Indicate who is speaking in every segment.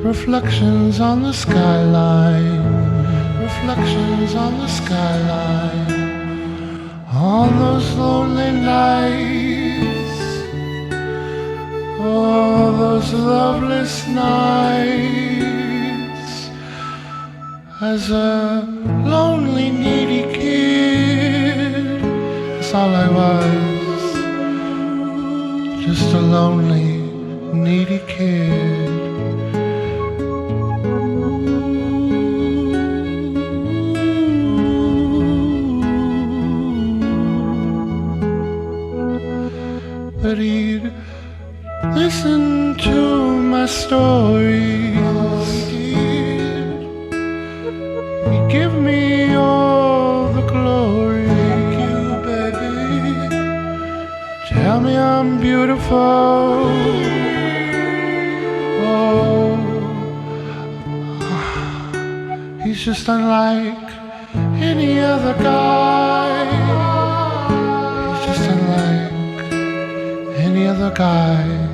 Speaker 1: Reflections on the skyline, reflections on the skyline, on those lonely nights, oh, those loveless nights, as a lonely, needy kid, that's all I was, just a lonely, needy kid. But he'd listen to my stories. He'd give me all the glory. Thank you, baby. Tell me I'm beautiful. Oh, he's just unlike any other guy. He's just unlike any other guy.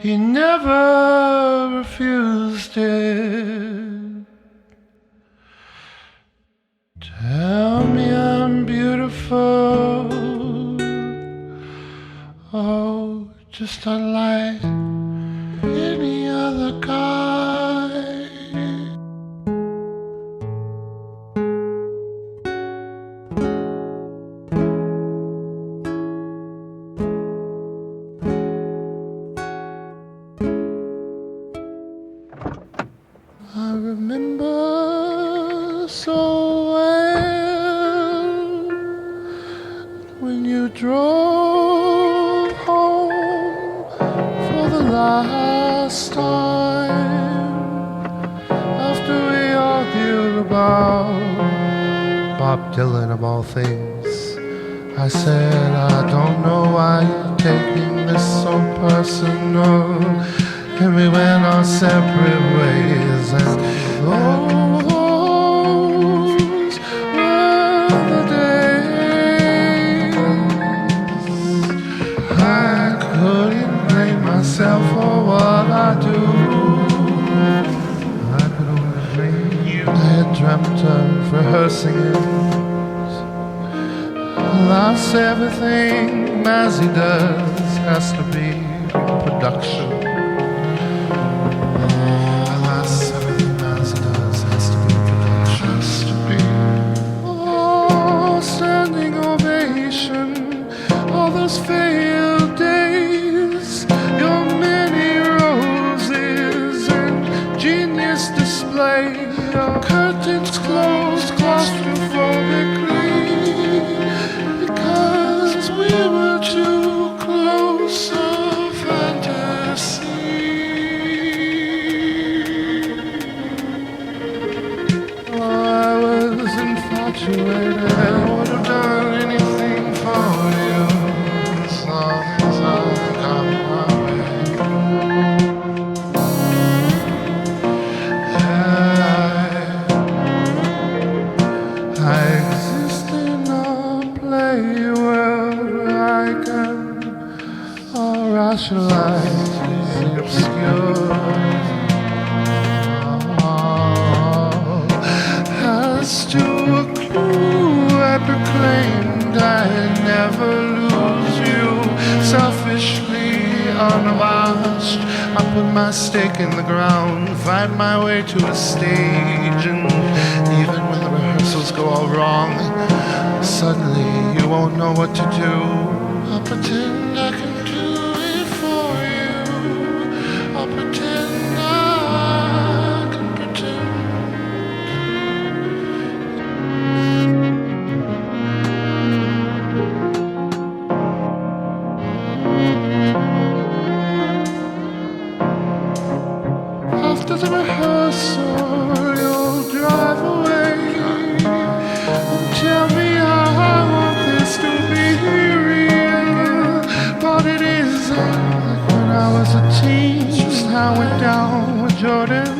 Speaker 1: He never refused it. Tell me I'm beautiful, oh, just unlike any other guy. I remember so well when you drove home for the last time, after we argued about Bob Dylan of all things. I said, I don't know why you're taking this so personal, and we went our separate ways, and those were the days. I couldn't blame myself for what I do. I could only blame you. I had dreamt of rehearsing it. Lost everything as he does, has to be production. Lost everything as he does, has to be production. Has to be. Oh, standing ovation, all those failed days, your many roses and genius display, your curtains closed claustrophobically. We were too close of fantasy. Oh, I was infatuated, I would have done anything for you, as long as I got my way. I exist in a play world. I can rationalize the obscure. As to a clue, I proclaimed I'd never lose you. Selfishly unabashed, I put my stake in the ground, find my way to a stage, and even when the rehearsals go all wrong, suddenly you won't know what to do. I'll pretend I can do it for you. I'll pretend I can pretend. After the rehearsal, you'll drive away and tell me how I want this to be real, but it isn't. Like when I was a teen, just how I went down with Jordan,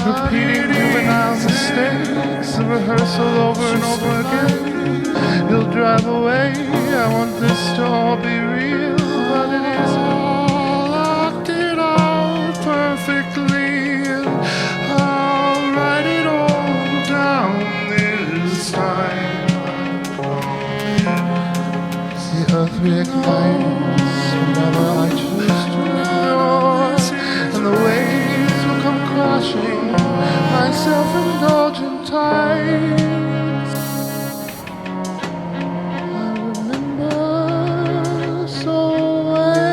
Speaker 1: repeating juvenile mistakes, the rehearsal over and over again. You'll drive away, I want this to all be real, but it isn't. Locked it out perfectly, and I'll write it all down this time. The earth reignites whenever I choose to ignore, and the waves will come crashing my self-indulgent tides. I remember so well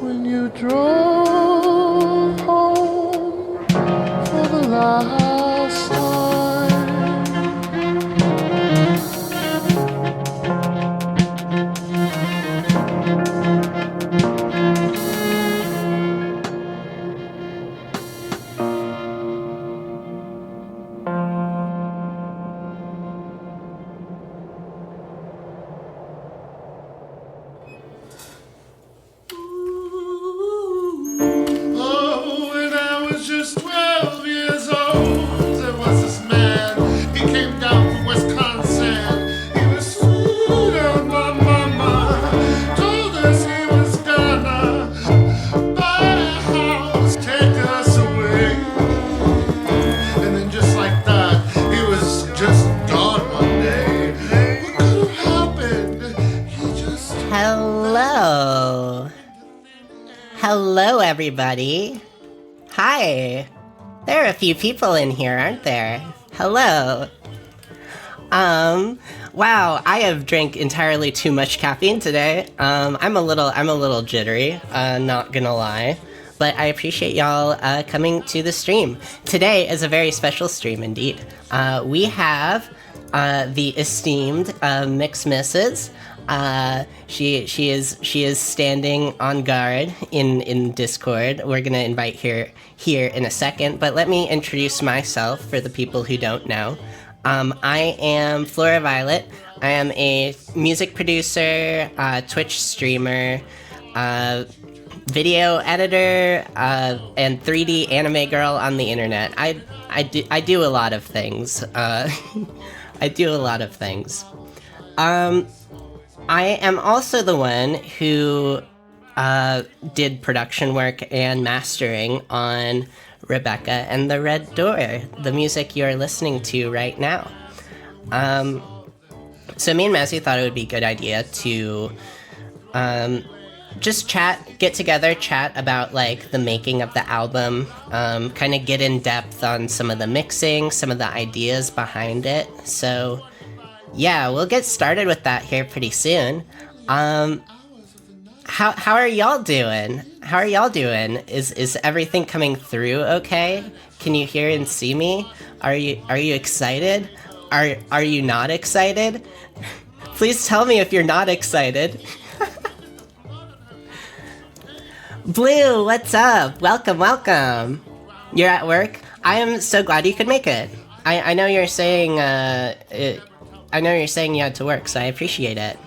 Speaker 1: when you drove home for the last time. Oh, when I was just 12 years old,
Speaker 2: Hello, everybody. Hi. There are a few people in here, aren't there? Hello. Wow, I have drank entirely too much caffeine today. I'm a little jittery, not gonna lie. But I appreciate y'all coming to the stream. Today is a very special stream indeed. We have the esteemed MXMRS. She is standing on guard in Discord. We're gonna invite her here in a second, but let me introduce myself for the people who don't know. I am Flora Violet. I am a music producer, Twitch streamer, video editor, and 3D anime girl on the internet. I do a lot of things. I do a lot of things. I am also the one who did production work and mastering on Rebecca and the Red Door, the music you're listening to right now. So me and Mazzy thought it would be a good idea to just get together, chat about like the making of the album, kind of get in depth on some of the mixing, some of the ideas behind it. So yeah, we'll get started with that here pretty soon. How are y'all doing? How are y'all doing? Is everything coming through okay? Can you hear and see me? Are you excited? Are you not excited? Please tell me if you're not excited. Blue, what's up? Welcome. You're at work? I am so glad you could make it. I know you're saying I know you're saying you had to work, so I appreciate it.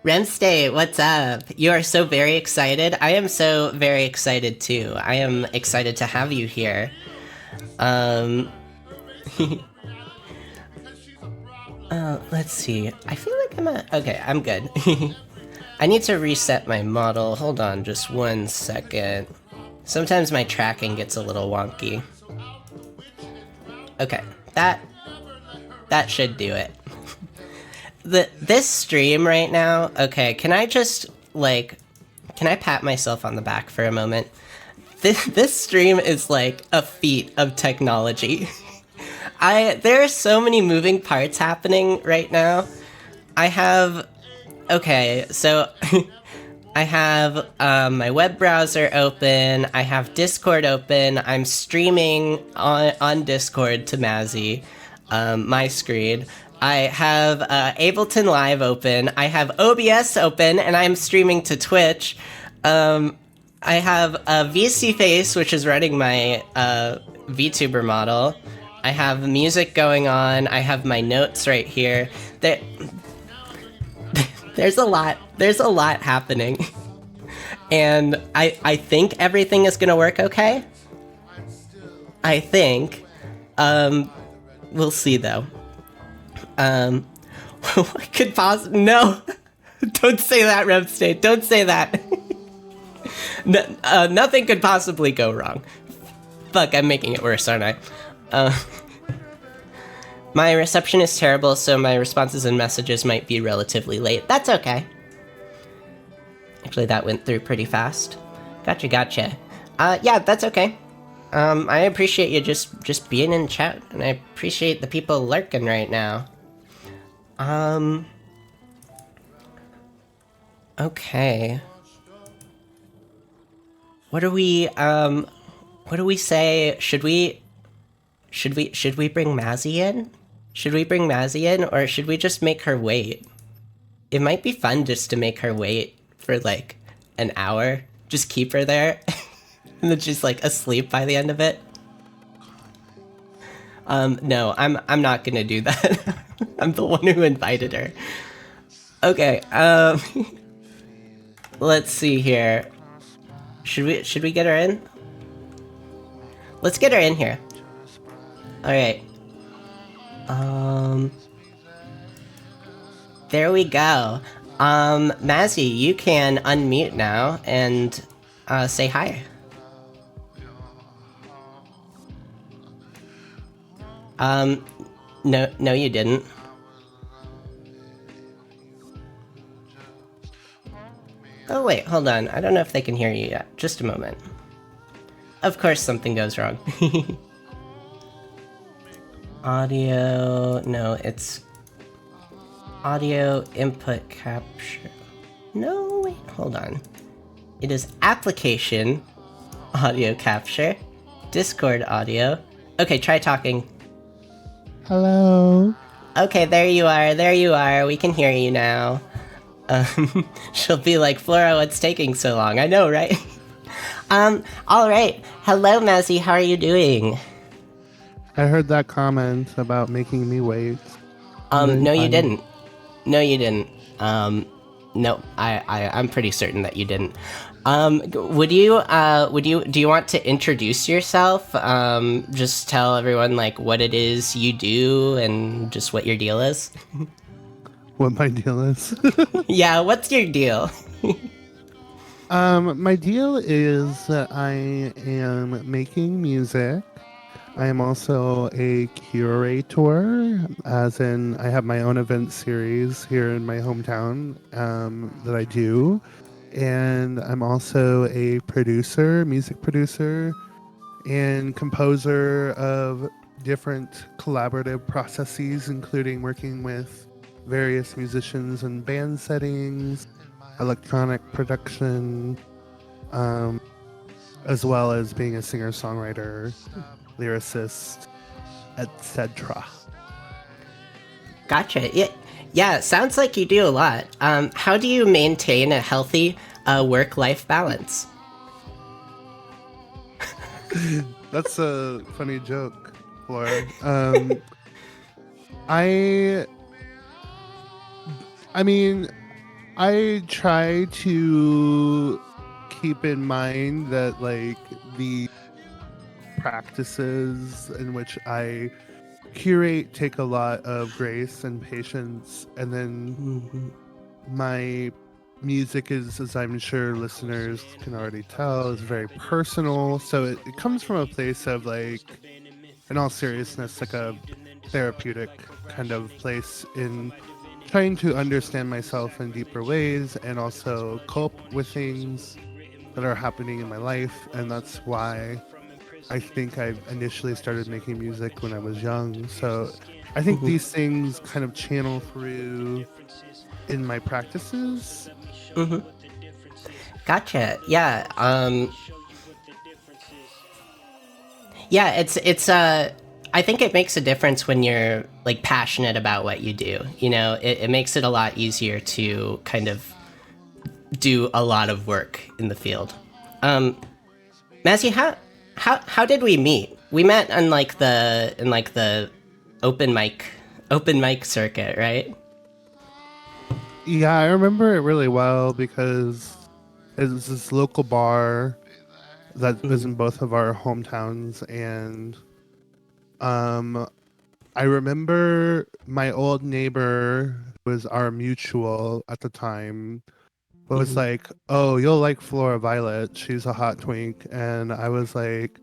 Speaker 2: Remstate, what's up? You are so very excited. I am so very excited too. I am excited to have you here. Let's see. I feel like okay, I'm good. I need to reset my model. Hold on just 1 second. Sometimes my tracking gets a little wonky. Okay, that should do it. This stream right now, okay, can I pat myself on the back for a moment? This stream is like a feat of technology. There are so many moving parts happening right now. I have my web browser open, I have Discord open, I'm streaming on Discord to Mazzy, my screen. I have Ableton Live open, I have OBS open, and I'm streaming to Twitch. I have VC Face, which is running my VTuber model. I have music going on, I have my notes right here. There's a lot happening. And I think everything is gonna work okay. I think. We'll see though. What could no! Don't say that, Remstate, don't say that! Nothing could possibly go wrong. Fuck, I'm making it worse, aren't I? My reception is terrible, so my responses and messages might be relatively late. That's okay. Actually, that went through pretty fast. Gotcha. Yeah, that's okay. I appreciate you just being in chat, and I appreciate the people lurking right now. Okay. What do we say? Should we bring Mazzy in? Should we bring Mazzy in, or should we just make her wait? It might be fun just to make her wait for like an hour. Just keep her there. And then she's like asleep by the end of it. No, I'm not gonna do that. I'm the one who invited her. Okay, let's see here. Should we get her in? Let's get her in here. Alright. There we go. Mazzy, you can unmute now and say hi. No, you didn't. Oh wait, hold on. I don't know if they can hear you yet. Just a moment. Of course something goes wrong. Audio... No, it's... Audio input capture. No, wait, hold on. It is application audio capture. Discord audio. Okay, try talking.
Speaker 1: Hello.
Speaker 2: Okay, there you are. We can hear you now. She'll be like, Flora, what's taking so long? I know, right? All right. Hello, Mazzy. How are you doing?
Speaker 1: I heard that comment about making me wait.
Speaker 2: No, you didn't. No, you didn't. No, I'm pretty certain that you didn't. Do you want to introduce yourself? Just tell everyone like what it is you do and just what your deal is.
Speaker 1: What my deal is?
Speaker 2: Yeah, what's your deal?
Speaker 1: My deal is that I am making music. I am also a curator, as in I have my own event series here in my hometown that I do. And I'm also a producer, music producer, and composer of different collaborative processes, including working with various musicians in band settings, electronic production, as well as being a singer-songwriter, lyricist, etc.
Speaker 2: Gotcha. Yeah, sounds like you do a lot. How do you maintain a healthy work-life balance?
Speaker 1: That's a funny joke, Flora. I mean, I try to keep in mind that, like, the practices in which I curate take a lot of grace and patience, and then my music is, as I'm sure listeners can already tell, is very personal. So it comes from a place of, like, in all seriousness, like a therapeutic kind of place in trying to understand myself in deeper ways and also cope with things that are happening in my life. And that's why I think I initially started making music when I was young. So I think these things kind of channel through in my practices.
Speaker 2: Gotcha. Yeah. Yeah, it's I think it makes a difference when you're like passionate about what you do. You know, it makes it a lot easier to kind of do a lot of work in the field. Mazzy, how did we meet? We met in the open mic circuit, right?
Speaker 1: Yeah, I remember it really well because it was this local bar that was in both of our hometowns, and I remember my old neighbor, who was our mutual at the time, was like, "Oh, you'll like Flora Violet. She's a hot twink." And I was like,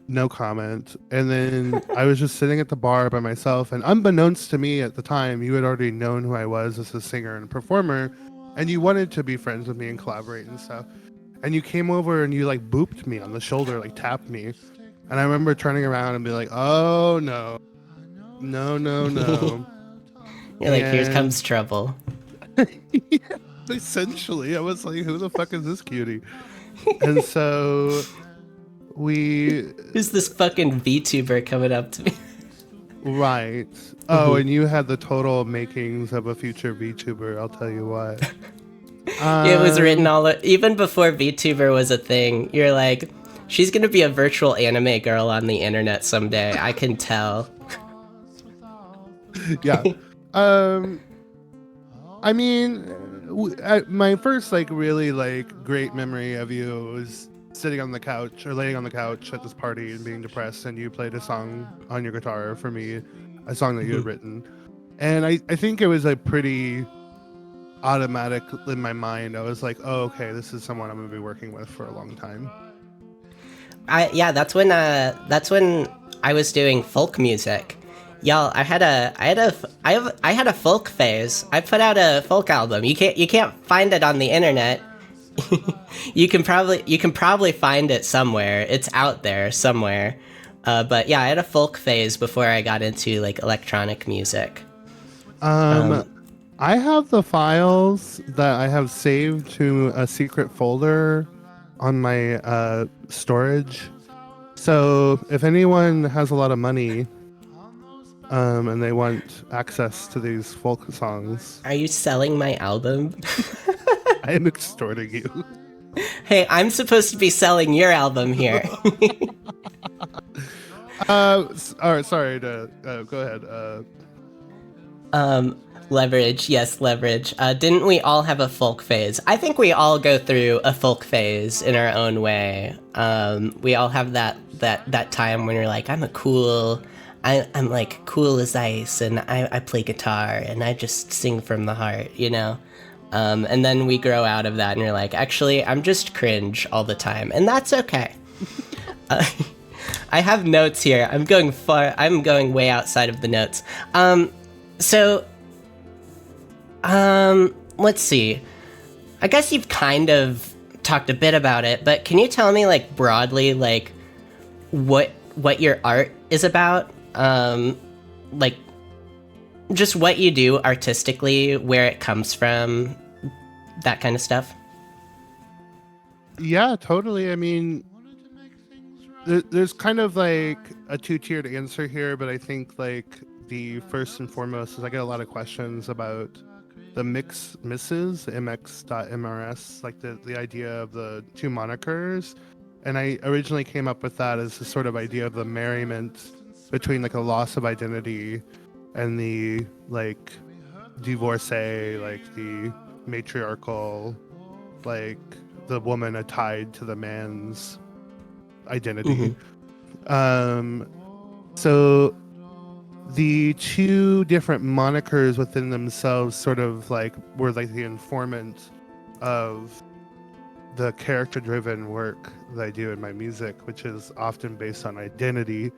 Speaker 1: no comment. And then I was just sitting at the bar by myself, and unbeknownst to me at the time, you had already known who I was as a singer and performer, and you wanted to be friends with me and collaborate and stuff. And you came over and you like booped me on the shoulder, like tapped me. And I remember turning around and be like, "Oh no, no, no, no."
Speaker 2: You're like, here comes trouble.
Speaker 1: Yeah, essentially, I was like, "Who the fuck is this cutie?" And so
Speaker 2: who's this fucking VTuber coming up to me?
Speaker 1: Right. Oh, and you had the total makings of a future VTuber, I'll tell you what.
Speaker 2: It was written even before VTuber was a thing. You're like, she's gonna be a virtual anime girl on the internet someday. I can tell.
Speaker 1: Yeah. I mean, my first like really like great memory of you was sitting on the couch or laying on the couch at this party and being depressed, and you played a song on your guitar for me, a song that you had written. And I think it was a pretty automatic in my mind. I was like, oh, okay, this is someone I'm gonna be working with for a long time.
Speaker 2: That's when I was doing folk music, Y'all, I had a folk phase. I put out a folk album. You can't find it on the internet. You can probably find it somewhere. It's out there somewhere. But yeah, I had a folk phase before I got into like electronic music.
Speaker 1: Um, I have the files that I have saved to a secret folder on my storage. So if anyone has a lot of money, and they want access to these folk songs,
Speaker 2: Are you selling my album?
Speaker 1: I am extorting you.
Speaker 2: Hey, I'm supposed to be selling your album here.
Speaker 1: All right, sorry to go ahead.
Speaker 2: Leverage, yes, leverage. Didn't we all have a folk phase? I think we all go through a folk phase in our own way. We all have that time when you're like, I'm like cool as ice, and I play guitar, and I just sing from the heart, you know. And then we grow out of that, and you're like, actually, I'm just cringe all the time, and that's okay. I have notes here. I'm going way outside of the notes. So let's see. I guess you've kind of talked a bit about it, but can you tell me like broadly like what your art is about? Like just what you do artistically, where it comes from, that kind of stuff.
Speaker 1: Yeah, totally. I mean, there's kind of like a two-tiered answer here, but I think like the first and foremost is I get a lot of questions about the mix misses MX.MRS, like the idea of the two monikers. And I originally came up with that as a sort of idea of the merriment between like a loss of identity and the like divorcee, like the matriarchal, like the woman are tied to the man's identity. Um, so the two different monikers within themselves sort of like were like the informant of the character driven work that I do in my music, which is often based on identity.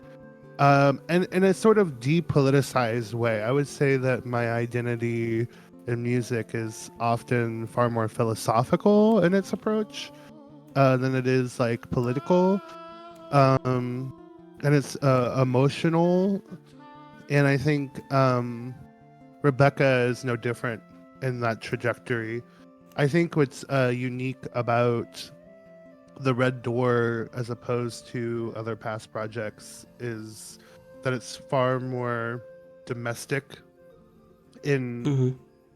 Speaker 1: And in a sort of depoliticized way, I would say that my identity in music is often far more philosophical in its approach than it is like political. Um, and it's emotional. And I think Rebecca is no different in that trajectory. I think what's unique about the Red Door as opposed to other past projects is that it's far more domestic in
Speaker 2: Mm-hmm.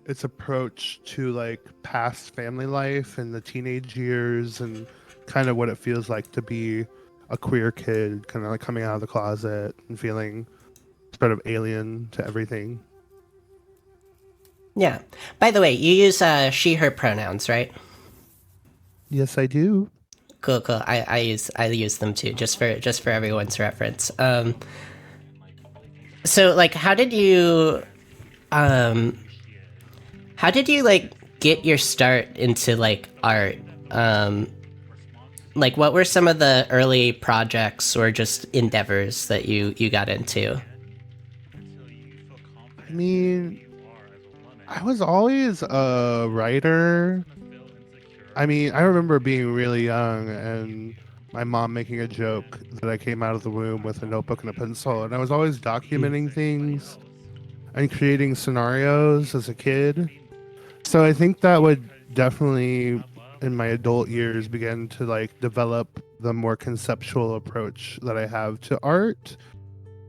Speaker 1: its approach to like past family life and the teenage years and kind of what it feels like to be a queer kid, kind of like coming out of the closet and feeling sort of alien to everything.
Speaker 2: Yeah. By the way, you use she her pronouns, right?
Speaker 1: Yes, I do.
Speaker 2: Cool, cool. I use them too, just for everyone's reference. So like, um, how did you like get your start into like art? Um, like, what were some of the early projects or just endeavors that you got into?
Speaker 1: I mean, I was always a writer. I mean, I remember being really young and my mom making a joke that I came out of the womb with a notebook and a pencil, and I was always documenting things and creating scenarios as a kid. So I think that would definitely, in my adult years, begin to like develop the more conceptual approach that I have to art.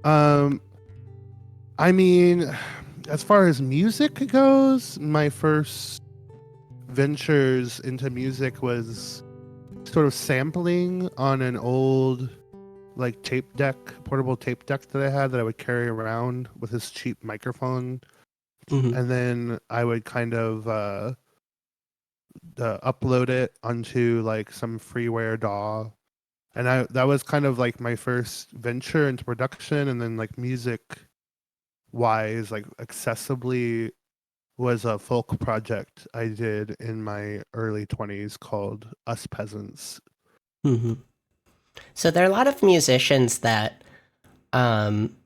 Speaker 1: Um, I mean, as far as music goes, my first ventures into music was sort of sampling on an old like tape deck, portable tape deck that I had that I would carry around with this cheap microphone,
Speaker 2: Mm-hmm.
Speaker 1: and then I would kind of upload it onto like some freeware DAW, and I that was kind of like my first venture into production, and then like music wise, like accessibly was a folk project I did in my early 20s called Us Peasants.
Speaker 2: Mm-hmm. So there are a lot of musicians that um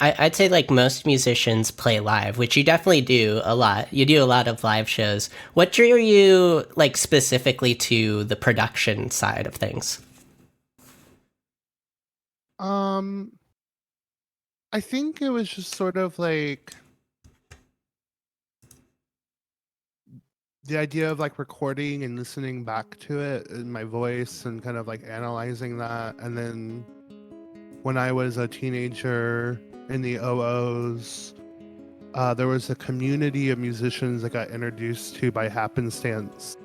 Speaker 2: I'd say like most musicians play live, which you definitely do a lot. You do a lot of live shows. What drew you like specifically to the production side of things?
Speaker 1: Um, I think it was just sort of like the idea of like recording and listening back to it in my voice and kind of like analyzing that. And then when I was a teenager in the OOs, there was a community of musicians that got introduced to by happenstance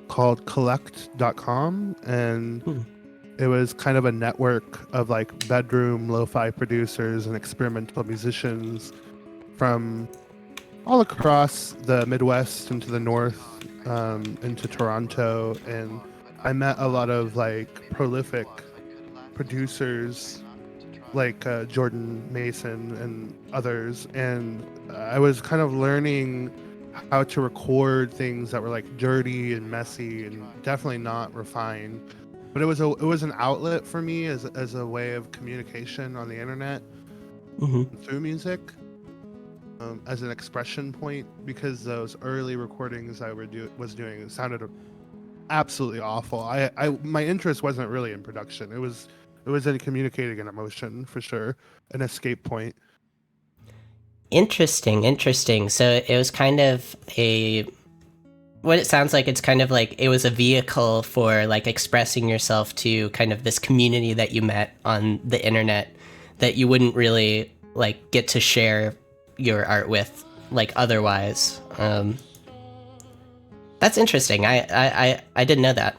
Speaker 1: called collect.com. And
Speaker 2: Hmm.
Speaker 1: it was kind of a network of like bedroom lo-fi producers and experimental musicians from all across the Midwest into the North, into Toronto. And I met a lot of like prolific producers like Jordan Mason and others. And I was kind of learning how to record things that were like dirty and messy and definitely not refined. But it was an outlet for me as a way of communication on the internet
Speaker 2: Hmm.
Speaker 1: through music, as an expression point, because those early recordings was doing sounded absolutely awful. My interest wasn't really in production. It was in communicating an emotion for sure, an escape point.
Speaker 2: Interesting, interesting. So it was kind of a what it sounds like it's kind of like it was a vehicle for like expressing yourself to kind of this community that you met on the internet that you wouldn't really like get to share your art with like otherwise. That's interesting. I didn't know that.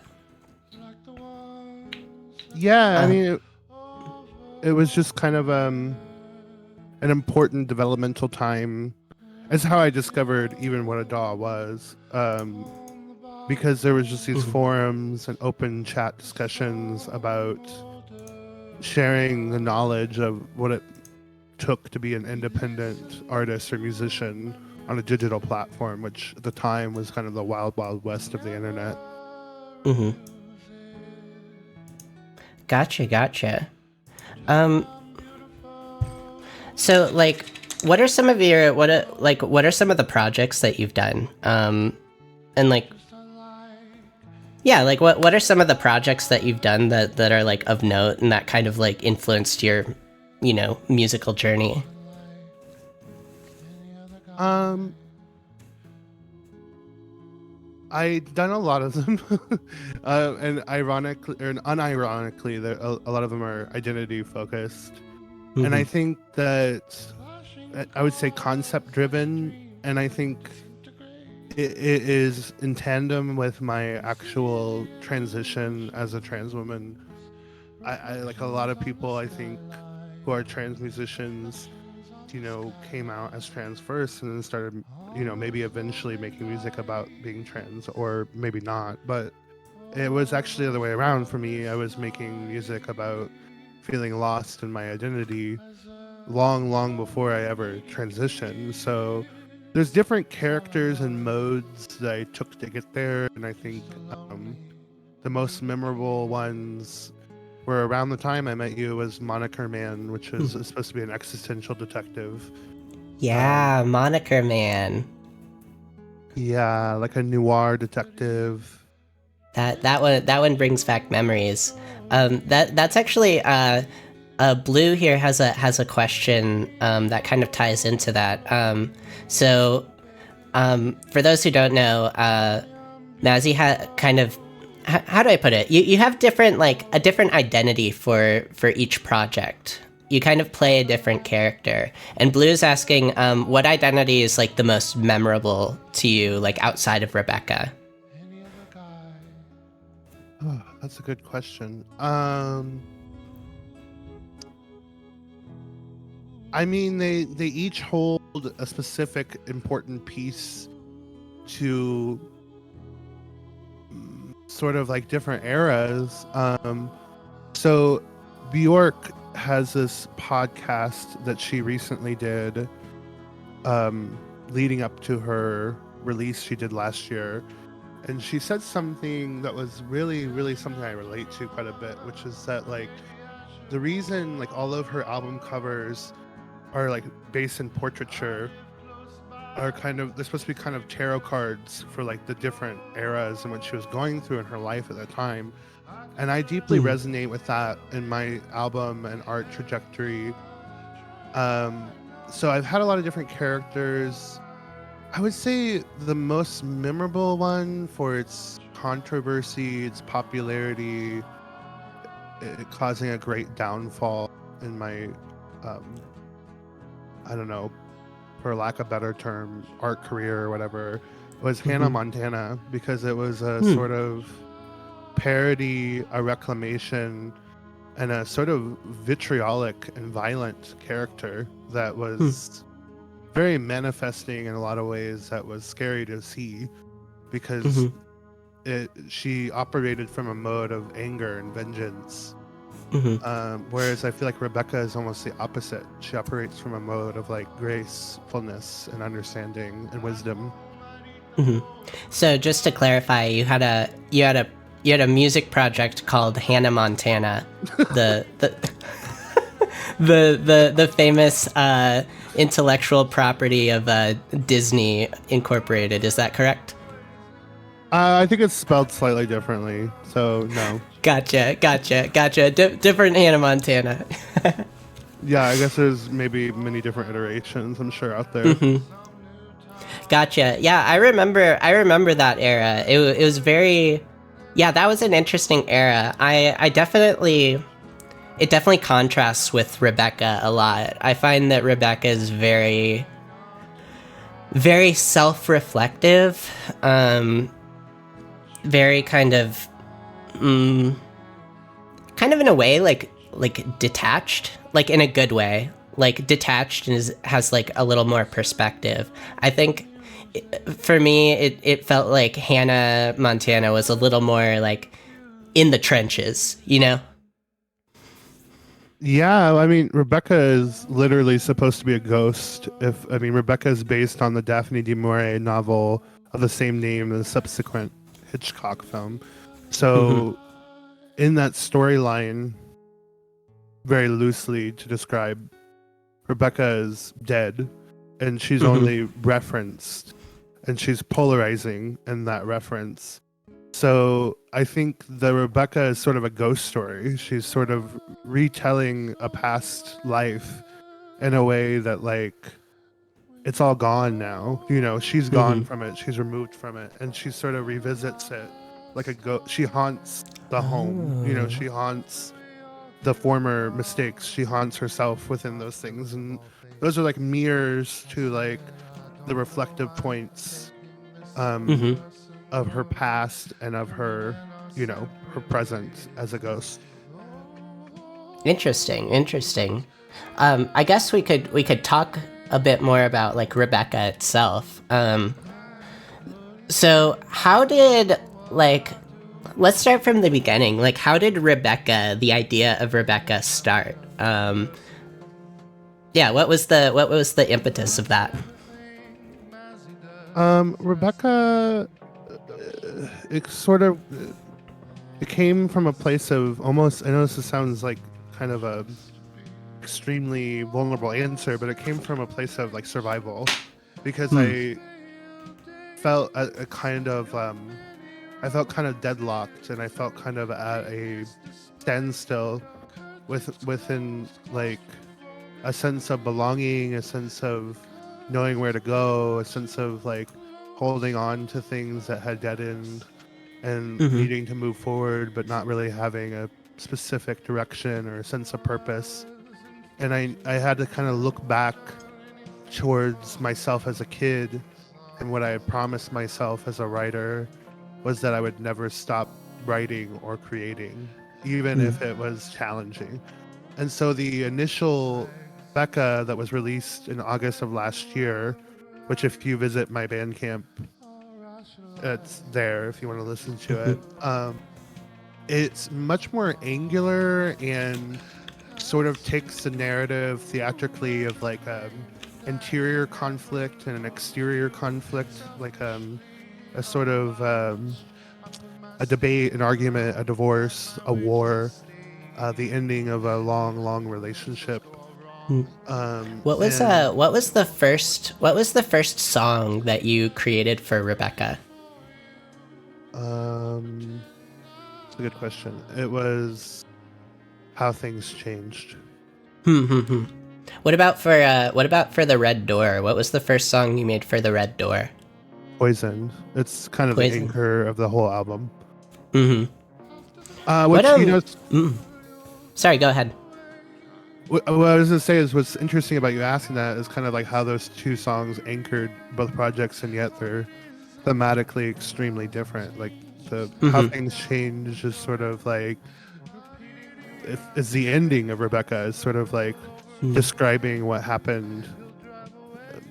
Speaker 1: Yeah, I
Speaker 2: Uh,
Speaker 1: mean, it was just kind of an important developmental time. It's how I discovered even what a DAW was. Because there was just these
Speaker 2: mhm.
Speaker 1: forums and open chat discussions about sharing the knowledge of what it took to be an independent artist or musician on a digital platform, which at the time was kind of the wild, wild west of the internet.
Speaker 2: Mhm. Gotcha, gotcha. Um, so like, what are some of your what are some of the projects that you've done? And like, yeah, like what are some of the projects that you've done that are like of note and that kind of like influenced your, musical journey?
Speaker 1: Um, I've done a lot of them, and ironically or unironically, a lot of them are identity focused. And I
Speaker 2: Mm-hmm.
Speaker 1: think that I would say concept driven, and I think it is in tandem with my actual transition as a trans woman. I like a lot of people, I think, who are trans musicians, came out as trans first and then started, maybe eventually making music about being trans, or maybe not. But it was actually the other way around for me. I was making music about feeling lost in my identity long, long before I ever transitioned. So there's different characters and modes that I took to get there. And I think um, the most memorable ones were around the time I met you was Moniker Man, which is supposed to be an existential detective. Um,
Speaker 2: Yeah, Moniker Man.
Speaker 1: yeah, like a noir detective.
Speaker 2: That one brings back memories. That's actually Blue here has a question that kind of ties into that. So for those who don't know, Nazi kind of how do I put it? You have different like a different identity for each project. You kind of play a different character. And Blue's asking, what identity is like the most memorable to you, like outside of Rebecca?
Speaker 1: Oh, that's a good question. I mean, they each hold a specific important piece to sort of like different eras. So Bjork has this podcast that she recently did, leading up to her release she did last year. And she said something that was really, really something I relate to quite a bit, which is that like the reason like all of her album covers are like based in portraiture are they're supposed to be kind of tarot cards for like the different eras and what she was going through in her life at that time. And I deeply resonate with that in my album and art trajectory. So I've had a lot of different characters. I would say the most memorable one for its controversy, its popularity, it causing a great downfall in my, I don't know, for lack of a better term, art career or whatever, was Hannah Montana, because it was a sort of parody, a reclamation, and a sort of vitriolic and violent character that was very manifesting in a lot of ways, that was scary to see, because she operated from a mode of anger and vengeance. Whereas I feel like Rebecca is almost the opposite. She operates from a mode of like gracefulness and understanding and wisdom.
Speaker 2: So just to clarify, you had a music project called Hannah Montana, the famous intellectual property of Disney Incorporated. Is that correct?
Speaker 1: I think it's spelled slightly differently, so no.
Speaker 2: Gotcha. Different Hannah Montana.
Speaker 1: Yeah, I guess there's maybe many different iterations, I'm sure, out there.
Speaker 2: Gotcha. Yeah, I remember that era. It was very, yeah, that was an interesting era. It definitely contrasts with Rebecca a lot. I find that Rebecca is very, very self-reflective, very kind of in a way like detached, like in a good way, like detached, and has like a little more perspective. I think for me it felt like Hannah Montana was a little more like in the trenches, you know?
Speaker 1: Yeah, I mean, Rebecca is literally supposed to be a ghost. Rebecca is based on the Daphne du Maurier novel of the same name, the subsequent Hitchcock film. So in that storyline, very loosely to describe, Rebecca is dead, and she's only referenced, and she's polarizing in that reference. So I think the Rebecca is sort of a ghost story. She's sort of retelling a past life in a way that, like, it's all gone now. You know, she's gone from it. She's removed from it, and she sort of revisits it like a ghost. She haunts the home. You know, she haunts the former mistakes. She haunts herself within those things, and those are like mirrors to like the reflective points of her past and of her, you know, her present as a ghost.
Speaker 2: Interesting. I guess we could talk a bit more about like Rebecca itself. So how did, like, let's start from the beginning. Like, how did the idea of Rebecca start? Yeah, what was the impetus of that?
Speaker 1: Rebecca, it came from a place of almost, I know this sounds like kind of a extremely vulnerable answer, but it came from a place of like survival, because I felt I felt kind of deadlocked, and I felt kind of at a standstill within like a sense of belonging, a sense of knowing where to go, a sense of like holding on to things that had deadened and needing to move forward, but not really having a specific direction or a sense of purpose. And I had to kind of look back towards myself as a kid, and what I had promised myself as a writer was that I would never stop writing or creating, even if it was challenging. And so the initial Becca that was released in August of last year, which if you visit my Bandcamp, it's there if you want to listen to it. It's much more angular and sort of takes the narrative theatrically of like interior conflict and an exterior conflict, like a sort of a debate, an argument, a divorce, a war, the ending of a long relationship.
Speaker 2: What was
Speaker 3: And
Speaker 2: the first song that you created for Rebecca?
Speaker 3: it's a good question. It was How Things Changed.
Speaker 2: What about for the Red Door? What was the first song you made for the Red Door?
Speaker 3: Poison. It's kind of the
Speaker 2: Poison.
Speaker 3: anchor of the whole album.
Speaker 2: Mm-hmm.
Speaker 3: Which,
Speaker 2: Sorry, go ahead.
Speaker 3: what I was going to say is what's interesting about you asking that is kind of like how those two songs anchored both projects, and yet they're thematically extremely different. Like the How Things Change is sort of like it's the ending of Rebecca is sort of like describing what happened,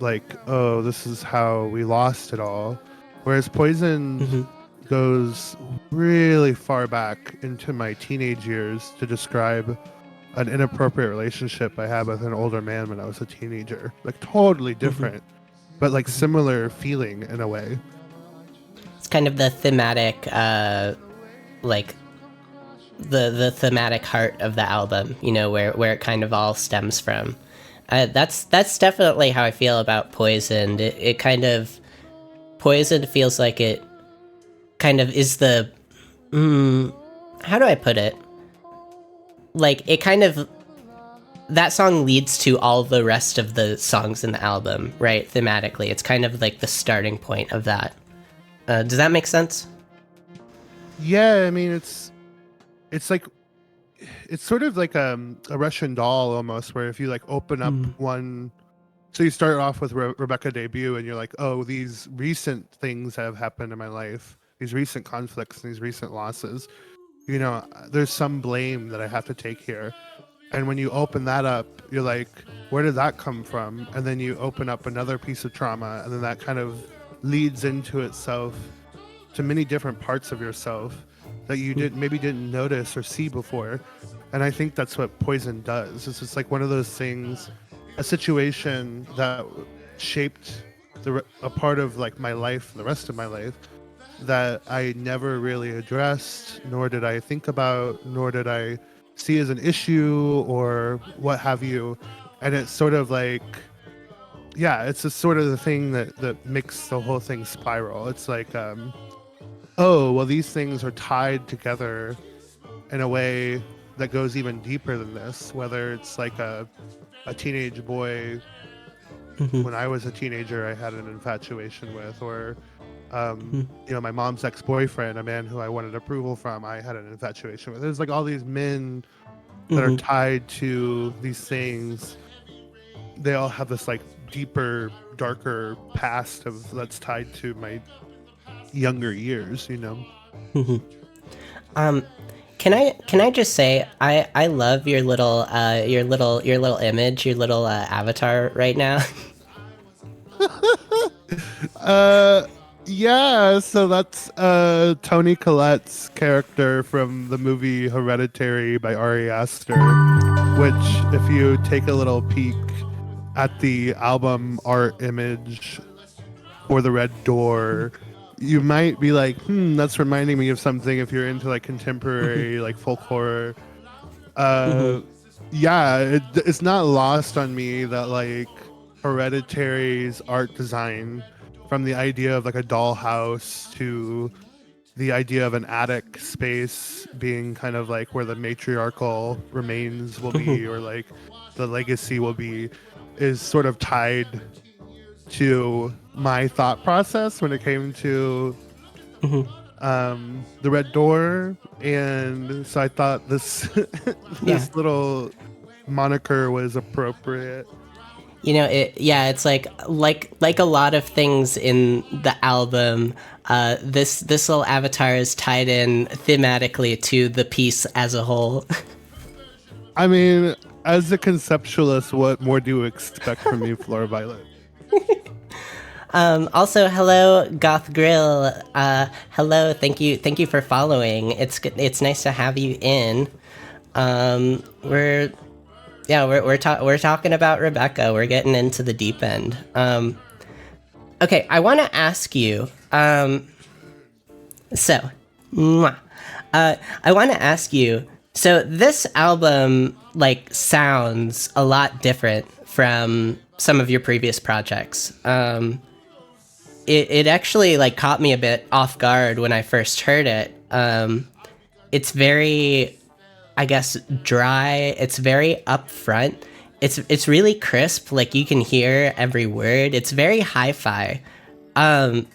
Speaker 3: like, oh, this is how we lost it all, whereas Poison goes really far back into my teenage years to describe an inappropriate relationship I had with an older man when I was a teenager. Like totally different, but like similar feeling in a way.
Speaker 2: It's kind of the thematic, like the thematic heart of the album. You know, where it kind of all stems from. That's definitely how I feel about Poison. It kind of Poison feels like it kind of is the how do I put it? Like it kind of that song leads to all the rest of the songs in the album, right? Thematically, it's kind of like the starting point of that. Does that make sense?
Speaker 3: Yeah, I mean it's like it's sort of like a Russian doll almost, where if you like open up one, so you start off with Rebecca debut, and you're like, oh, these recent things have happened in my life, these recent conflicts, these recent losses. You know, there's some blame that I have to take here. And when you open that up, you're like, where did that come from? And then you open up another piece of trauma, and then that kind of leads into itself to many different parts of yourself that you maybe didn't notice or see before. And I think that's what Poison does. It's just like one of those things, a situation that shaped a part of like my life, the rest of my life, that I never really addressed, nor did I think about, nor did I see as an issue or what have you. And it's sort of like, yeah, it's just sort of the thing that makes the whole thing spiral. It's like, oh, well, these things are tied together in a way that goes even deeper than this, whether it's like a teenage boy when I was a teenager I had an infatuation with, or you know, my mom's ex-boyfriend, a man who I wanted approval from, I had an infatuation with. There's like all these men that are tied to these things. They all have this like deeper, darker past of that's tied to my younger years, you know.
Speaker 2: Can I just say I love your little image, your little avatar right now.
Speaker 3: Yeah, so that's Toni Collette's character from the movie Hereditary by Ari Aster, which if you take a little peek at the album art image for the Red Door, you might be like, that's reminding me of something if you're into like contemporary like folk horror. Yeah, it's not lost on me that like Hereditary's art design, from the idea of like a dollhouse to the idea of an attic space being kind of like where the matriarchal remains will be, or like the legacy will be, is sort of tied to my thought process when it came to the Red Door. And so I thought this this little moniker was appropriate.
Speaker 2: You know, it's like a lot of things in the album. This little avatar is tied in thematically to the piece as a whole.
Speaker 3: I mean, as a conceptualist, what more do you expect from me, Flora Violet?
Speaker 2: Also, hello, Goth Grill. Hello, thank you for following. It's nice to have you in. We're talking about Rebecca. We're getting into the deep end. Okay, I want to ask you. I want to ask you. So this album like sounds a lot different from some of your previous projects. It actually like caught me a bit off guard when I first heard it. It's very, I guess, dry. It's very upfront. It's really crisp. Like you can hear every word. It's very hi-fi. Can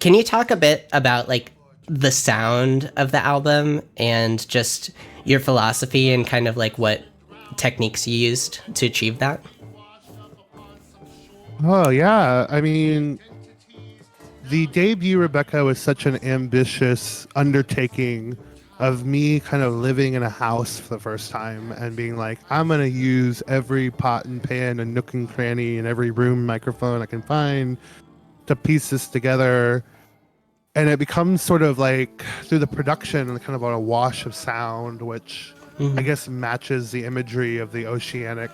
Speaker 2: you talk a bit about like the sound of the album and just your philosophy and kind of like what techniques you used to achieve that?
Speaker 3: Oh yeah, I mean, the debut Rebecca was such an ambitious undertaking of me kind of living in a house for the first time and being like, I'm gonna use every pot and pan and nook and cranny and every room microphone I can find to piece this together. And it becomes sort of like through the production and kind of on a wash of sound, which I guess matches the imagery of the oceanic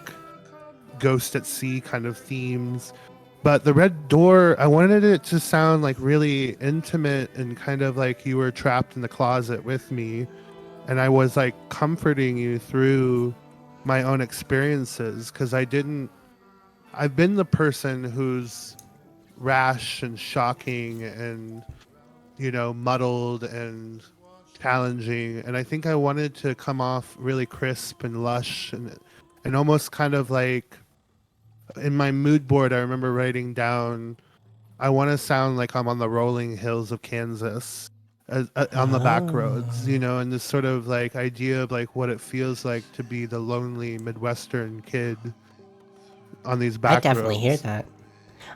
Speaker 3: ghost at sea kind of themes. But the Red Door, I wanted it to sound like really intimate and kind of like you were trapped in the closet with me. And I was like comforting you through my own experiences because I've been the person who's rash and shocking and, you know, muddled and challenging. And I think I wanted to come off really crisp and lush and almost kind of like, in my mood board, I remember writing down, I want to sound like I'm on the rolling hills of Kansas, on the back roads, you know, and this sort of like idea of like what it feels like to be the lonely Midwestern kid on these back roads.
Speaker 2: I definitely hear that.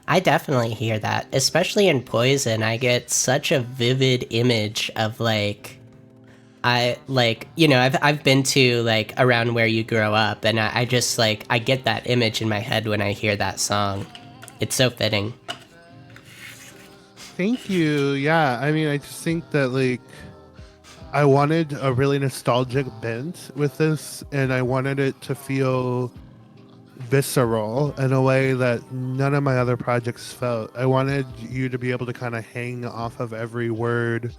Speaker 2: I definitely hear that, especially in Poison. I get such a vivid image of like, I've been to like around where you grow up, and I just like I get that image in my head when I hear that song. It's so fitting.
Speaker 3: Thank you. Yeah, I mean, I just think that like I wanted a really nostalgic bent with this, and I wanted it to feel visceral in a way that none of my other projects felt. I wanted you to be able to kind of hang off of every word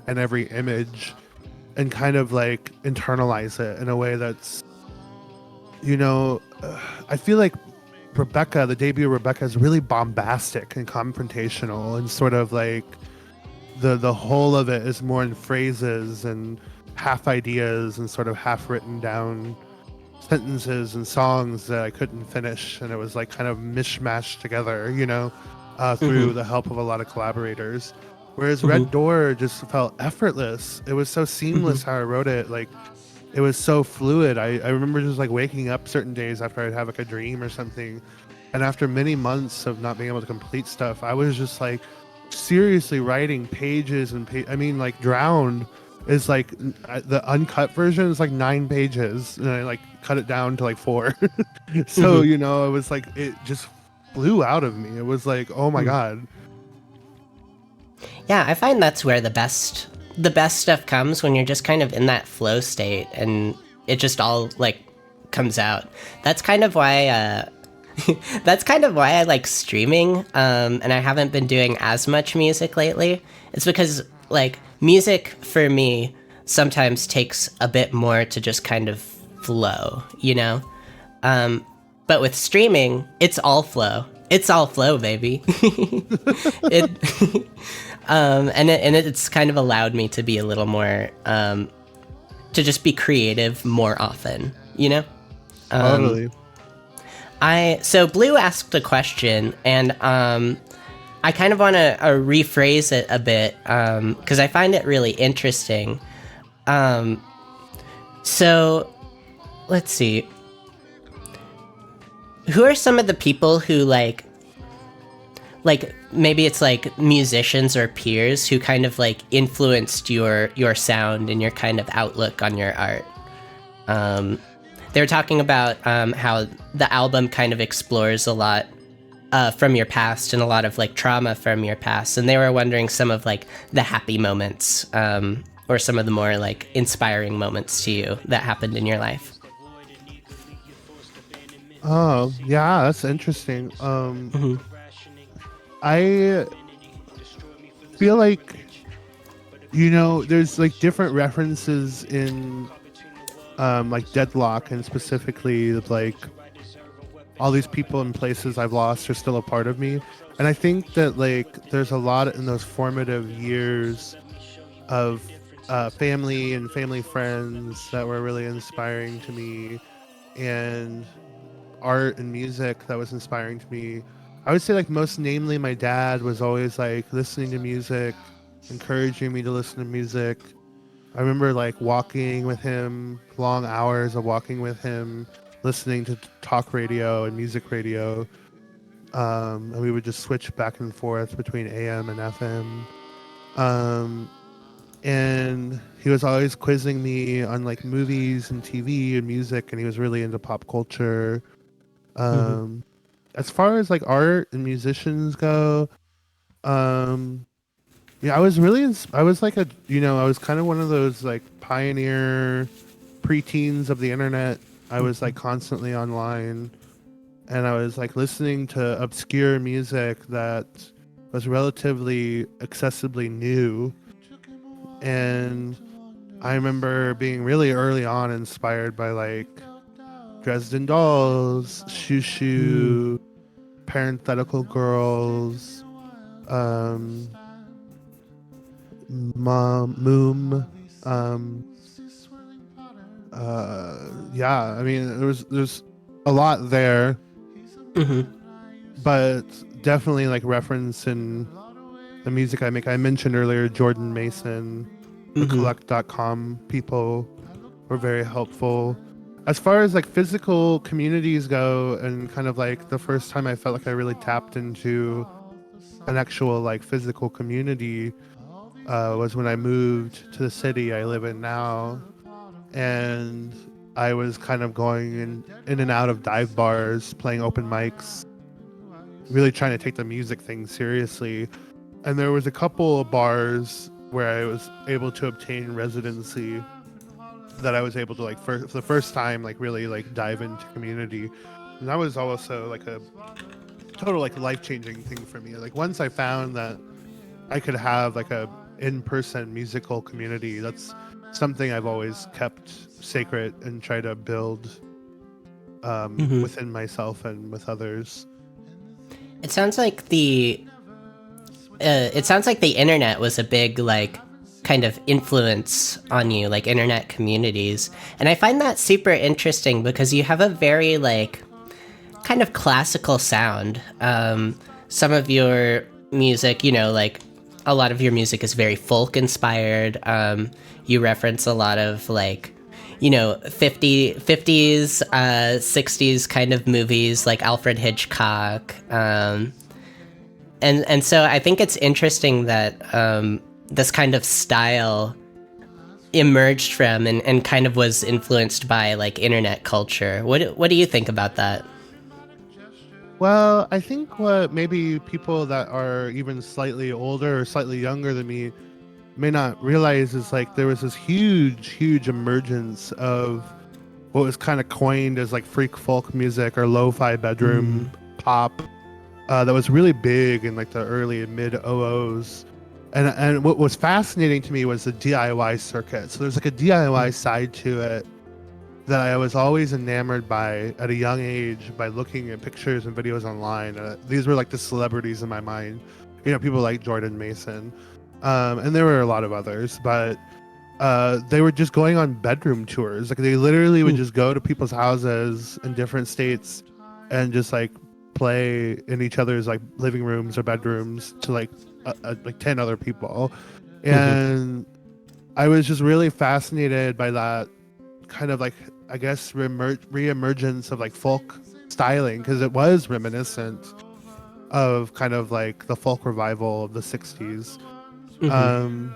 Speaker 3: and every image and kind of like internalize it in a way that's, you know, I feel like Rebecca, the debut of Rebecca, is really bombastic and confrontational, and sort of like the whole of it is more in phrases and half ideas and sort of half written down sentences and songs that I couldn't finish, and it was like kind of mishmashed together, you know, through the help of a lot of collaborators. Whereas Red Door just felt effortless. It was so seamless how I wrote it. Like, it was so fluid. I remember just like waking up certain days after I'd have like a dream or something. And after many months of not being able to complete stuff, I was just like seriously writing pages and I mean, like Drowned is like the uncut version is like 9 pages, and I like cut it down to like 4. So, you know, it was like, it just flew out of me. It was like, oh my God.
Speaker 2: Yeah, I find that's where the best stuff comes, when you're just kind of in that flow state and it just all like comes out. That's kind of why I like streaming, and I haven't been doing as much music lately. It's because like music for me sometimes takes a bit more to just kind of flow, you know? But with streaming, it's all flow. It's all flow, baby. It's kind of allowed me to be a little more, to just be creative more often, you know?
Speaker 3: Totally.
Speaker 2: So Blue asked a question, and I kind of want to rephrase it a bit, because I find it really interesting. So let's see. Who are some of the people who like maybe it's like musicians or peers who kind of like influenced your sound and your kind of outlook on your art? They were talking about how the album kind of explores a lot from your past and a lot of like trauma from your past, and they were wondering some of like the happy moments, or some of the more like inspiring moments to you that happened in your life.
Speaker 3: Oh, yeah, that's interesting. I feel like, you know, there's like different references in like Deadlock, and specifically like all these people and places I've lost are still a part of me. And I think that like there's a lot in those formative years of family and family friends that were really inspiring to me, and art and music that was inspiring to me. I would say like most namely my dad was always like listening to music, encouraging me to listen to music. I remember like walking with him, long hours of walking with him, listening to talk radio and music radio. And we would just switch back and forth between AM and FM. Um, and he was always quizzing me on like movies and TV and music, and he was really into pop culture.
Speaker 2: Mm-hmm.
Speaker 3: Um, as far as like art and musicians go, um, yeah, I was really, I was like I was kind of one of those like pioneer preteens of the internet. I was like constantly online, and I was like listening to obscure music that was relatively accessibly new. And I remember being really early on inspired by like Dresden Dolls, Shoo
Speaker 2: Mm.
Speaker 3: Shoo, Parenthetical Girls, um, Moom, um, yeah. I mean, there's a lot there,
Speaker 2: Mm-hmm.
Speaker 3: but definitely like reference in the music I make. I mentioned earlier Jordan Mason, the
Speaker 2: Mm-hmm.
Speaker 3: collect.com people were very helpful. As far as like physical communities go, and kind of like the first time I felt like I really tapped into an actual like physical community was when I moved to the city I live in now, and I was kind of going in and out of dive bars, playing open mics, really trying to take the music thing seriously. And there was a couple of bars where I was able to obtain residency that I was able to like for the first time like really like dive into community. And that was also like a total like life-changing thing for me. Like once I found that I could have like a in-person musical community, that's something I've always kept sacred and try to build
Speaker 2: Mm-hmm.
Speaker 3: within myself and with others.
Speaker 2: It sounds like the internet was a big like kind of influence on you, like internet communities. And I find that super interesting because you have a very like kind of classical sound. Some of your music, like a lot of your music is very folk inspired. You reference a lot of like 50s 60s kind of movies like Alfred Hitchcock. And so I think it's interesting that this kind of style emerged from and kind of was influenced by like internet culture. What do you think about that?
Speaker 3: Well, I think what maybe people that are even slightly older or slightly younger than me may not realize is like there was this huge emergence of what was kind of coined as like freak folk music or lo-fi bedroom pop that was really big in like the early and mid OOs. And what was fascinating to me was the DIY circuit. So there's like a DIY side to it that I was always enamored by at a young age by looking at pictures and videos online. These were like the celebrities in my mind, people like Jordan Mason, and there were a lot of others, but they were just going on bedroom tours. Like they literally would just go to people's houses in different states and just like play in each other's like living rooms or bedrooms to like 10 other people. And I was just really fascinated by that kind of like, I guess, re-emergence of like folk styling, because it was reminiscent of kind of like the folk revival of the 60s. And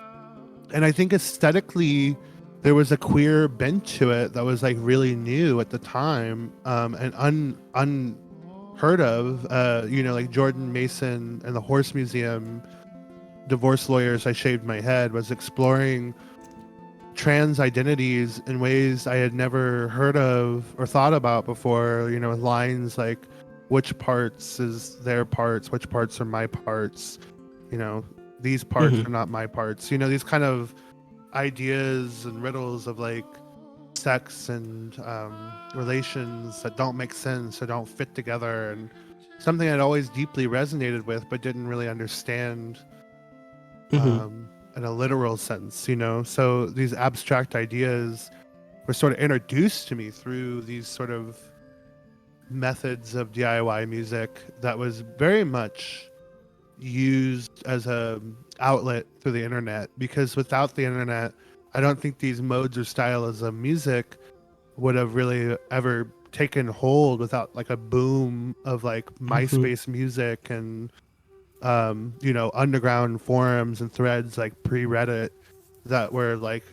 Speaker 3: I think aesthetically there was a queer bent to it that was like really new at the time, and unheard of. Like Jordan Mason and the Horse Museum, Divorce Lawyers, I Shaved My Head, was exploring trans identities in ways I had never heard of or thought about before, with lines like, which parts is their parts, which parts are my parts, these parts are not my parts, these kind of ideas and riddles of like sex and relations that don't make sense or don't fit together, and something I'd always deeply resonated with but didn't really understand in a literal sense, you know. So these abstract ideas were sort of introduced to me through these sort of methods of DIY music that was very much used as a outlet through the internet, because without the internet I don't think these modes or styles of music would have really ever taken hold without like a boom of like MySpace music and you know, underground forums and threads like pre-Reddit that were like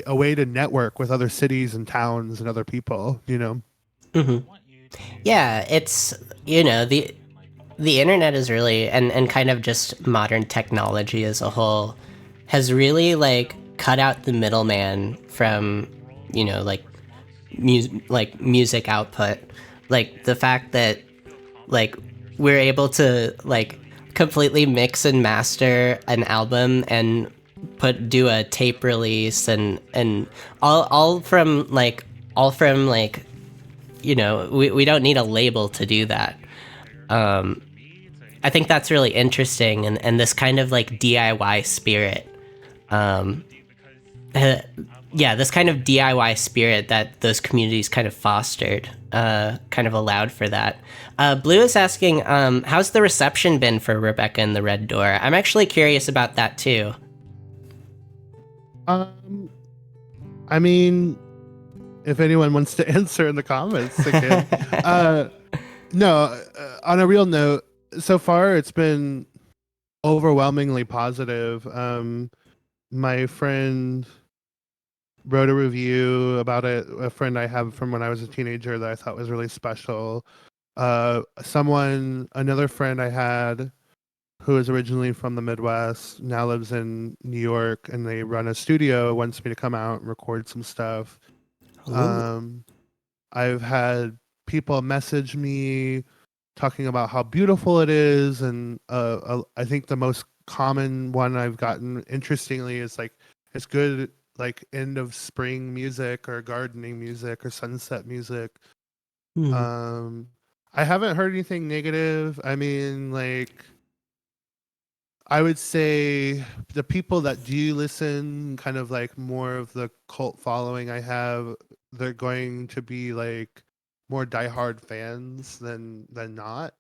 Speaker 3: a way to network with other cities and towns and other people, you know.
Speaker 2: Yeah, it's, you know, the internet is really, and kind of just modern technology as a whole has really like cut out the middleman from, you know, like music output. Like the fact that like we're able to like completely mix and master an album and do a tape release and all from like you know, we don't need a label to do that. I think that's really interesting, and this kind of like DIY spirit. Yeah, this kind of DIY spirit that those communities kind of fostered, kind of allowed for that. Blue is asking, how's the reception been for Rebecca and the Red Door? I'm actually curious about that too.
Speaker 3: I mean, if anyone wants to answer in the comments, they can. No, on a real note, so far it's been overwhelmingly positive. My friend wrote a review about it, a friend I have from when I was a teenager that I thought was really special. Another friend I had who is originally from the Midwest, now lives in New York, and they run a studio, wants me to come out and record some stuff. I've had people message me talking about how beautiful it is, and I think the most common one I've gotten, interestingly, is like it's good like end of spring music or gardening music or sunset music. I haven't heard anything negative. I mean, like, I would say the people that do listen, kind of like more of the cult following I have, they're going to be like more diehard fans than not.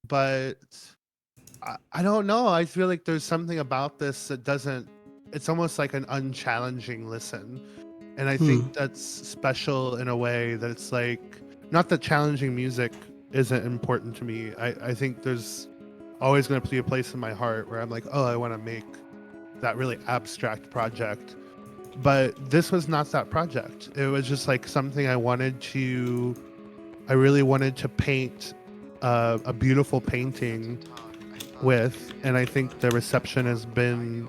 Speaker 3: But I don't know. I feel like there's something about this that doesn't. It's almost like an unchallenging listen, and I think that's special in a way that it's like, not that challenging music isn't important to me. I think there's always going to be a place in my heart where I'm like, oh, I want to make that really abstract project. But this was not that project. It was just like something I really wanted to paint a beautiful painting with, and I think the reception has been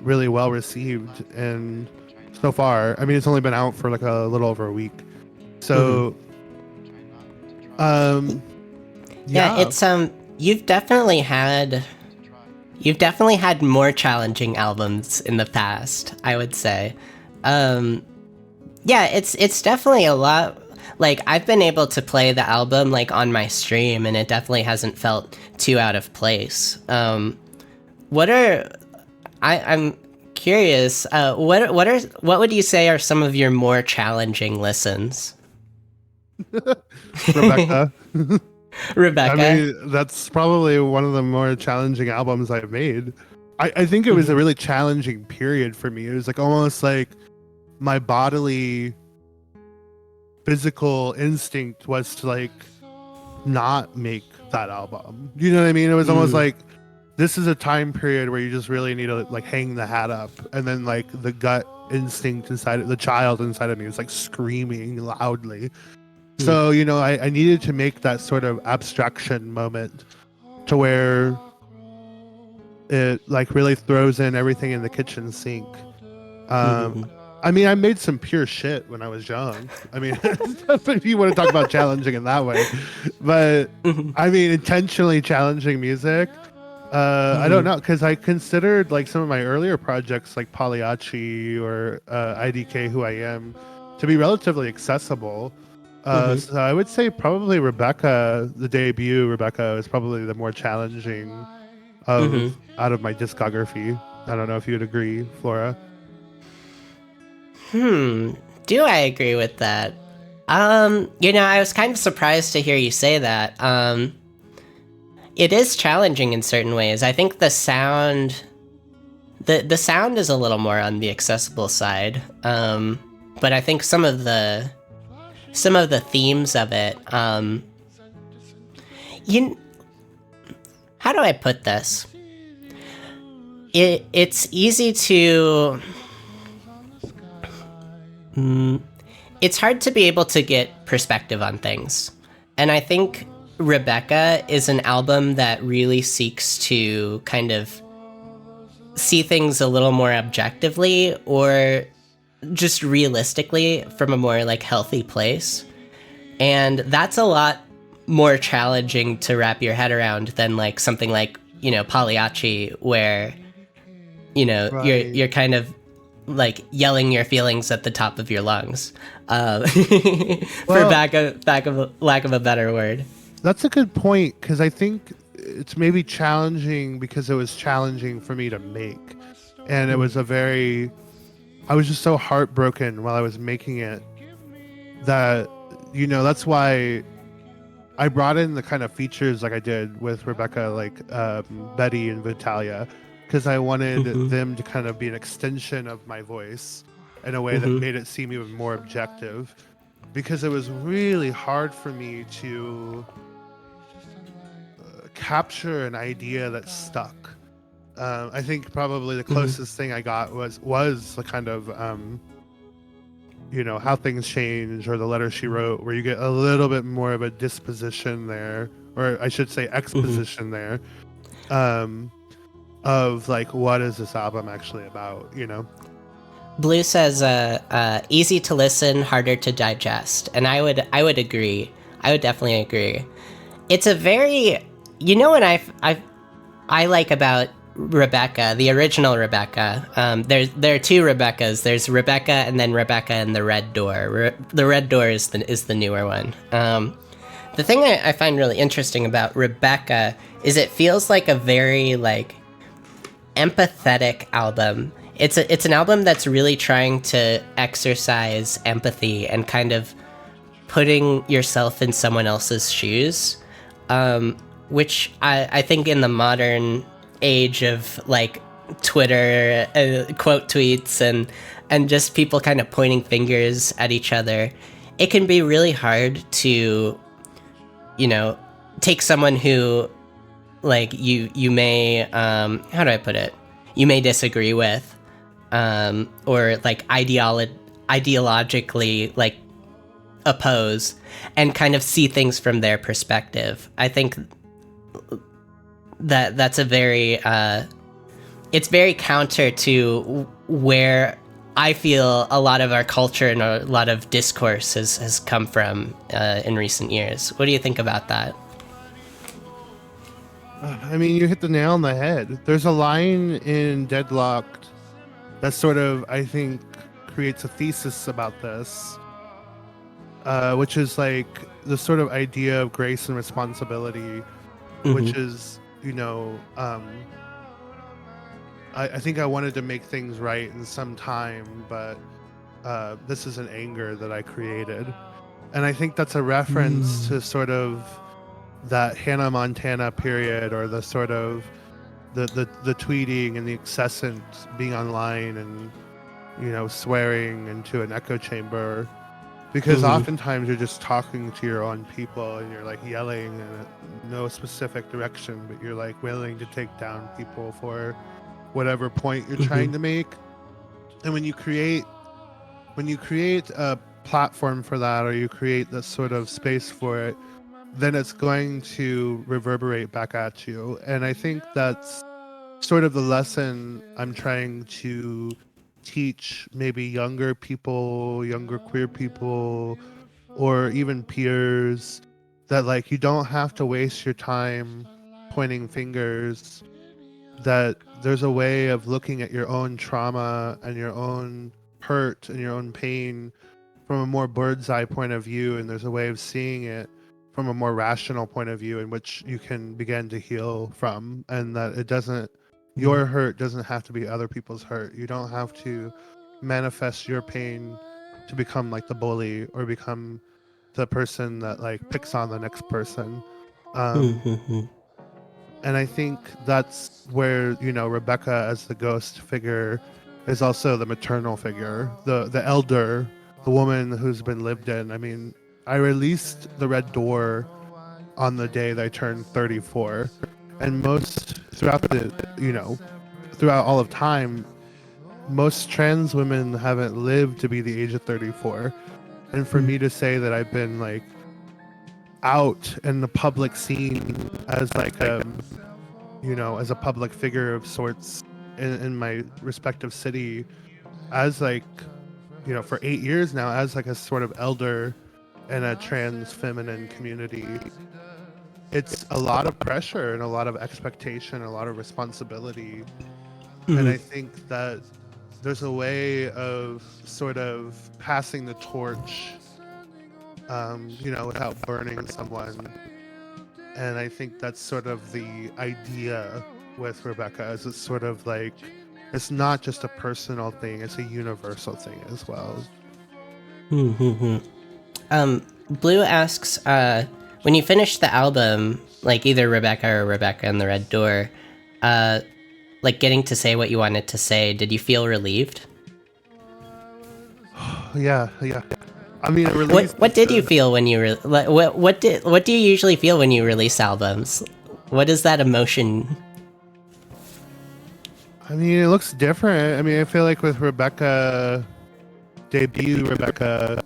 Speaker 3: really well received. And so far, I mean, it's only been out for like a little over a week. So,
Speaker 2: yeah, it's you've definitely had more challenging albums in the past, I would say. Yeah, it's definitely a lot. Like, I've been able to play the album like on my stream, and it definitely hasn't felt too out of place. I'm curious. What would you say are some of your more challenging listens?
Speaker 3: Rebecca.
Speaker 2: Rebecca.
Speaker 3: I mean, that's probably one of the more challenging albums I've made. I think it was a really challenging period for me. It was like almost like my bodily physical instinct was to like not make that album. You know what I mean? It was almost like, this is a time period where you just really need to like hang the hat up, and then like the gut instinct inside, the child inside of me was like screaming loudly. So, you know, I needed to make that sort of abstraction moment to where it like really throws in everything in the kitchen sink. I mean, I made some pure shit when I was young. I mean, if you want to talk about challenging in that way, but I mean, intentionally challenging music. I don't know, because I considered like some of my earlier projects like Pagliacci or IDK Who I Am to be relatively accessible. So I would say probably Rebecca, the debut Rebecca, is probably the more challenging of out of my discography. I don't know if you'd agree, Flora.
Speaker 2: Do I agree with that? I was kind of surprised to hear you say that. It is challenging in certain ways. I think the sound is a little more on the accessible side. But I think some of the themes of it, how do I put this? It's easy to it's hard to be able to get perspective on things. And I think Rebecca is an album that really seeks to kind of see things a little more objectively or just realistically from a more like healthy place. And that's a lot more challenging to wrap your head around than like something like, Pagliacci, where,
Speaker 3: Right.
Speaker 2: you're kind of like yelling your feelings at the top of your lungs, for
Speaker 3: Well,
Speaker 2: lack of a better word.
Speaker 3: that's a good point, because I think it's maybe challenging because it was challenging for me to make. And it was I was just so heartbroken while I was making it that, that's why I brought in the kind of features like I did with Rebecca, like Betty and Vitalia, because I wanted them to kind of be an extension of my voice in a way that made it seem even more objective. Because it was really hard for me to capture an idea that stuck. I think probably the closest thing I got was the kind of How Things Change or The Letter She Wrote, where you get a little bit more of a disposition there, or I should say exposition there, of like, what is this album actually about.
Speaker 2: Blue says, easy to listen, harder to digest, and I would agree. I would definitely agree. It's a very, what I like about Rebecca, the original Rebecca. There are two Rebeccas. There's Rebecca and then Rebecca and the Red Door. The Red Door is the newer one. The thing I find really interesting about Rebecca is it feels like a very like empathetic album. It's an album that's really trying to exercise empathy and kind of putting yourself in someone else's shoes, which I think in the modern age of like Twitter quote tweets and just people kind of pointing fingers at each other, it can be really hard to take someone who like you may how do I put it, you may disagree with, or like ideologically like oppose, and kind of see things from their perspective. I think that's a very it's very counter to where I feel a lot of our culture and a lot of discourse has come from in recent years. What do you think about that?
Speaker 3: I mean, you hit the nail on the head. There's a line in Deadlocked that sort of, I think, creates a thesis about this, which is like the sort of idea of grace and responsibility, which is, I think I wanted to make things right in some time, but this is an anger that I created. And I think that's a reference to sort of that Hannah Montana period, or the sort of the tweeting and the incessant being online and swearing into an echo chamber, because oftentimes you're just talking to your own people and you're like yelling in no specific direction, but you're like willing to take down people for whatever point you're trying to make. And when you create a platform for that, or you create this sort of space for it, then it's going to reverberate back at you. And I think that's sort of the lesson I'm trying to teach maybe younger people, younger queer people, or even peers, that like you don't have to waste your time pointing fingers that there's a way of looking at your own trauma and your own hurt and your own pain from a more bird's eye point of view, and there's a way of seeing it from a more rational point of view in which you can begin to heal from, and that it doesn't, your hurt doesn't have to be other people's hurt. You don't have to manifest your pain to become like the bully or become the person that like picks on the next person. And I think that's where, you know, Rebecca as the ghost figure is also the maternal figure, the elder, the woman who's been lived in. I mean, I released The Red Door on the day that I turned 34, and most throughout throughout all of time, most trans women haven't lived to be the age of 34. And for me to say that I've been like out in the public scene as like as a public figure of sorts in my respective city, as like, you know, for 8 years now, as like a sort of elder in a trans feminine community, it's a lot of pressure and a lot of expectation, a lot of responsibility. And I think that there's a way of sort of passing the torch, without burning someone. And I think that's sort of the idea with Rebecca, is it's sort of like, it's not just a personal thing, it's a universal thing as well.
Speaker 2: Blue asks, when you finished the album, like either Rebecca or Rebecca and the Red Door, like getting to say what you wanted to say, did you feel relieved?
Speaker 3: Yeah. I mean,
Speaker 2: what did you feel when you what do you usually feel when you release albums? What is that emotion?
Speaker 3: I mean, it looks different. I mean, I feel like with Rebecca, debut Rebecca,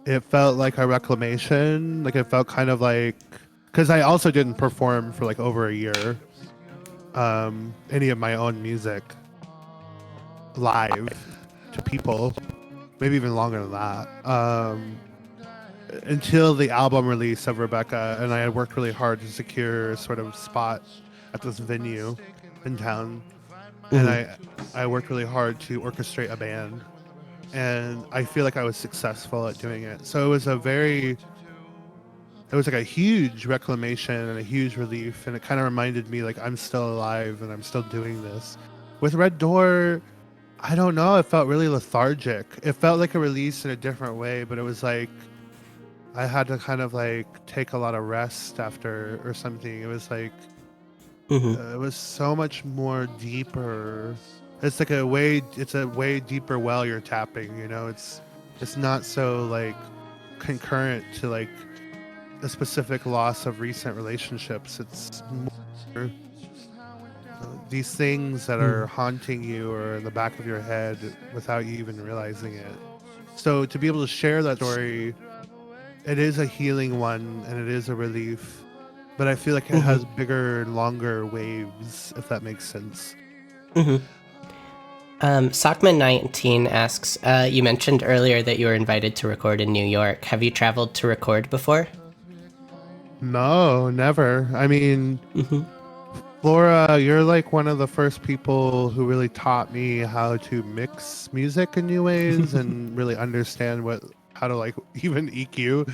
Speaker 3: it felt like a reclamation. Like it felt kind of like, because I also didn't perform for like over a year, any of my own music live to people, maybe even longer than that, until the album release of Rebecca. And I had worked really hard to secure a sort of spot at this venue in town. And I worked really hard to orchestrate a band, and I feel like I was successful at doing it. So it was like a huge reclamation and a huge relief, and it kind of reminded me like I'm still alive and I'm still doing this. With Red Door, I don't know, it felt really lethargic. It felt like a release in a different way, but it was like I had to kind of like take a lot of rest after or something. It was like it was so much more deeper. It's like a way deeper well you're tapping, you know. It's not so like concurrent to like a specific loss of recent relationships. It's more these things that are haunting you or in the back of your head without you even realizing it. So to be able to share that story, it is a healing one and it is a relief, but I feel like it has bigger and longer waves, if that makes sense.
Speaker 2: Sockman19 asks, you mentioned earlier that you were invited to record in New York. Have you traveled to record before?
Speaker 3: No, never. I mean, Laura, you're like one of the first people who really taught me how to mix music in new ways and really understand how to like even EQ.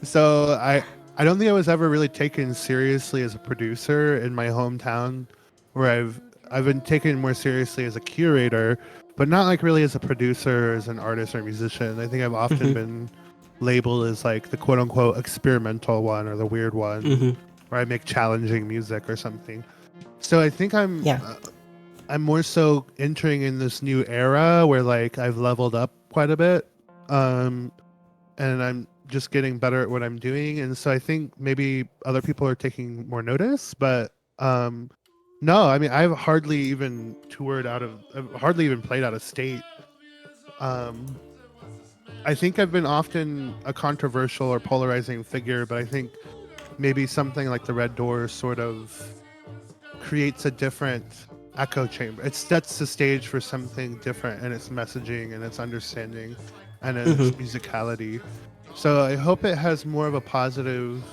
Speaker 3: So I don't think I was ever really taken seriously as a producer in my hometown, where I've been taken more seriously as a curator, but not like really as a producer, as an artist or musician. I think I've often been labeled as like the quote unquote experimental one or the weird one, where I make challenging music or something. So I think I'm more so entering in this new era where like I've leveled up quite a bit, and I'm just getting better at what I'm doing. And so I think maybe other people are taking more notice, but no, I mean, I've hardly even I've hardly even played out of state. I think I've been often a controversial or polarizing figure, but I think maybe something like the Red Door sort of creates a different echo chamber. It sets the stage for something different in its messaging and its understanding and in its musicality. So I hope it has more of a positive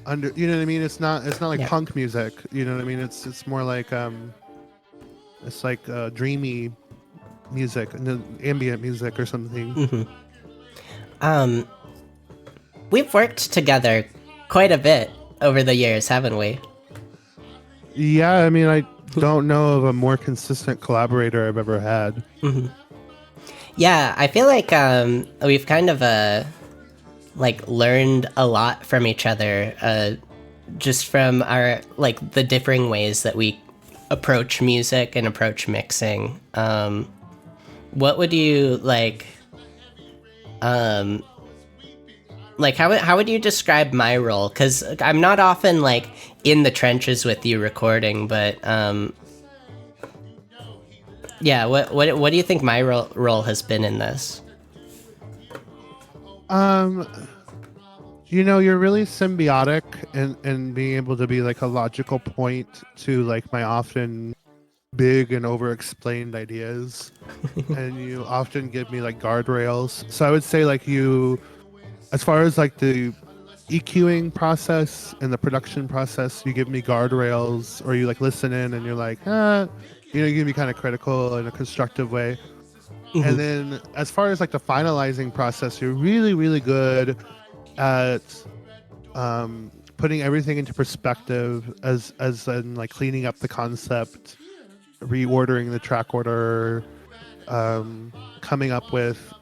Speaker 3: under, you know what I mean? It's not like
Speaker 2: Yeah.
Speaker 3: punk music, you know what I mean? It's more like it's like dreamy music and ambient music or something.
Speaker 2: We've worked together quite a bit over the years, haven't we?
Speaker 3: Yeah, I mean, I don't know of a more consistent collaborator I've ever had.
Speaker 2: Yeah, I feel like we've kind of like learned a lot from each other, just from our like the differing ways that we approach music and approach mixing. What would you like how would you describe my role? Because I'm not often like in the trenches with you recording, but yeah, what do you think my role has been in this?
Speaker 3: You know, you're really symbiotic and being able to be like a logical point to like my often big and over explained ideas. And you often give me like guardrails. So I would say like you, as far as like the EQing process and the production process, you give me guardrails, or you like listen in and you're like, you know, you can be kind of critical in a constructive way. And then as far as like the finalizing process, you're really, really good at putting everything into perspective, as in like cleaning up the concept, reordering the track order, coming up with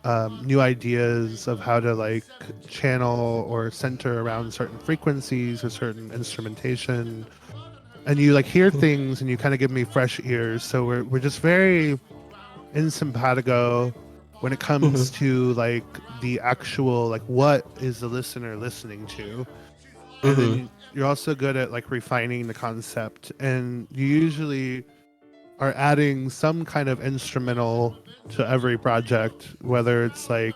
Speaker 3: new ideas of how to like channel or center around certain frequencies or certain instrumentation. And you like hear things and you kind of give me fresh ears. So we're just very in simpatico when it comes to like the actual like what is the listener listening to. And then you're also good at like refining the concept, and you usually are adding some kind of instrumental to every project, whether it's like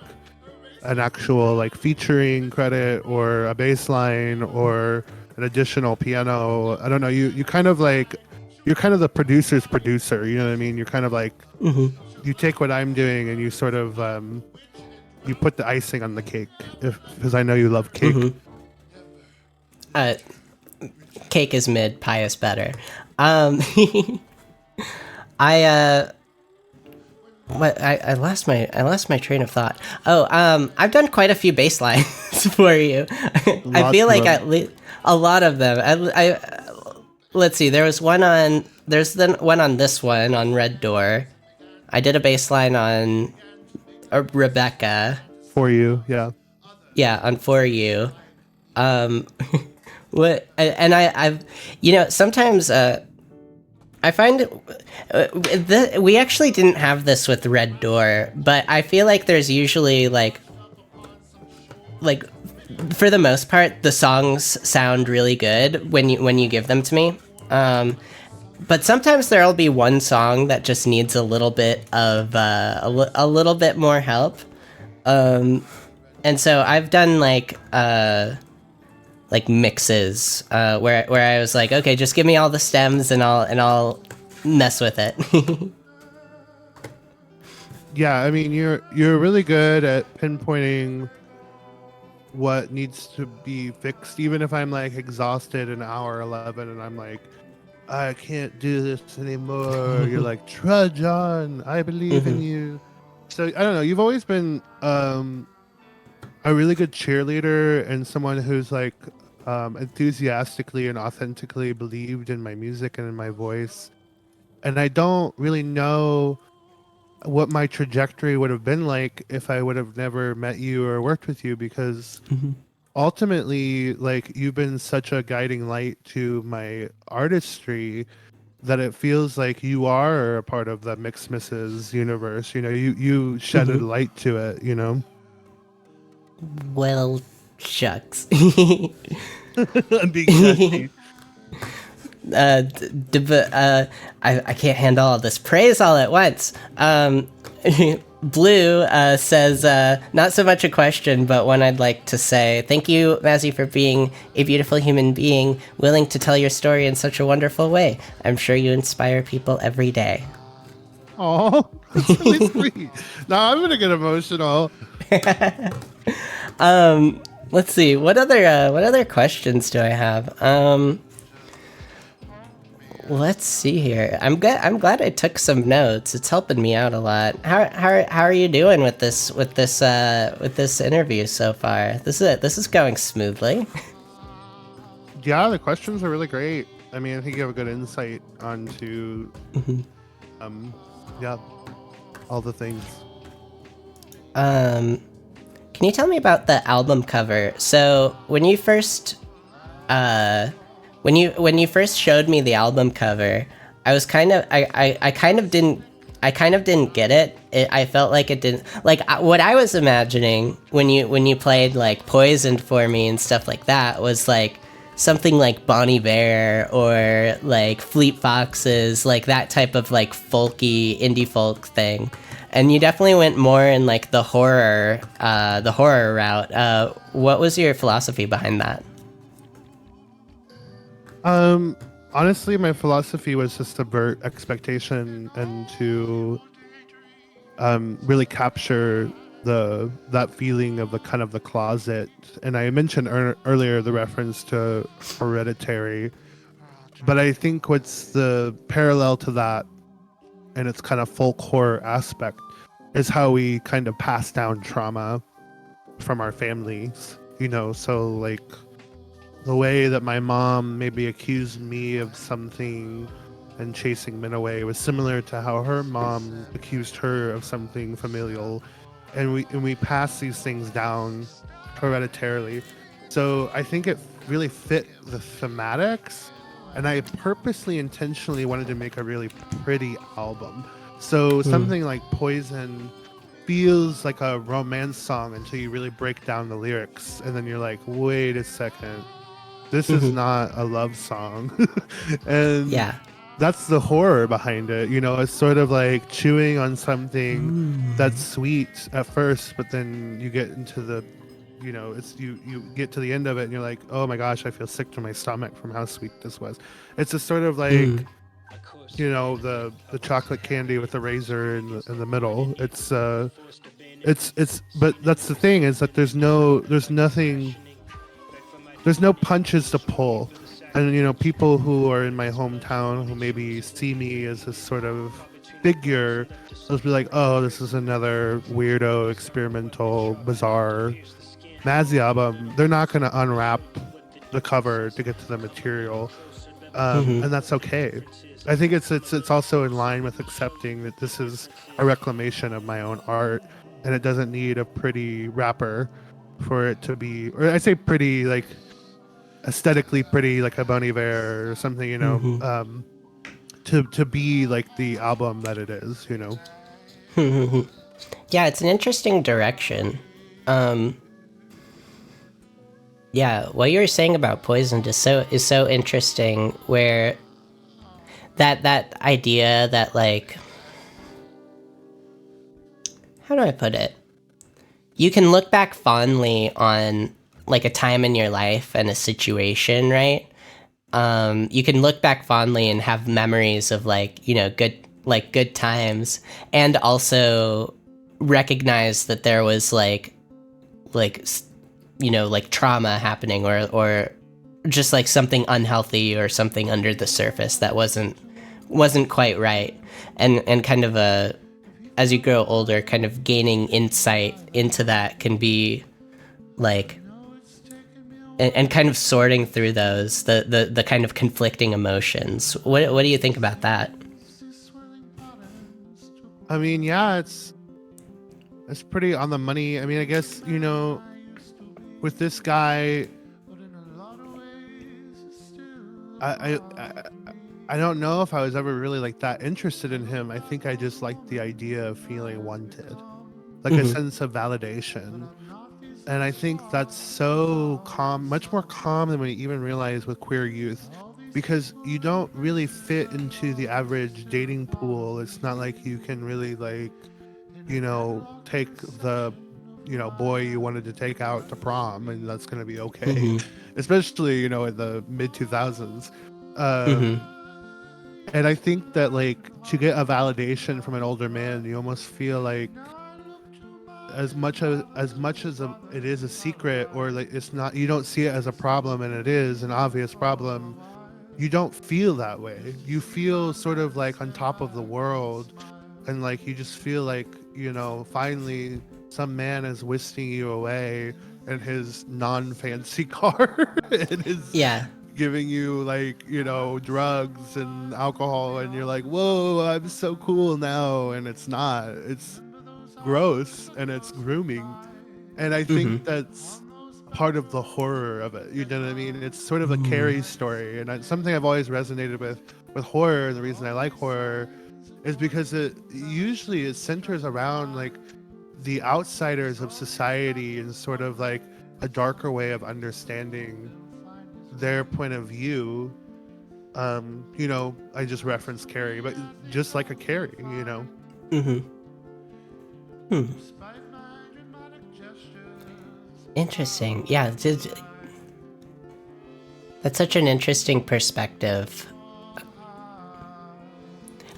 Speaker 3: an actual like featuring credit or a bass line or an additional piano. I don't know, you kind of like, you're kind of the producer's producer, you know what I mean? You're kind of like, you take what I'm doing and you sort of you put the icing on the cake, because I know you love cake.
Speaker 2: Cake is mid, pie is better. I lost my train of thought. I've done quite a few bass lines for you. I feel like a lot of them. Let's see. There's the one on this one on Red Door. I did a bass line on Rebecca.
Speaker 3: For You, yeah.
Speaker 2: Yeah, on For You. I've you know, sometimes I find we actually didn't have this with Red Door, but I feel like there's usually like for the most part the songs sound really good when you give them to me. But sometimes there'll be one song that just needs a little bit of a little bit more help. And so I've done like mixes where I was like, okay, just give me all the stems and I'll mess with it.
Speaker 3: Yeah, I mean, you're really good at pinpointing what needs to be fixed, even if I'm like exhausted in hour 11 and I'm like, I can't do this anymore. You're like, trudge on, I believe in you. So I don't know, you've always been a really good cheerleader and someone who's like enthusiastically and authentically believed in my music and in my voice. And I don't really know what my trajectory would have been like if I would have never met you or worked with you, because ultimately, like, you've been such a guiding light to my artistry that it feels like you are a part of the Mixed Misses universe. You know, you shed a light to it, you know?
Speaker 2: Well, shucks.
Speaker 3: I'm being nasty.
Speaker 2: I can't handle all this praise all at once. Blue says, not so much a question, but one I'd like to say. Thank you, Mazzy, for being a beautiful human being, willing to tell your story in such a wonderful way. I'm sure you inspire people every day.
Speaker 3: Oh, that's really sweet. Now I'm gonna get emotional.
Speaker 2: Let's see. What other questions do I have? Let's see here. I'm glad I took some notes. It's helping me out a lot. How are you doing with this interview so far? This is going smoothly.
Speaker 3: Yeah, the questions are really great. I mean, I think you have a good insight onto, yeah, all the things.
Speaker 2: Can you tell me about the album cover? So when you first when you first showed me the album cover, I was I kind of didn't get it. I felt like it didn't like what I was imagining when you played like Poisoned for me and stuff like that was like something like Bon Iver or like Fleet Foxes, like that type of like folky indie folk thing. And you definitely went more in like the horror route. What was your philosophy behind that?
Speaker 3: Honestly, my philosophy was to subvert expectation and to really capture that feeling of the kind of the closet. And I mentioned earlier the reference to Hereditary, but I think what's the parallel to that and its kind of folk horror aspect is how we kind of pass down trauma from our families, so like the way that my mom maybe accused me of something and chasing men away was similar to how her mom accused her of something familial, and we pass these things down hereditarily. So I think it really fit the thematics, and I purposely intentionally wanted to make a really pretty album. So something like Poison feels like a romance song until you really break down the lyrics, and then you're like, wait a second, this is not a love song. And
Speaker 2: Yeah.
Speaker 3: that's the horror behind it. It's sort of like chewing on something that's sweet at first, but then you get into the, it's you get to the end of it and you're like, oh my gosh, I feel sick to my stomach from how sweet this was. It's a sort of like, the chocolate candy with the razor in the middle. But that's the thing, is that there's no punches to pull. And people who are in my hometown who maybe see me as this sort of figure, they'll be like, oh, this is another weirdo, experimental, bizarre Mazzy album. They're not going to unwrap the cover to get to the material, and that's okay. I think it's also in line with accepting that this is a reclamation of my own art, and it doesn't need a pretty wrapper for it to be, or I say pretty, like aesthetically pretty, like a Bon Iver or something, to be like the album that it is.
Speaker 2: Yeah, it's an interesting direction. Yeah, what you were saying about Poisoned is so interesting, where that idea that, like, how do I put it? You can look back fondly on like a time in your life and a situation, right? You can look back fondly and have memories of good times, and also recognize that there was like trauma happening, or just like something unhealthy or something under the surface that wasn't quite right, and kind of as you grow older, kind of gaining insight into that can be like, and kind of sorting through those, the kind of conflicting emotions. What do you think about that?
Speaker 3: I mean, yeah, it's pretty on the money. I mean, I guess, with this guy, I don't know if I was ever really like that interested in him. I think I just liked the idea of feeling wanted, like a sense of validation. And I think that's so much more common than we even realize with queer youth, because you don't really fit into the average dating pool. It's not like you can really take the, boy you wanted to take out to prom and that's going to be okay, especially, in the mid 2000s. And I think that, like, to get a validation from an older man, you almost feel like it is a secret, or like it's not, you don't see it as a problem, and it is an obvious problem. You don't feel that way. You feel sort of like on top of the world, and like you just feel like, finally some man is whisking you away in his non-fancy car and is
Speaker 2: Yeah.
Speaker 3: giving you like, drugs and alcohol, and you're like, whoa, I'm so cool now. And it's not. It's gross and it's grooming. And I think
Speaker 2: Mm-hmm.
Speaker 3: that's part of the horror of it. You know what I mean? It's sort of a Carrie story, and something I've always resonated with horror. The reason I like horror is because it centers around like the outsiders of society, and sort of like a darker way of understanding their point of view. I just referenced Carrie, but just like a Carrie.
Speaker 2: Mm-hmm. Hmm. Interesting. Yeah, that's such an interesting perspective.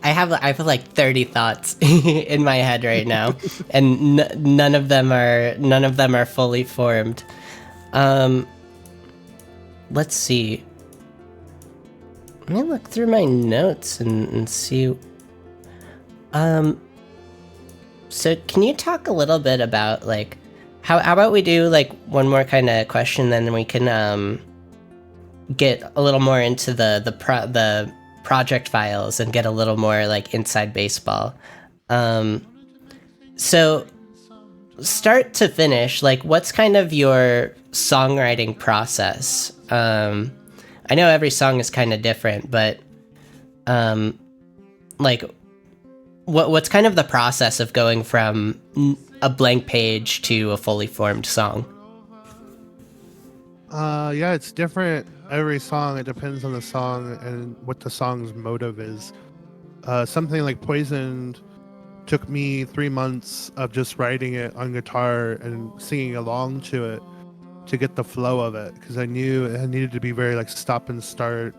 Speaker 2: I have like 30 thoughts in my head right now, and none of them are fully formed. Let's see. Let me look through my notes and see. So can you talk a little bit about like how about we do like one more kind of question, then we can get a little more into the project files and get a little more like inside baseball. So start to finish, like what's kind of your songwriting process? I know every song is kind of different, but like what's kind of the process of going from a blank page to a fully formed song?
Speaker 3: Yeah, it's different every song. It depends on the song and what the song's motive is. Something like Poisoned took me 3 months of just writing it on guitar and singing along to it to get the flow of it, because I knew it needed to be very like stop and start,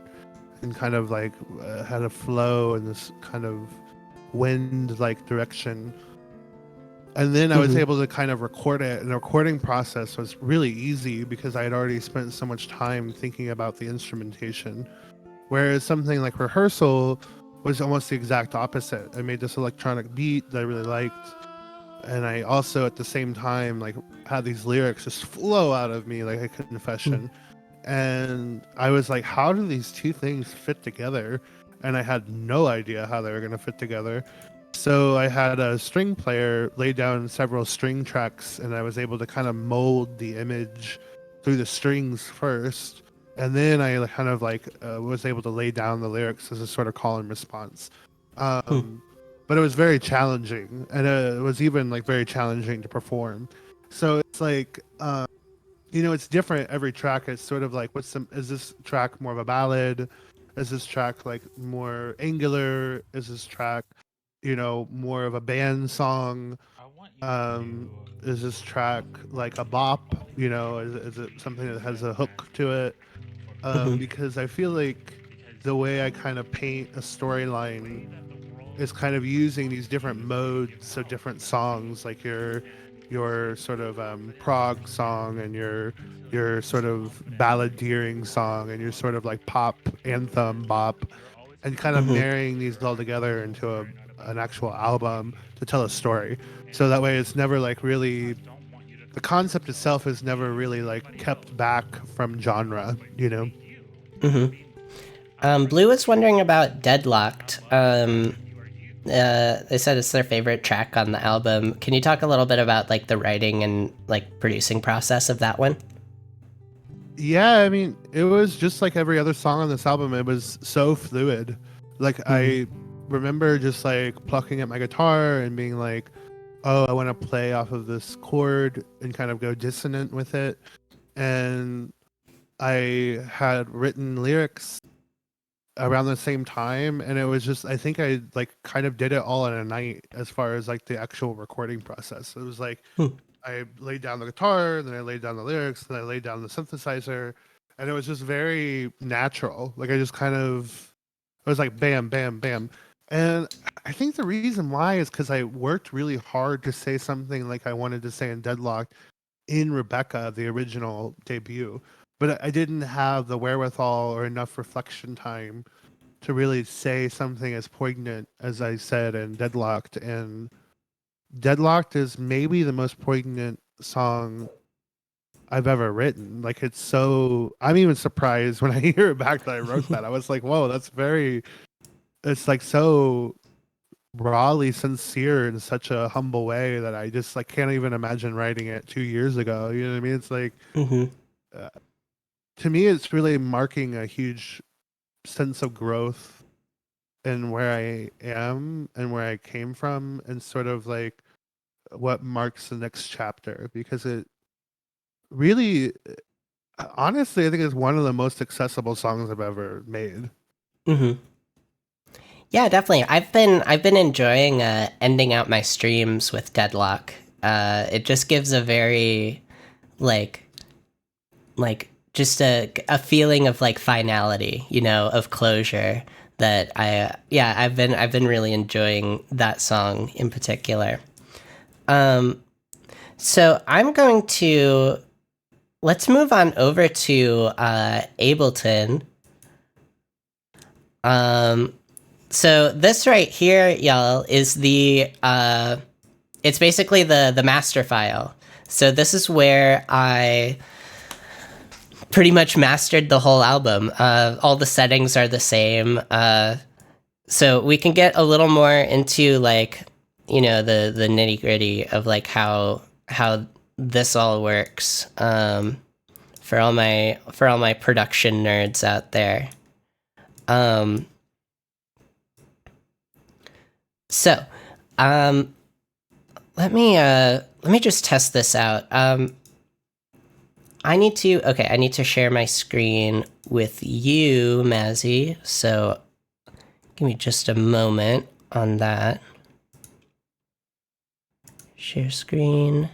Speaker 3: and kind of like had a flow in this kind of wind like direction. And then I was able to kind of record it, and the recording process was really easy because I had already spent so much time thinking about the instrumentation. Whereas something like Rehearsal was almost the exact opposite. I made this electronic beat that I really liked, and I also at the same time like had these lyrics just flow out of me like a confession. And I was like, how do these two things fit together? And I had no idea how they were going to fit together. So I had a string player lay down several string tracks, and I was able to kind of mold the image through the strings first. And then I kind of like was able to lay down the lyrics as a sort of call and response. But it was very challenging, and it was even like very challenging to perform. So it's like, it's different every track. It's sort of like, is this track more of a ballad? Is this track like more angular? Is this track, more of a band song? Is this track like a bop? Is it something that has a hook to it? Because I feel like the way I kind of paint a storyline is kind of using these different modes of different songs, like your sort of prog song, and your sort of balladeering song, and your sort of like pop anthem bop, and kind of marrying these all together into an actual album to tell a story. So that way it's never like really, the concept itself is never really like kept back from genre.
Speaker 2: Blue was wondering about Deadlocked. They said it's their favorite track on the album. Can you talk a little bit about like the writing and like producing process of that one?
Speaker 3: Yeah, I mean, it was just like every other song on this album. It was so fluid. Like I remember just like plucking at my guitar and being like, oh, I want to play off of this chord and kind of go dissonant with it. And I had written lyrics around the same time, and it was just, I think I like kind of did it all in a night as far as like the actual recording process. It was like I laid down the guitar, then I laid down the lyrics, then I laid down the synthesizer, and it was just very natural. Like I just kind of, it was like bam, bam, bam. And I think the reason why is because I worked really hard to say something like I wanted to say in Deadlocked in Rebecca, the original debut, but I didn't have the wherewithal or enough reflection time to really say something as poignant as I said in Deadlocked. And Deadlocked is maybe the most poignant song I've ever written. Like, it's so, I'm even surprised when I hear it back that I wrote that. I was like, whoa, that's very, it's like so rawly sincere in such a humble way that I just like can't even imagine writing it 2 years ago. You know what I mean? It's like, uh, to me, it's really marking a huge sense of growth in where I am and where I came from, and sort of like what marks the next chapter, because it really, honestly, I think it's one of the most accessible songs I've ever made.
Speaker 2: Mm-hmm. Yeah, definitely. I've been enjoying ending out my streams with Deadlock. It just gives a very like just a feeling of like finality, you know, of closure that I've been really enjoying that song in particular. So I'm going to let's move on over to Ableton. So this right here, y'all, is it's basically the master file. So this is where I pretty much mastered the whole album. All the settings are the same. So we can get a little more into like, you know, the nitty gritty of like how this all works. For all my production nerds out there. So, let me just test this out. I need to share my screen with you, Mazzy. So, give me just a moment on that. Share screen.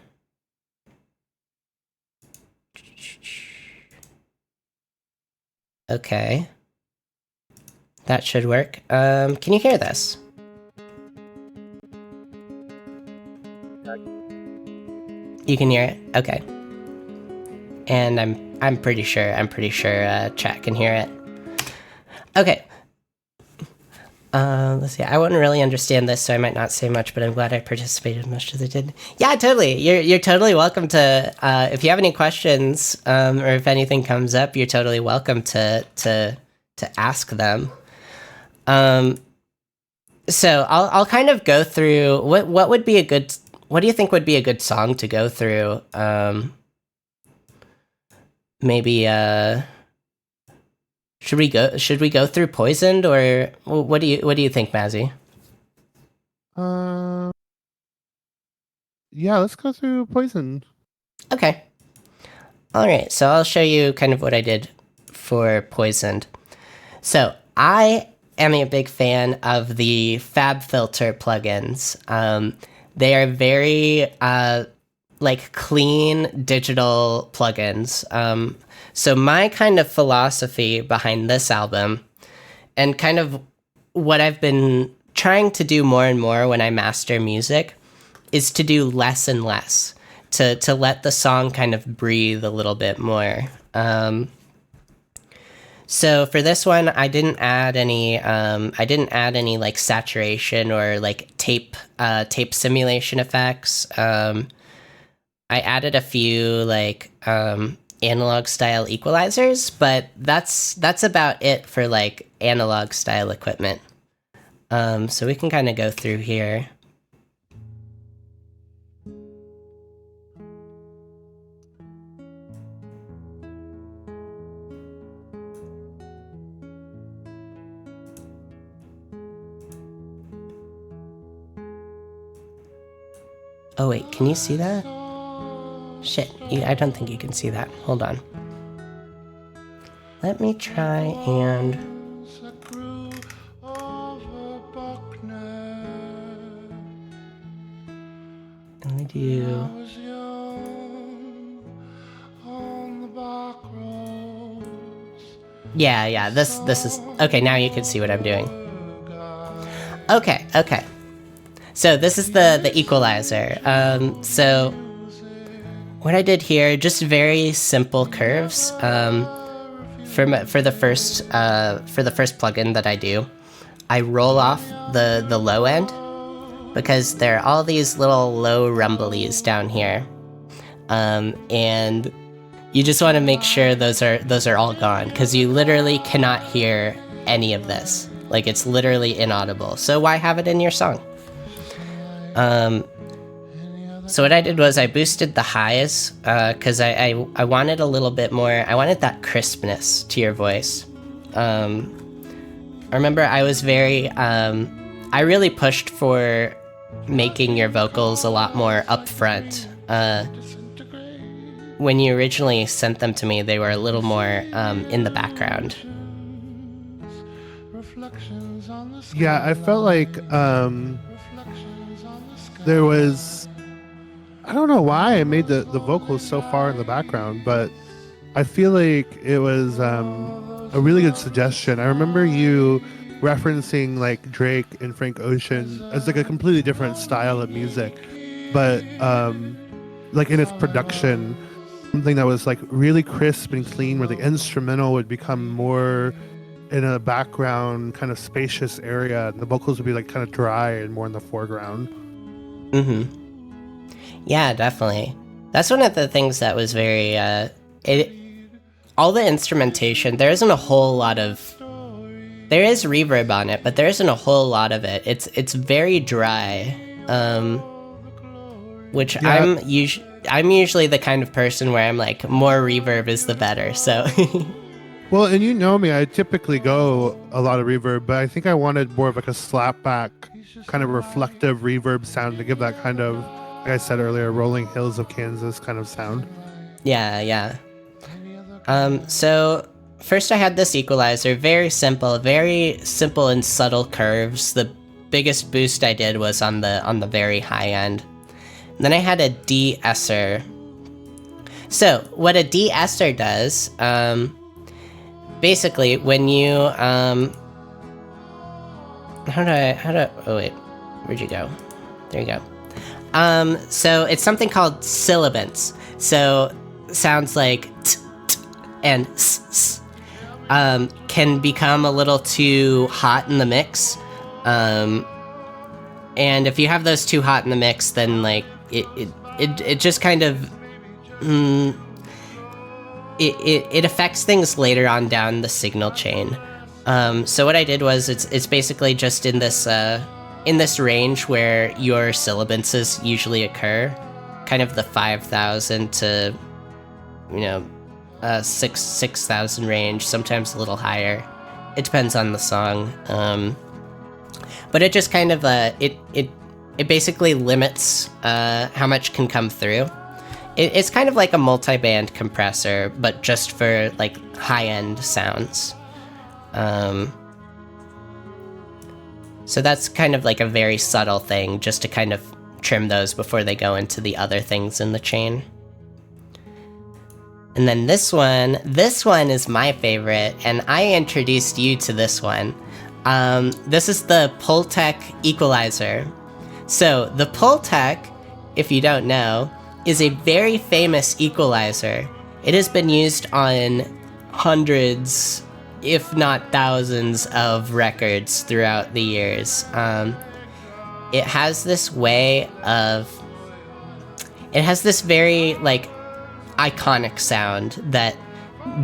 Speaker 2: Okay. That should work. Can you hear this? You can hear it? Okay. And I'm pretty sure chat can hear it. Okay. Let's see. I wouldn't really understand this, so I might not say much, but I'm glad I participated as much as I did. Yeah, totally. You're totally welcome to if you have any questions, or if anything comes up, you're totally welcome to ask them. So I'll kind of go through what would be a good, what do you think would be a good song to go through? Maybe should we go through Poisoned, or what do you think, Mazzy?
Speaker 3: Yeah, let's go through Poison.
Speaker 2: Okay. All right. So I'll show you kind of what I did for Poisoned. So I am a big fan of the FabFilter plugins. They are very like clean digital plugins. So my kind of philosophy behind this album, and kind of what I've been trying to do more and more when I master music, is to do less and less, to let the song kind of breathe a little bit more. So for this one, I didn't add any like saturation or like tape simulation effects. I added a few like analog style equalizers, but that's about it for like analog style equipment. So we can kind of go through here. Oh wait, can you see that? Shit, I don't think you can see that. Hold on. Let me try and... Let me do... Yeah, this is... Okay, now you can see what I'm doing. Okay. So this is the equalizer. So what I did here, just very simple curves. For the first plugin that I do, I roll off the low end because there are all these little low rumblies down here, and you just want to make sure those are all gone because you literally cannot hear any of this. Like, it's literally inaudible. So why have it in your song? So what I did was I boosted the highs because I wanted a little bit more. I wanted that crispness to your voice. I remember I was very. I really pushed for making your vocals a lot more upfront. When you originally sent them to me, they were a little more in the background.
Speaker 3: Yeah, I felt like there was, I don't know why I made the vocals so far in the background, but I feel like it was a really good suggestion. I remember you referencing like Drake and Frank Ocean as like a completely different style of music, but like in its production, something that was like really crisp and clean, where the instrumental would become more in a background kind of spacious area, and the vocals would be like kind of dry and more in the foreground.
Speaker 2: Yeah, definitely. That's one of the things that was very all the instrumentation, there isn't a whole lot of, there is reverb on it, but there isn't a whole lot of it. It's very dry, which yeah. I'm usually the kind of person where I'm like, more reverb is the better. So
Speaker 3: well, and you know me, I typically go a lot of reverb, but I think I wanted more of like a slapback kind of reflective reverb sound to give that kind of, like I said earlier, Rolling Hills of Kansas kind of sound.
Speaker 2: Yeah. So first I had this equalizer, very simple and subtle curves. The biggest boost I did was on the very high end. And then I had a de-esser. So what a de-esser does, basically when you oh wait, where'd you go? There you go. So it's something called sibilance. So sounds like t, t and s, can become a little too hot in the mix. And if you have those too hot in the mix, then like it just kind of it affects things later on down the signal chain. So what I did was it's basically just in this range where your sibilances usually occur, kind of the 5,000 to 6,000 range, sometimes a little higher. It depends on the song. But it just kind of it basically limits how much can come through. It's kind of like a multi-band compressor, but just for like high-end sounds. So that's kind of like a very subtle thing, just to kind of trim those before they go into the other things in the chain. And then this one is my favorite, and I introduced you to this one. This is the Pultec equalizer. So the Pultec, if you don't know, is a very famous equalizer. It has been used on hundreds, if not thousands, of records throughout the years. It has this very like iconic sound that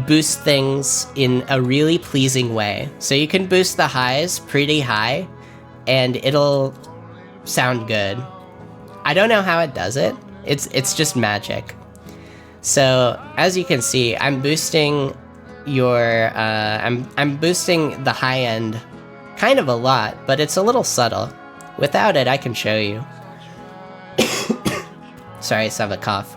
Speaker 2: boosts things in a really pleasing way. So you can boost the highs pretty high and it'll sound good. I don't know how it does it. It's just magic. So as you can see, I'm boosting I'm boosting the high end kind of a lot, but it's a little subtle. Without it, I can show you. Sorry, I just have a cough.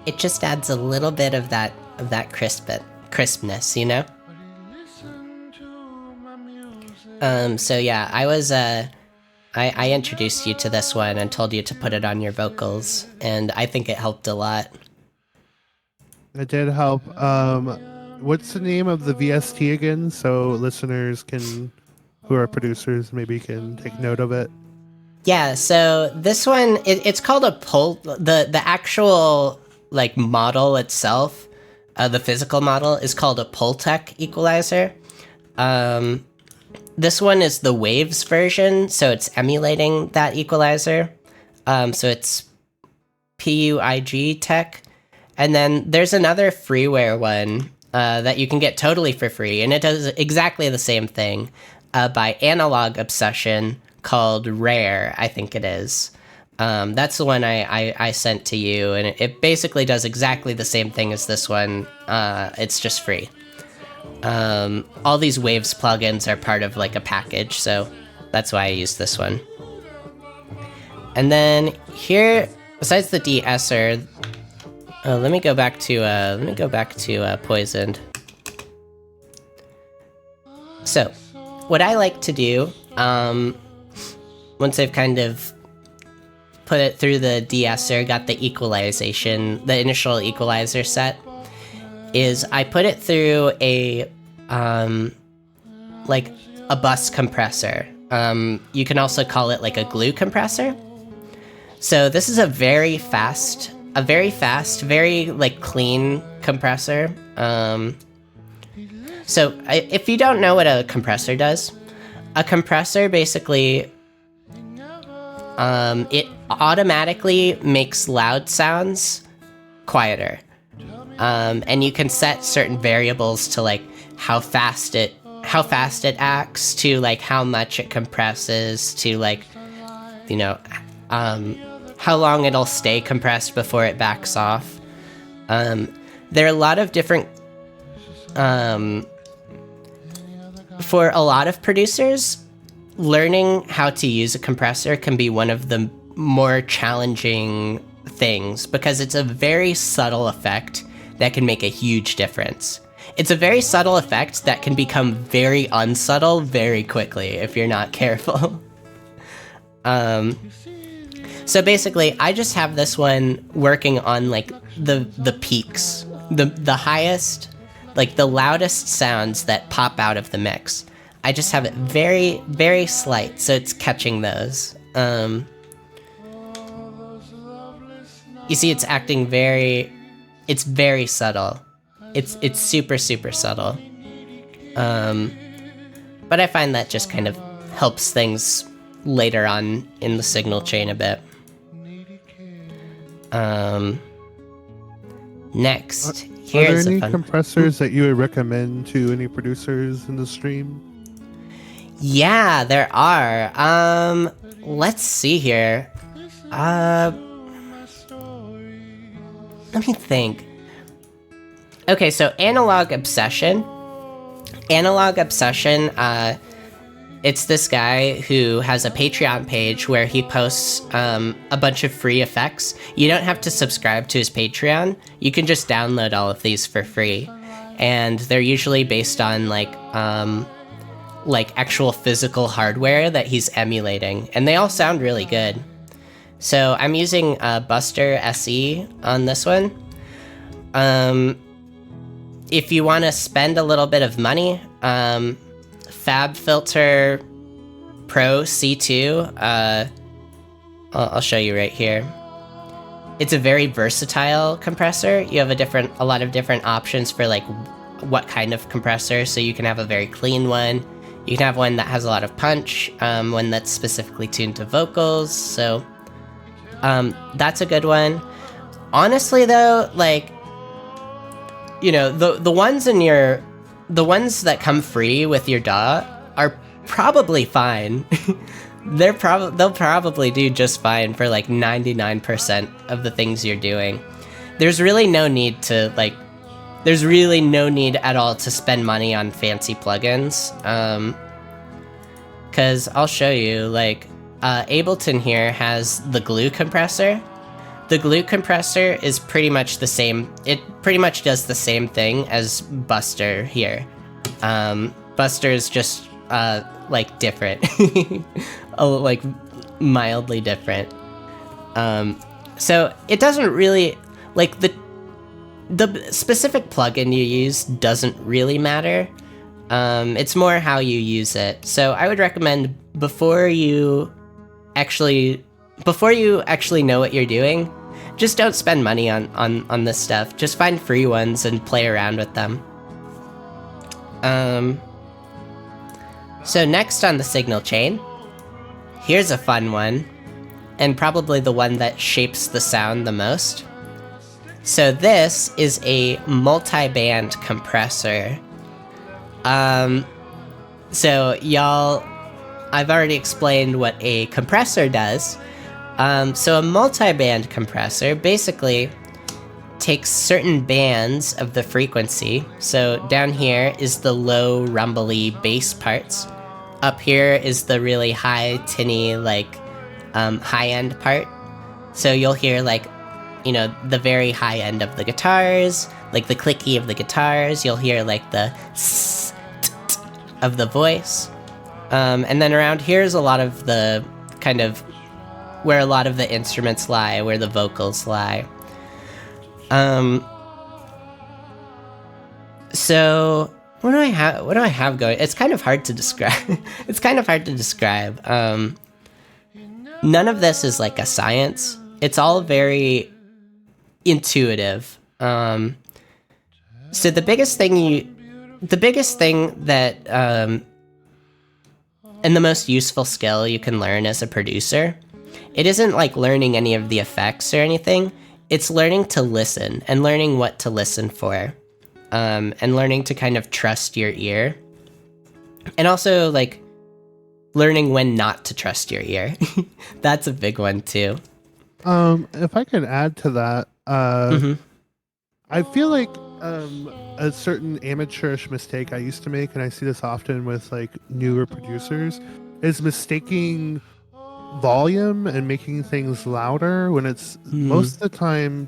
Speaker 2: It just adds a little bit of that crispness, you know? So yeah, I introduced you to this one and told you to put it on your vocals, and I think it helped a lot.
Speaker 3: It did help. What's the name of the VST again? So listeners can, who are producers, maybe can take note of it.
Speaker 2: Yeah, so this one, it's called a pull. The actual like model itself, the physical model is called a Pultec equalizer. This one is the Waves version, so it's emulating that equalizer. So it's PUIG tech. And then there's another freeware one that you can get totally for free, and it does exactly the same thing by Analog Obsession, called Rare, I think it is. That's the one I sent to you, and it basically does exactly the same thing as this one. It's just free. All these Waves plugins are part of like a package, so that's why I use this one. And then here, besides the de-esser, let me go back to Poisoned. So, what I like to do, once I've kind of put it through the de-esser, got the equalization, the initial equalizer set, is I put it through a like a bus compressor. You can also call it like a glue compressor. So this is a very fast, very like clean compressor. So if you don't know what a compressor does, a compressor basically it automatically makes loud sounds quieter. And you can set certain variables to like how fast it acts, to like how much it compresses, to like, you know, how long it'll stay compressed before it backs off. There are a lot of different, for a lot of producers, learning how to use a compressor can be one of the more challenging things, because it's a very subtle effect that can make a huge difference. It's a very subtle effect that can become very unsubtle very quickly if you're not careful. So basically, I just have this one working on like the peaks, the highest, like the loudest sounds that pop out of the mix. I just have it very, very slight, so it's catching those. You see, it's acting it's very subtle. It's super, super subtle. But I find that just kind of helps things later on in the signal chain a bit. Next, here's
Speaker 3: are there any compressors that you would recommend to any producers in the stream?
Speaker 2: Yeah, there are. Let's see here. Let me think. Okay, so Analog Obsession. It's this guy who has a Patreon page where he posts a bunch of free effects. You don't have to subscribe to his Patreon. You can just download all of these for free. And they're usually based on like actual physical hardware that he's emulating. And they all sound really good. So I'm using Buster SE on this one. If you want to spend a little bit of money, FabFilter Pro C2, I'll show you right here. It's a very versatile compressor. You have a lot of different options for like what kind of compressor. So you can have a very clean one. You can have one that has a lot of punch, one that's specifically tuned to vocals. So that's a good one. Honestly though, like, you know, the ones that come free with your DAW are probably fine. They'll probably do just fine for like 99% of the things you're doing. There's really no need at all to spend money on fancy plugins. Cause I'll show you, like, Ableton here has the glue compressor. The glue compressor is pretty much the same. It pretty much does the same thing as Buster here. Buster is just like different, like mildly different. So it doesn't really like the specific plugin you use doesn't really matter. It's more how you use it. So I would recommend before you actually know what you're doing, just don't spend money on this stuff. Just find free ones and play around with them. So next on the signal chain, here's a fun one, and probably the one that shapes the sound the most. So this is a multi-band compressor. So y'all, I've already explained what a compressor does. So a multi-band compressor basically takes certain bands of the frequency. So down here is the low, rumbly bass parts. Up here is the really high, tinny, like, high-end part. So you'll hear, like, you know, the very high end of the guitars, like the clicky of the guitars. You'll hear, like, the of the voice. And then around here is a lot of the kind of where a lot of the instruments lie, where the vocals lie. So what do I have going? It's kind of hard to describe. None of this is like a science. It's all very intuitive. So the biggest thing that and the most useful skill you can learn as a producer, it isn't like learning any of the effects or anything. It's learning to listen and learning what to listen for, and learning to kind of trust your ear, and also like learning when not to trust your ear. That's a big one too.
Speaker 3: If I could add to that, I feel like a certain amateurish mistake I used to make, and I see this often with like newer producers, is mistaking volume and making things louder when it's most of the time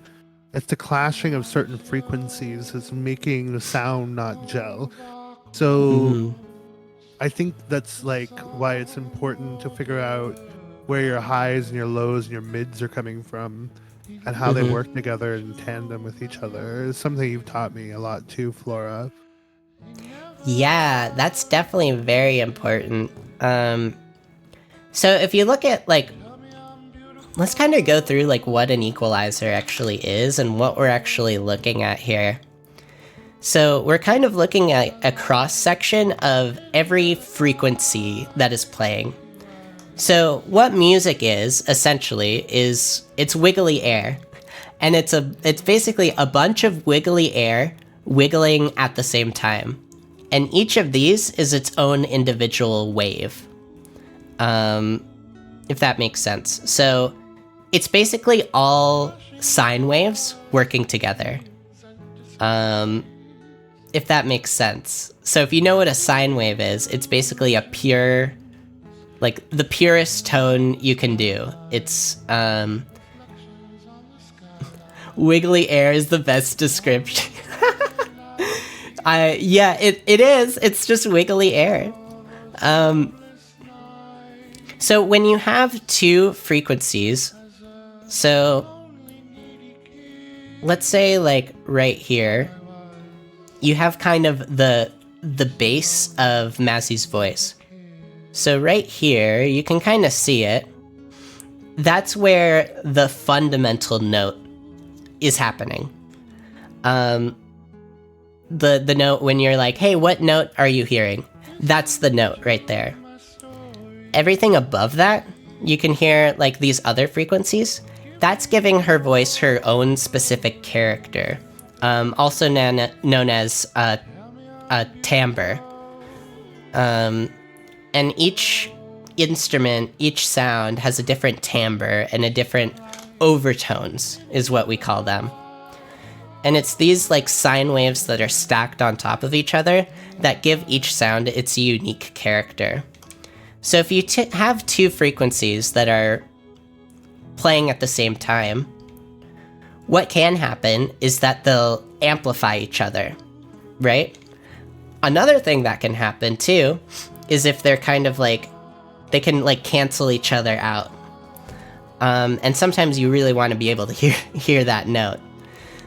Speaker 3: it's the clashing of certain frequencies that's making the sound not gel. So I think that's like why it's important to figure out where your highs and your lows and your mids are coming from and how they work together in tandem with each other. It's something you've taught me a lot too, Flora.
Speaker 2: Yeah, that's definitely very important. So if you look at, like, let's kind of go through, like, what an equalizer actually is and what we're actually looking at here. So we're kind of looking at a cross-section of every frequency that is playing. So what music is, essentially, is it's wiggly air. And it's basically a bunch of wiggly air wiggling at the same time. And each of these is its own individual wave. If that makes sense. So it's basically all sine waves working together. If that makes sense. So if you know what a sine wave is, it's basically a pure, like the purest tone you can do. It's, wiggly air is the best description. Yeah, it is. It's just wiggly air. So when you have two frequencies, so let's say like right here, you have kind of the bass of Massey's voice. So right here, you can kind of see it. That's where the fundamental note is happening. The note when you're like, hey, what note are you hearing? That's the note right there. Everything above that, you can hear like these other frequencies. That's giving her voice her own specific character, also known as a timbre. And each instrument, each sound has a different timbre and a different overtones, is what we call them. And it's these like sine waves that are stacked on top of each other that give each sound its unique character. So if you have two frequencies that are playing at the same time, what can happen is that they'll amplify each other, right? Another thing that can happen too is if they're kind of like, they can like cancel each other out. And sometimes you really want to be able to hear that note.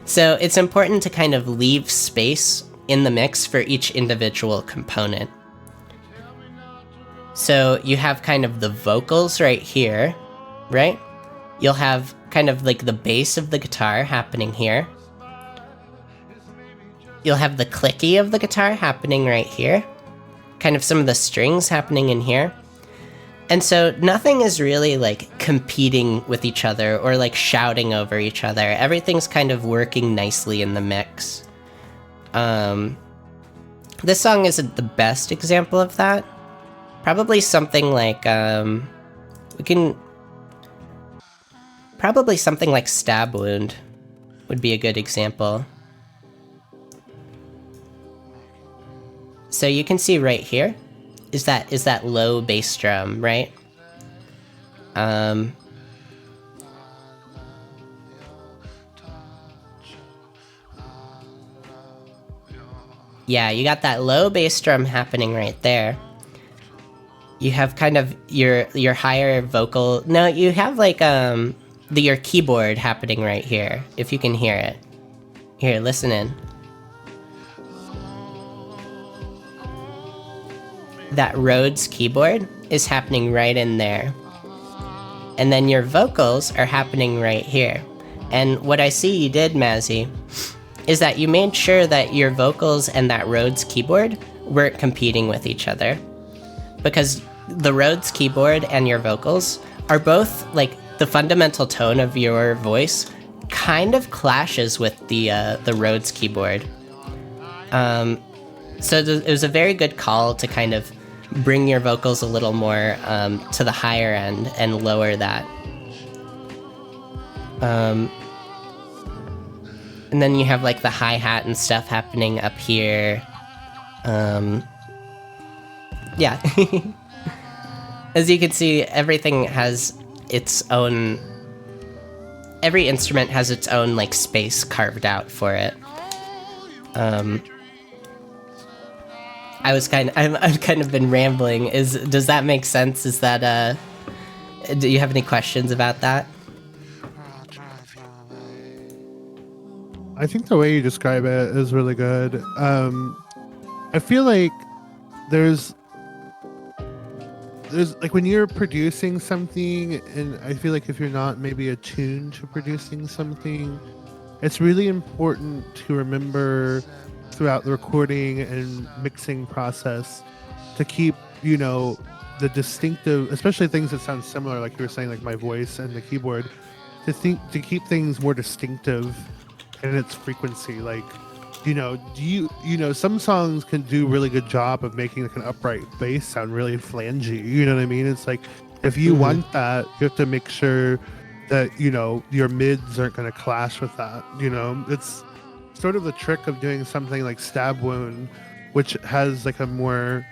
Speaker 2: So it's important to kind of leave space in the mix for each individual component. So you have kind of the vocals right here, right? You'll have kind of like the bass of the guitar happening here. You'll have the clicky of the guitar happening right here. Kind of some of the strings happening in here. And so nothing is really like competing with each other or like shouting over each other. Everything's kind of working nicely in the mix. This song isn't the best example of that. Probably something like, probably something like Stab Wound would be a good example. So you can see right here is that low bass drum, right? Yeah, you got that low bass drum happening right there. You have kind of your higher vocal. No, you have like your keyboard happening right here, if you can hear it. Here, listen in. That Rhodes keyboard is happening right in there. And then your vocals are happening right here. And what I see you did, Mazzy, is that you made sure that your vocals and that Rhodes keyboard weren't competing with each other. Because the Rhodes keyboard and your vocals are both, like, the fundamental tone of your voice kind of clashes with the Rhodes keyboard. So it was a very good call to kind of bring your vocals a little more to the higher end and lower that. And then you have like the hi-hat and stuff happening up here. Yeah. As you can see, everything has its own... Every instrument has its own like space carved out for it. I've kind of been rambling. Does that make sense? Is that do you have any questions about that?
Speaker 3: I think the way you describe it is really good. I feel like there's like when you're producing something, and I feel like if you're not maybe attuned to producing something, it's really important to remember throughout the recording and mixing process to keep, you know, the distinctive, especially things that sound similar, like you were saying, like my voice and the keyboard, to keep things more distinctive in its frequency. Like, you know, some songs can do really good job of making like an upright bass sound really flangy. You know what I mean? It's like, if you want that, you have to make sure that, you know, your mids aren't going to clash with that. You know, it's sort of the trick of doing something like Stab Wound, which has like a more,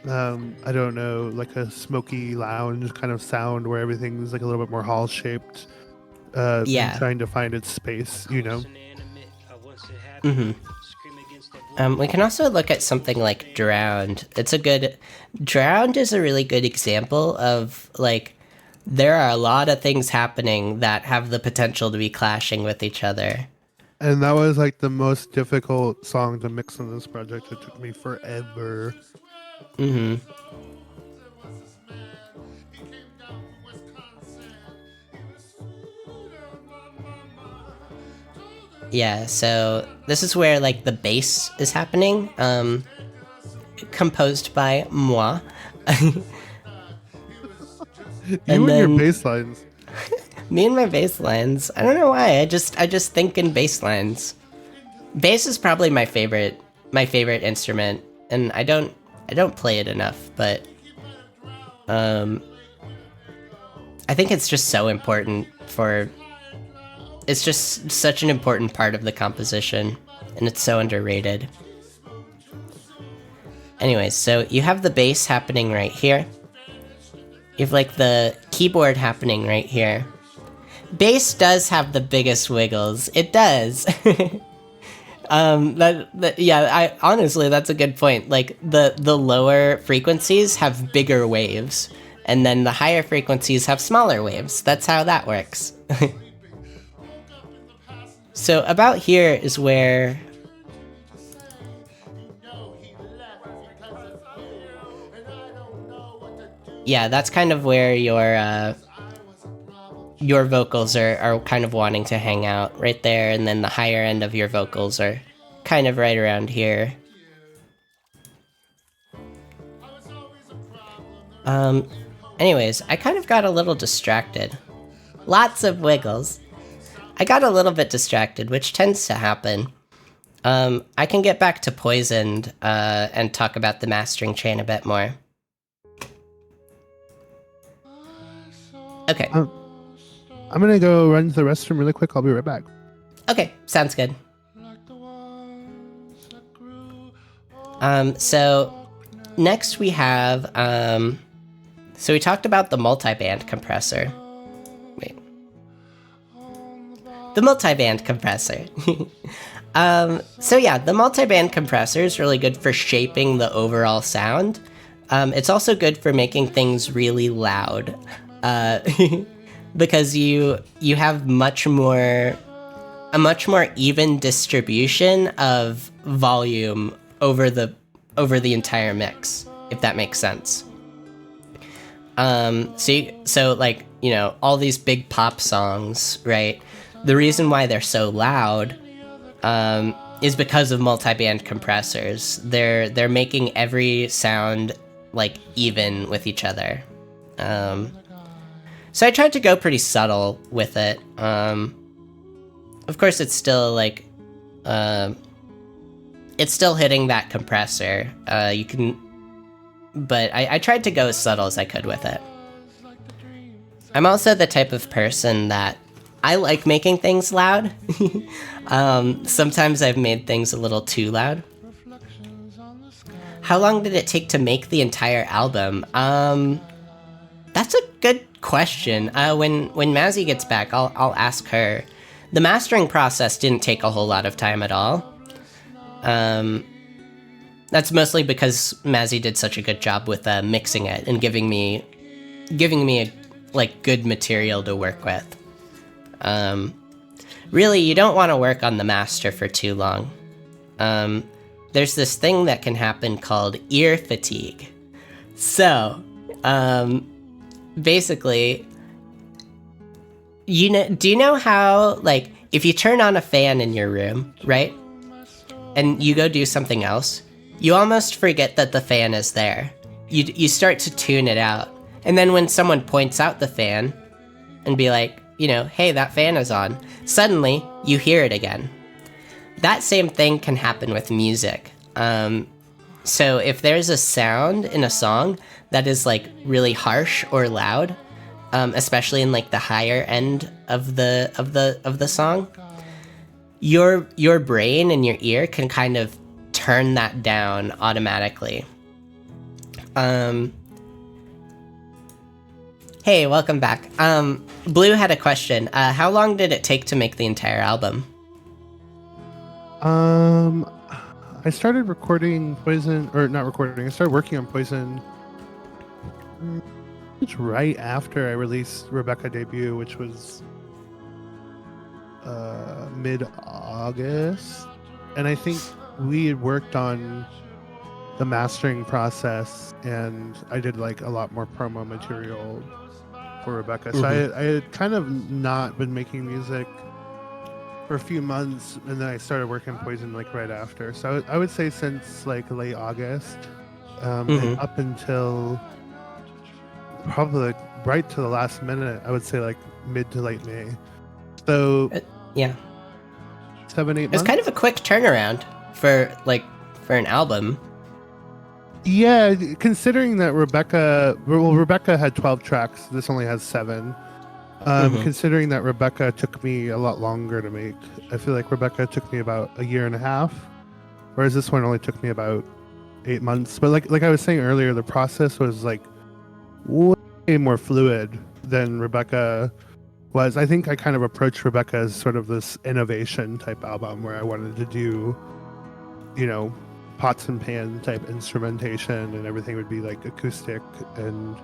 Speaker 3: I don't know, like a smoky lounge kind of sound where everything's like a little bit more hall shaped.
Speaker 2: Yeah.
Speaker 3: Trying to find its space, you know.
Speaker 2: We can also look at something like Drowned. Drowned is a really good example of, like, there are a lot of things happening that have the potential to be clashing with each other.
Speaker 3: And that was like the most difficult song to mix on this project. It took me forever.
Speaker 2: Yeah, so this is where like the bass is happening, composed by moi.
Speaker 3: You and your bass lines.
Speaker 2: Me and my bass lines. I don't know why. I just think in bass lines. Bass is probably my favorite instrument, and I don't play it enough, but I think it's just so important for... It's just such an important part of the composition, and it's so underrated. Anyways, so you have the bass happening right here. You have like the keyboard happening right here. Bass does have the biggest wiggles. It does. Honestly, that's a good point. Like the lower frequencies have bigger waves, and then the higher frequencies have smaller waves. That's how that works. So about here is where... Yeah, that's kind of where your vocals are kind of wanting to hang out right there, and then the higher end of your vocals are kind of right around here. Anyways, I kind of got a little distracted. Lots of wiggles. I got a little bit distracted, which tends to happen. I can get back to Poisoned and talk about the mastering chain a bit more. Okay.
Speaker 3: I'm gonna go run to the restroom really quick. I'll be right back.
Speaker 2: Okay, sounds good. So next we have, so we talked about the multiband compressor. Wait. The multiband compressor. So yeah, the multiband compressor is really good for shaping the overall sound. It's also good for making things really loud. Because you have a much more even distribution of volume over the entire mix, if that makes sense. So like, you know, all these big pop songs, right? The reason why they're so loud is because of multiband compressors. They're making every sound like even with each other. So I tried to go pretty subtle with it. Of course, it's still like, it's still hitting that compressor. But I tried to go as subtle as I could with it. I'm also the type of person that I like making things loud. Sometimes I've made things a little too loud. How long did it take to make the entire album? That's a good question. When Mazzy gets back, I'll ask her. The mastering process didn't take a whole lot of time at all. That's mostly because Mazzy did such a good job with mixing it and giving me a, like, good material to work with. Really, you don't want to work on the master for too long. There's this thing that can happen called ear fatigue. So, basically, do you know how, like, if you turn on a fan in your room, right? And you go do something else, you almost forget that the fan is there. You start to tune it out. And then when someone points out the fan and be like, you know, hey, that fan is on, suddenly you hear it again. That same thing can happen with music. So if there's a sound in a song that is like really harsh or loud, especially in like the higher end of the song, your brain and your ear can kind of turn that down automatically. Hey, welcome back. Blue had a question. How long did it take to make the entire album?
Speaker 3: I started recording Poison, or not recording. I started working on Poison. It's right after I released Rebecca debut, which was mid-August, and I think we had worked on the mastering process, and I did like a lot more promo material for Rebecca. So I had kind of not been making music for a few months, and then I started working Poison like right after. So I would say since like late August, and up until probably like right to the last minute, I would say like mid to late May. So
Speaker 2: yeah,
Speaker 3: 7-8 months.
Speaker 2: It's kind of a quick turnaround for an album.
Speaker 3: Yeah, considering that Rebecca had 12 tracks, this only has 7. Considering that Rebecca took me a lot longer to make, I feel like Rebecca took me about a year and a half, whereas this one only took me about 8 months. But like I was saying earlier, the process was like way more fluid than Rebecca was. I think I kind of approached Rebecca as sort of this innovation type album where I wanted to do, you know, pots and pan type instrumentation, and everything would be like acoustic, and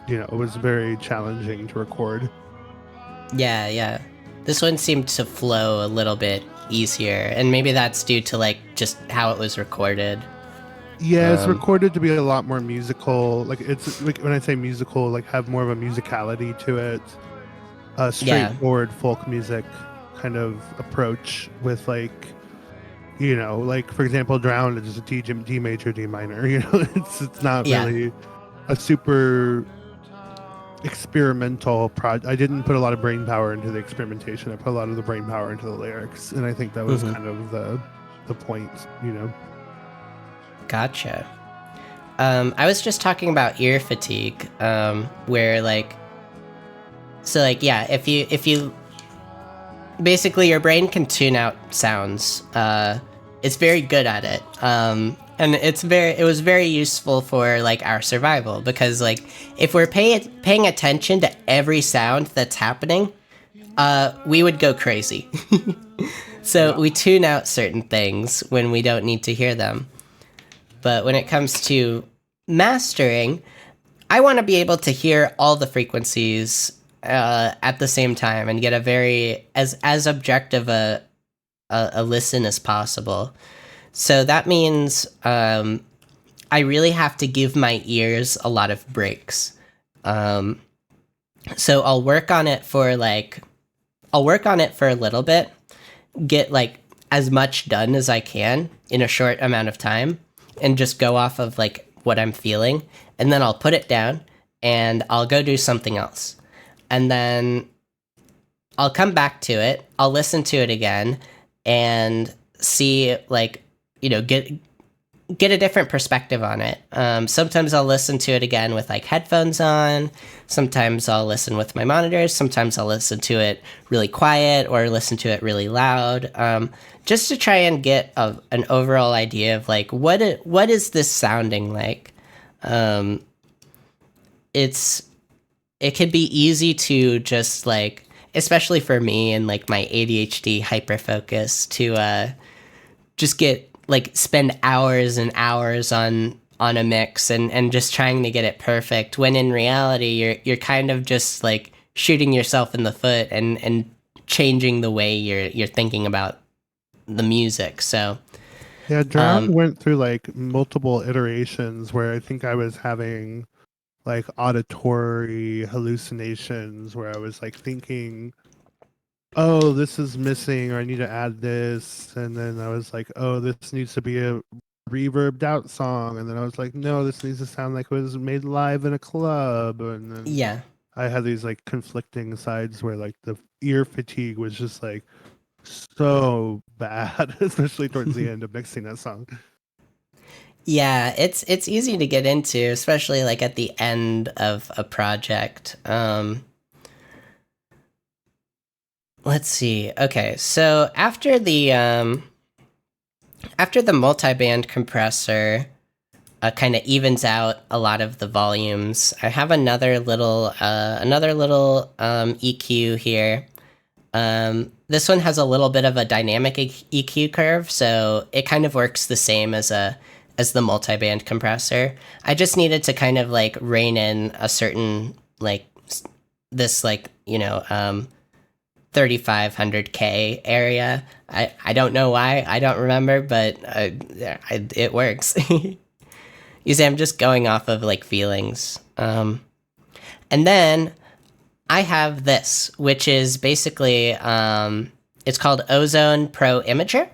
Speaker 3: you know, it was very challenging to record.
Speaker 2: Yeah. This one seemed to flow a little bit easier, and maybe that's due to like just how it was recorded.
Speaker 3: Yeah, it's recorded to be a lot more musical. Like it's like when I say musical, like have more of a musicality to it. A straightforward folk music kind of approach with like, you know, like for example, Drowned is just a D major, D minor. You know, it's not really a super experimental project. I didn't put a lot of brain power into the experimentation. I put a lot of the brain power into the lyrics, and I think that was kind of the point. You know.
Speaker 2: Gotcha. I was just talking about ear fatigue, where like, so like, yeah, if you basically your brain can tune out sounds. It's very good at it. And it was very useful for like our survival, because like if we're paying attention to every sound that's happening, we would go crazy. So we tune out certain things when we don't need to hear them. But when it comes to mastering, I want to be able to hear all the frequencies at the same time and get a very as objective a listen as possible. So that means I really have to give my ears a lot of breaks. So I'll work on it for a little bit, get like as much done as I can in a short amount of time, and just go off of like what I'm feeling, and then I'll put it down and I'll go do something else. And then I'll come back to it, I'll listen to it again and see like, you know, get a different perspective on it. Sometimes I'll listen to it again with like headphones on. Sometimes I'll listen with my monitors. Sometimes I'll listen to it really quiet or listen to it really loud, just to try and get an overall idea of like what is this sounding like. It can be easy to just like, especially for me and like my ADHD hyperfocus, to just get like spend hours and hours on a mix and just trying to get it perfect, when in reality you're kind of just like shooting yourself in the foot and changing the way you're thinking about the music. So
Speaker 3: yeah, Drowned went through like multiple iterations where I think I was having like auditory hallucinations where I was like thinking, oh, this is missing, or I need to add this. And then I was like, oh, this needs to be a reverbed out song. And then I was like, no, this needs to sound like it was made live in a club. And then I had these like conflicting sides where like the ear fatigue was just like so bad, especially towards the end of mixing that song.
Speaker 2: Yeah, it's easy to get into, especially like at the end of a project. Let's see. Okay, so after the multi-band compressor kind of evens out a lot of the volumes, I have another little EQ here. This one has a little bit of a dynamic EQ curve, so it kind of works the same as the multi-band compressor. I just needed to kind of like rein in a certain like this like, you know, 3500K area. I don't know why, I don't remember, but it works. You see, I'm just going off of like feelings. And then I have this, which is basically it's called Ozone Pro Imager.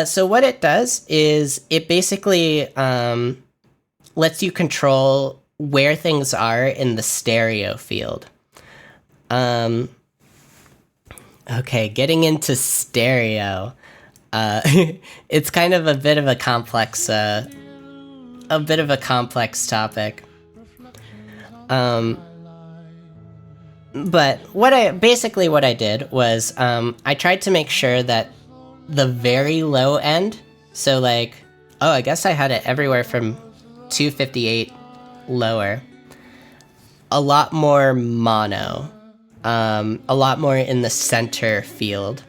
Speaker 2: So what it does is it basically lets you control where things are in the stereo field. Okay, getting into stereo. It's kind of a bit of a complex topic. But what I did was I tried to make sure that the very low end, so like, oh, I guess I had it everywhere from 258 lower, a lot more mono, a lot more in the center field,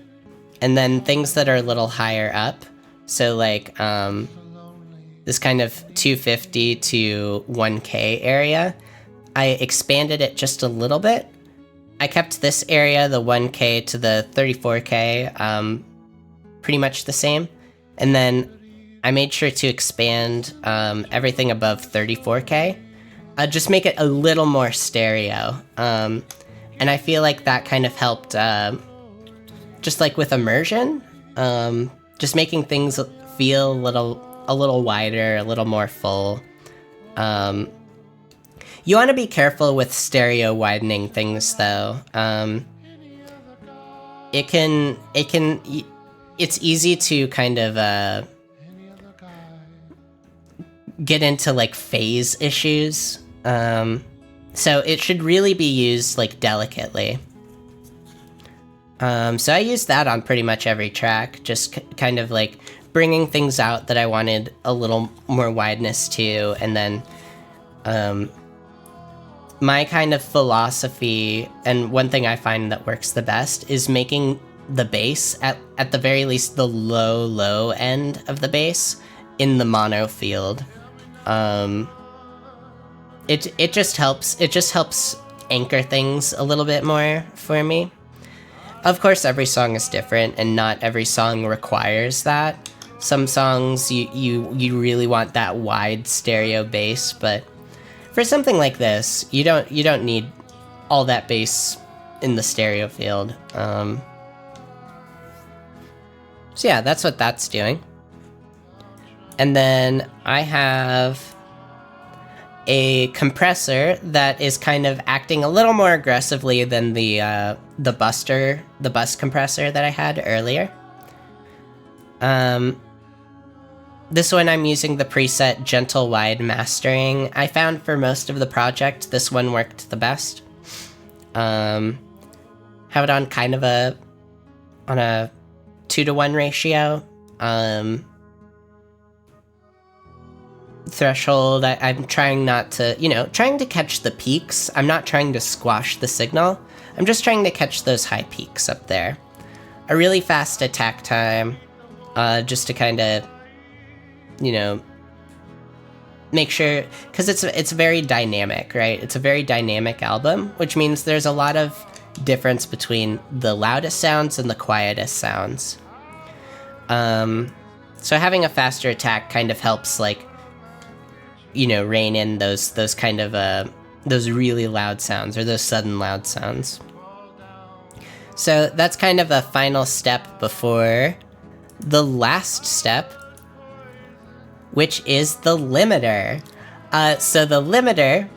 Speaker 2: and then things that are a little higher up, so like this kind of 250 to 1K area, I expanded it just a little bit, I kept this area, the 1K to the 34K, pretty much the same. And then I made sure to expand everything above 34K. Just make it a little more stereo. And I feel like that kind of helped, just like with immersion, just making things feel a little wider, a little more full. You want to be careful with stereo widening things, though. It's easy to kind of get into like phase issues. So it should really be used like delicately. So I used that on pretty much every track, just kind of like bringing things out that I wanted a little more wideness to, and then my kind of philosophy, and one thing I find that works the best, is making the bass, at the very least the low end of the bass, in the mono field. It just helps anchor things a little bit more for me. Of course, every song is different, and not every song requires that. Some songs you really want that wide stereo bass, but for something like this, you don't need all that bass in the stereo field. So yeah, that's what that's doing. And then I have a compressor that is kind of acting a little more aggressively than the bus compressor that I had earlier. This one I'm using the preset Gentle Wide Mastering. I found for most of the project, this one worked the best. Have it on kind of a 2-to-1 ratio. Threshold, I'm trying not to, trying to catch the peaks. I'm not trying to squash the signal. I'm just trying to catch those high peaks up there. A really fast attack time, just to kind of, make sure, because it's very dynamic, right? It's a very dynamic album, which means there's a lot of difference between the loudest sounds and the quietest sounds. So having a faster attack kind of helps, like, rein in those kind of those really loud sounds, or those sudden loud sounds. So that's kind of a final step before the last step, which is the limiter. So the limiter,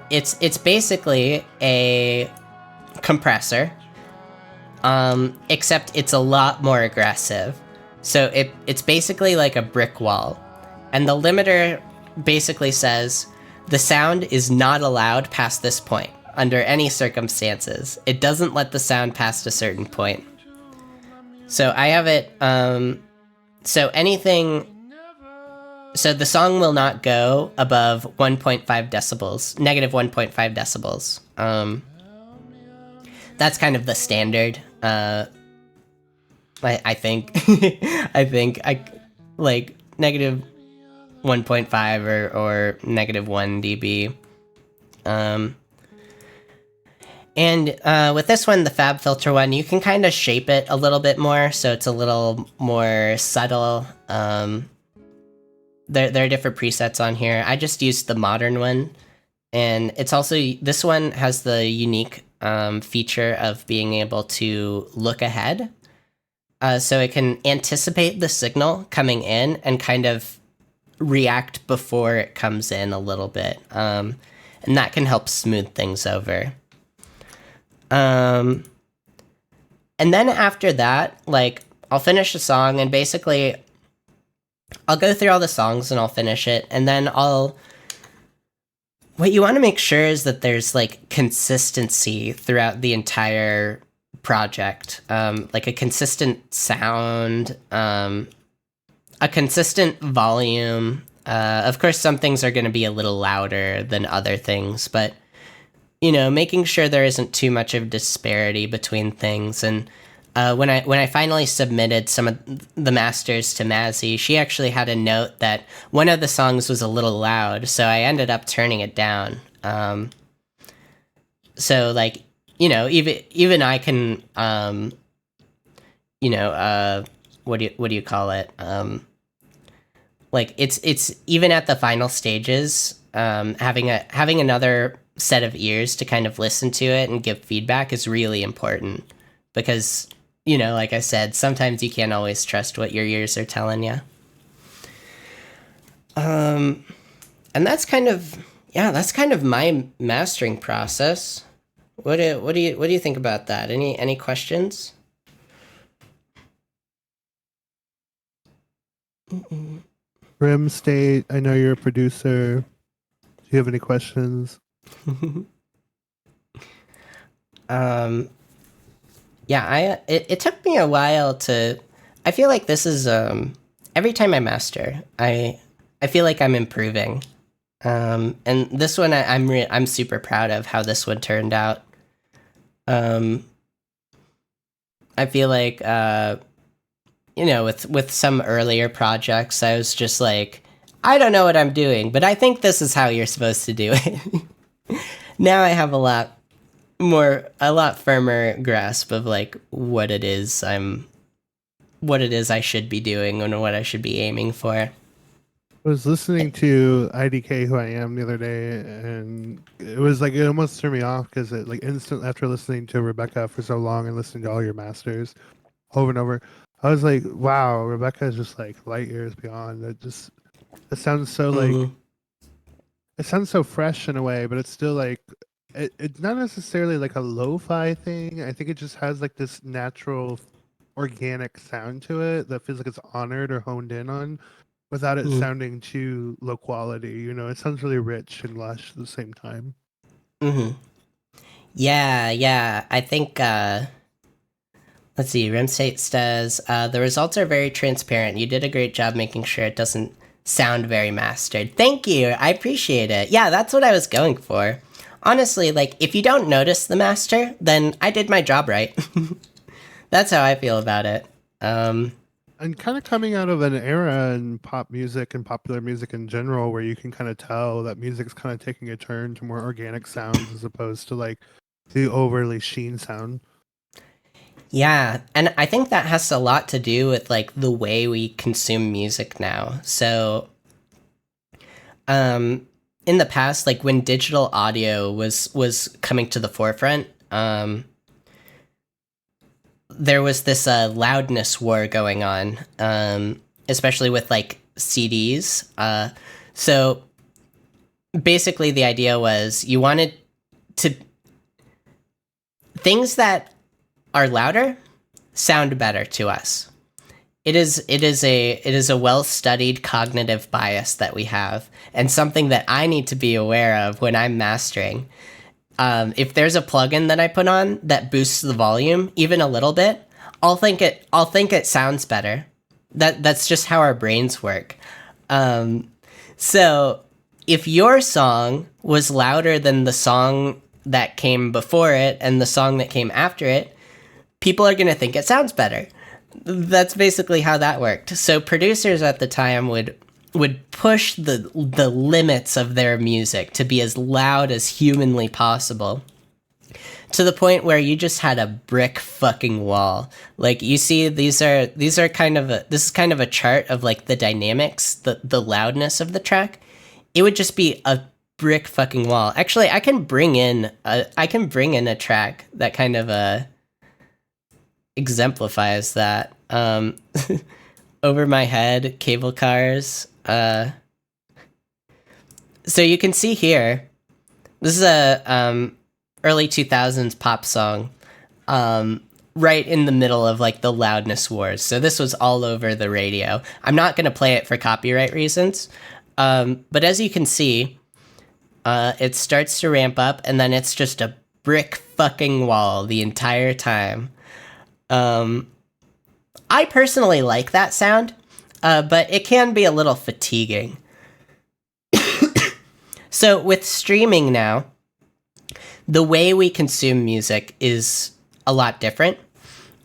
Speaker 2: it's basically a compressor, except it's a lot more aggressive. So it's basically like a brick wall, and the limiter basically says the sound is not allowed past this point under any circumstances. It doesn't let the sound past a certain point. So I have it, so the song will not go above 1.5 decibels, negative 1.5 decibels. That's kind of the standard. I think, I like negative 1.5 or negative 1 dB. And with this one, the Fab Filter one, you can kind of shape it a little bit more, so it's a little more subtle. There are different presets on here. I just used the modern one, and it's also, this one has the unique feature of being able to look ahead. So it can anticipate the signal coming in and kind of react before it comes in a little bit. And that can help smooth things over. And then after that, like, I'll finish the song, and basically I'll go through all the songs and I'll finish it, and then what you want to make sure is that there's, like, consistency throughout the entire project. Like a consistent sound, a consistent volume. Of course, some things are going to be a little louder than other things, but, making sure there isn't too much of disparity between things. And when I finally submitted some of the masters to Mazzy, she actually had a note that one of the songs was a little loud, so I ended up turning it down. So, like, even I can, what do you call it? Like it's even at the final stages, having another set of ears to kind of listen to it and give feedback is really important because, like I said, sometimes you can't always trust what your ears are telling you. And that's kind of my mastering process. What do you think about that? Any questions?
Speaker 3: Rim State, I know you're a producer. Do you have any questions?
Speaker 2: It took me a while to. I feel like this is every time I master, I feel like I'm improving. And this one I'm super proud of how this one turned out. I feel like with some earlier projects, I was just like, I don't know what I'm doing, but I think this is how you're supposed to do it. Now I have a lot firmer grasp of like what it is I should be doing and what I should be aiming for.
Speaker 3: I was listening to IDK Who I Am the other day, and it was like it almost threw me off because it like instant after listening to Rebecca for so long and listening to all your masters over and over, I was like, wow, Rebecca is just like light years beyond. It sounds so like it sounds so fresh in a way, but it's still like it's not necessarily like a lo-fi thing. I think it just has like this natural organic sound to it that feels like it's honored or honed in on without it sounding too low quality. It sounds really rich and lush at the same time.
Speaker 2: Yeah. I think let's see, Rimstate says the results are very transparent. You did a great job making sure it doesn't sound very mastered. Thank you. I appreciate it. Yeah, that's what I was going for. Honestly, like, if you don't notice the master, then I did my job right. That's how I feel about it.
Speaker 3: And kind of coming out of an era in pop music and popular music in general where you can kind of tell that music's kind of taking a turn to more organic sounds as opposed to, like, the overly sheen sound.
Speaker 2: Yeah, and I think that has a lot to do with, like, the way we consume music now. So, in the past, like when digital audio was coming to the forefront, there was this loudness war going on, especially with like CDs. So basically the idea was you wanted to things that are louder sound better to us. It is a well-studied cognitive bias that we have, and something that I need to be aware of when I'm mastering. If there's a plugin that I put on that boosts the volume even a little bit, I'll think it sounds better. That's just how our brains work. So if your song was louder than the song that came before it and the song that came after it, people are going to think it sounds better. That's basically how that worked. So producers at the time would push the limits of their music to be as loud as humanly possible, to the point where you just had a brick fucking wall. Like, you see, this is kind of a chart of like the dynamics, the loudness of the track. It would just be a brick fucking wall. Actually, I can bring in a track that kind of exemplifies that. Over My Head, Cable Cars. So you can see here, this is a early 2000s pop song, right in the middle of like the loudness wars. So this was all over the radio. I'm not going to play it for copyright reasons, but as you can see, it starts to ramp up and then it's just a brick fucking wall the entire time. I personally like that sound, but it can be a little fatiguing. So with streaming now, the way we consume music is a lot different.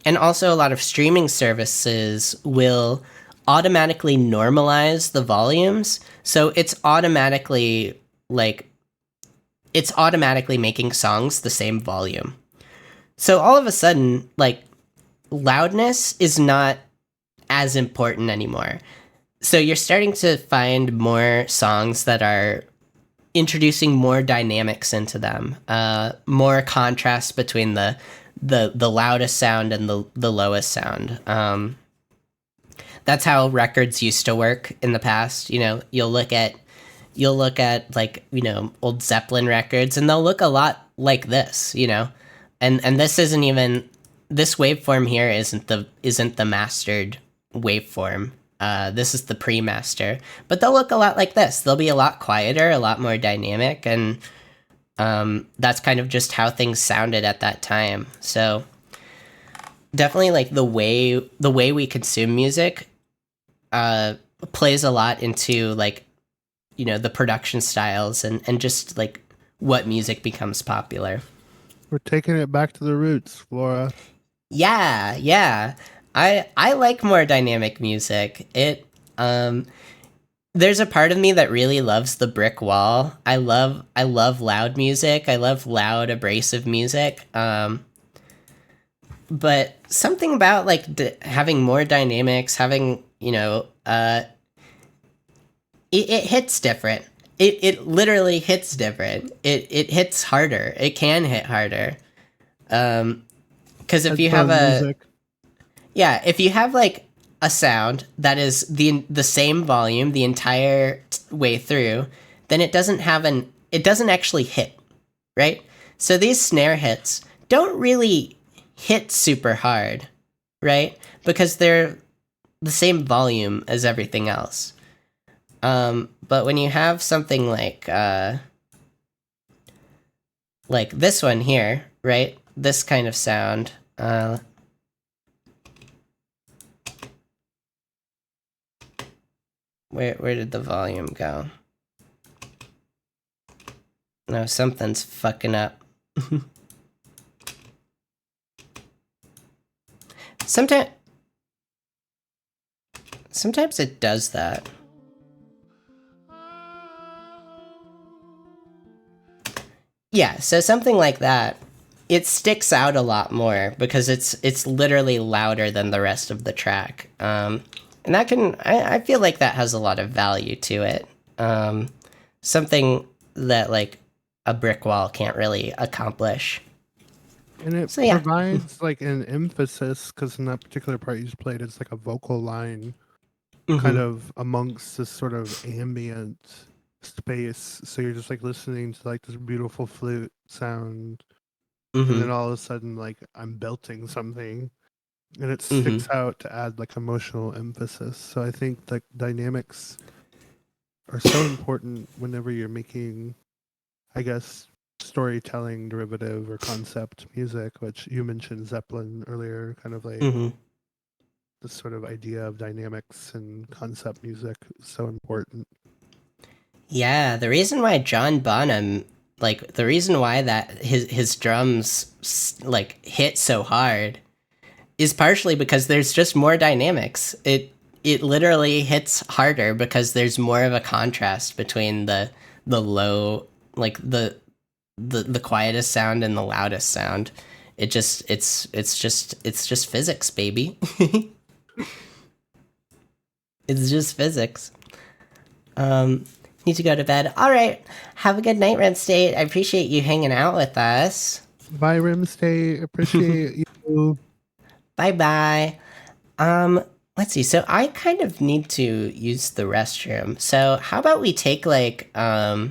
Speaker 2: And also a lot of streaming services will automatically normalize the volumes. So it's automatically making songs the same volume. So all of a sudden, like, loudness is not as important anymore. So you're starting to find more songs that are introducing more dynamics into them, more contrast between the loudest sound and the lowest sound. That's how records used to work in the past. You know, you'll look at like, you know, old Zeppelin records, and they'll look a lot like this, you know, and this isn't even, this waveform here isn't the mastered waveform. This is the pre-master, but they'll look a lot like this. They'll be a lot quieter, a lot more dynamic, and that's kind of just how things sounded at that time. So definitely, like, the way we consume music plays a lot into, like, you know, the production styles and just like what music becomes popular.
Speaker 3: We're taking it back to the roots, Flora.
Speaker 2: Yeah. I like more dynamic music. It there's a part of me that really loves the brick wall. I love loud music. I love loud, abrasive music. But something about, like, having more dynamics, having, you know, it hits different. It literally hits different. It hits harder. It can hit harder. Because if you have if you have, like, a sound that is the same volume the entire way through, then it doesn't actually hit, right? So these snare hits don't really hit super hard, right? Because they're the same volume as everything else. But when you have something like this one here, right? This kind of sound, where did the volume go? No, something's fucking up. Sometimes it does that. Yeah, so something like that, it sticks out a lot more because it's literally louder than the rest of the track. And that I feel like that has a lot of value to it. Something that, like, a brick wall can't really accomplish.
Speaker 3: And it provides, like, an emphasis, because in that particular part you just played, it's like a vocal line kind of amongst this sort of ambient space. So you're just, like, listening to, like, this beautiful flute sound, and then all of a sudden, like, I'm belting something, and it sticks out to add, like, emotional emphasis. So I think, like, dynamics are so important whenever you're making, I guess, storytelling, derivative, or concept music, which you mentioned Zeppelin earlier, kind of like this sort of idea of dynamics and concept music is so important.
Speaker 2: Yeah, the reason why John Bonham, like, the reason why that his drums, like, hit so hard is partially because there's just more dynamics. It literally hits harder because there's more of a contrast between the low, like, the quietest sound and the loudest sound. It's just physics, baby. It's just physics. Need to go to bed. All right. Have a good night, Red State. I appreciate you hanging out with us.
Speaker 3: Bye, Rim State. Appreciate you.
Speaker 2: Bye-bye. Let's see. So I kind of need to use the restroom. So how about we take, like, a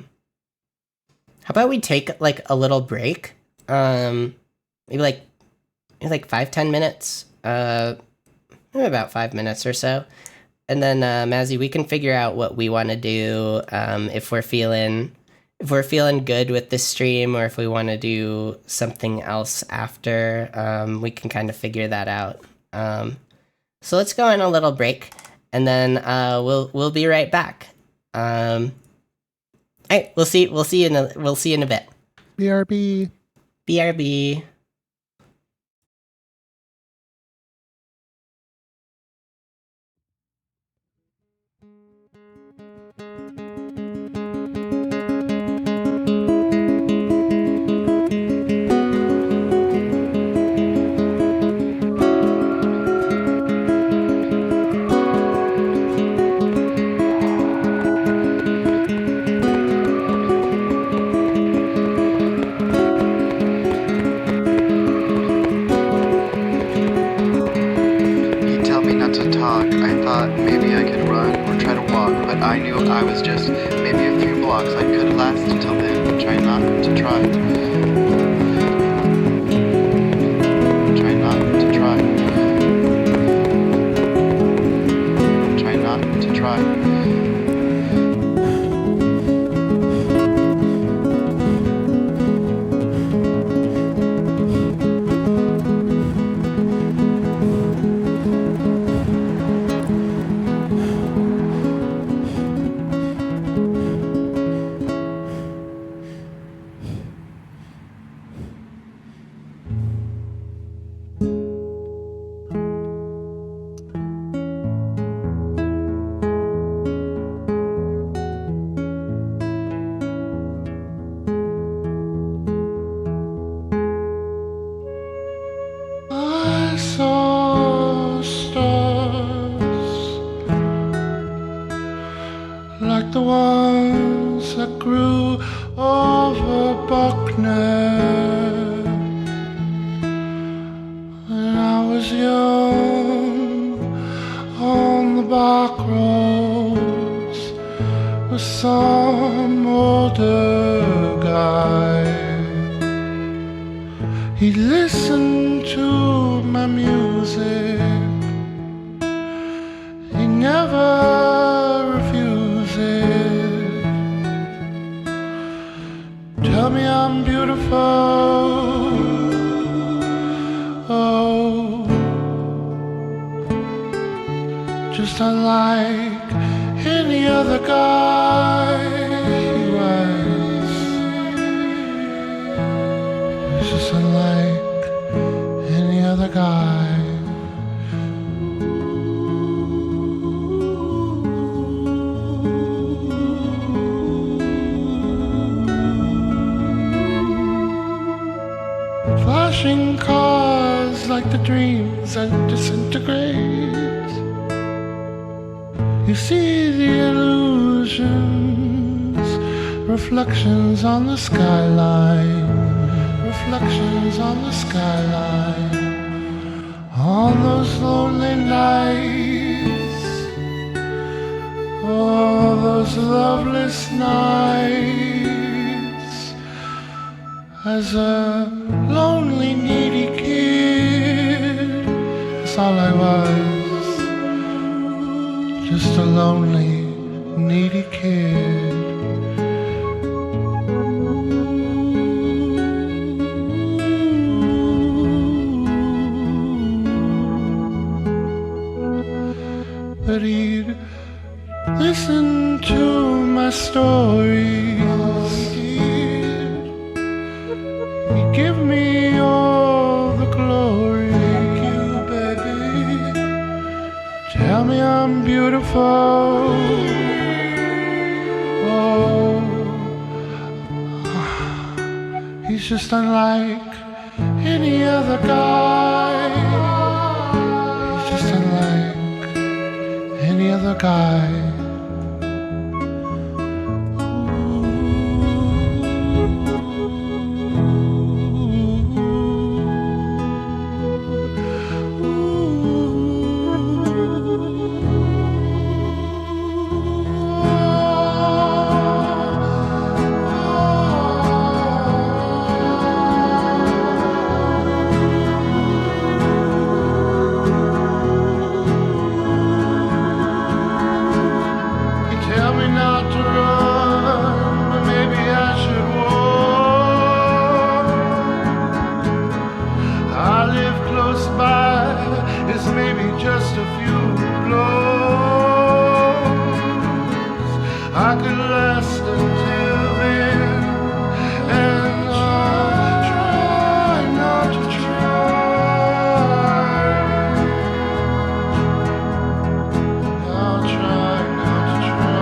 Speaker 2: little break? Maybe like 5-10 minutes. Maybe about 5 minutes or so. And then, Mazzy, we can figure out what we want to do, if we're feeling good with this stream, or if we want to do something else after. We can kind of figure that out. So let's go on a little break, and then we'll be right back. All right, we'll see you in a bit.
Speaker 3: BRB.
Speaker 2: BRB.
Speaker 4: block. I thought maybe I could run or try to walk, but I knew I was just maybe a few blocks. I could last until then. Try not to try. Try not to try. Try not to try.
Speaker 1: I saw stars like the ones that grew over Buckner when I was young on the back roads with some older guy. He listened to my music. He never refused it. Tell me I'm beautiful. Oh, just unlike any other guy he was. Just unlike any other guy. Flashing cars like the dreams that disintegrate. You see the illusions, reflections on the skyline. Reflections on the skyline. On those lonely nights, oh, those loveless nights, as a lonely needy kid, that's all I was, just a lonely needy kid. But he'd listen to my stories. He'd give me all the glory. Thank you, baby. Tell me I'm beautiful. Oh, he's just unlike any other guy. He's just unlike any other guy. Just a few blows. I could last until then, and I'll try not to try. I'll try not to try.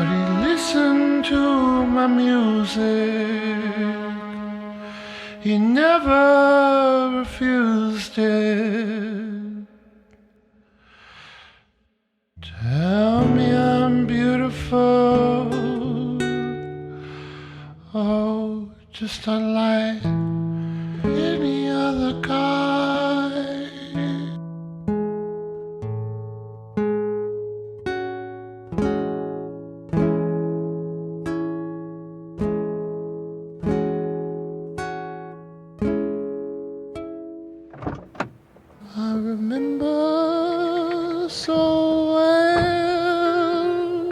Speaker 1: he listened to my music. He never refused it. Tell me I'm beautiful. Oh, just unlike any other guy. I remember so well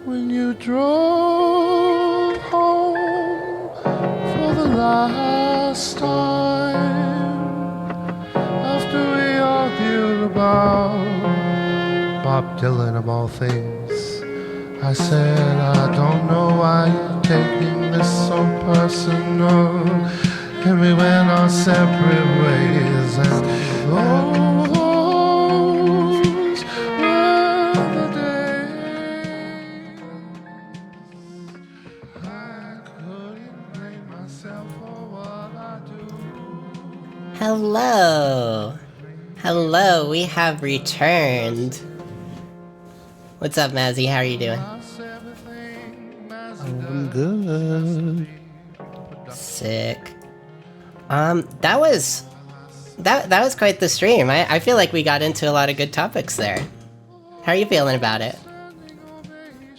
Speaker 1: when you drove home for the last time after we argued about Bob Dylan of all things. I said, I don't know why you're taking this so personal. And we went our separate ways, and those were the days. I couldn't blame myself for what I do.
Speaker 2: Hello. Hello, we have returned. What's up, Mazzy? How are you doing?
Speaker 3: I'm good.
Speaker 2: Sick. That was quite the stream. I feel like we got into a lot of good topics there. How are you feeling about it?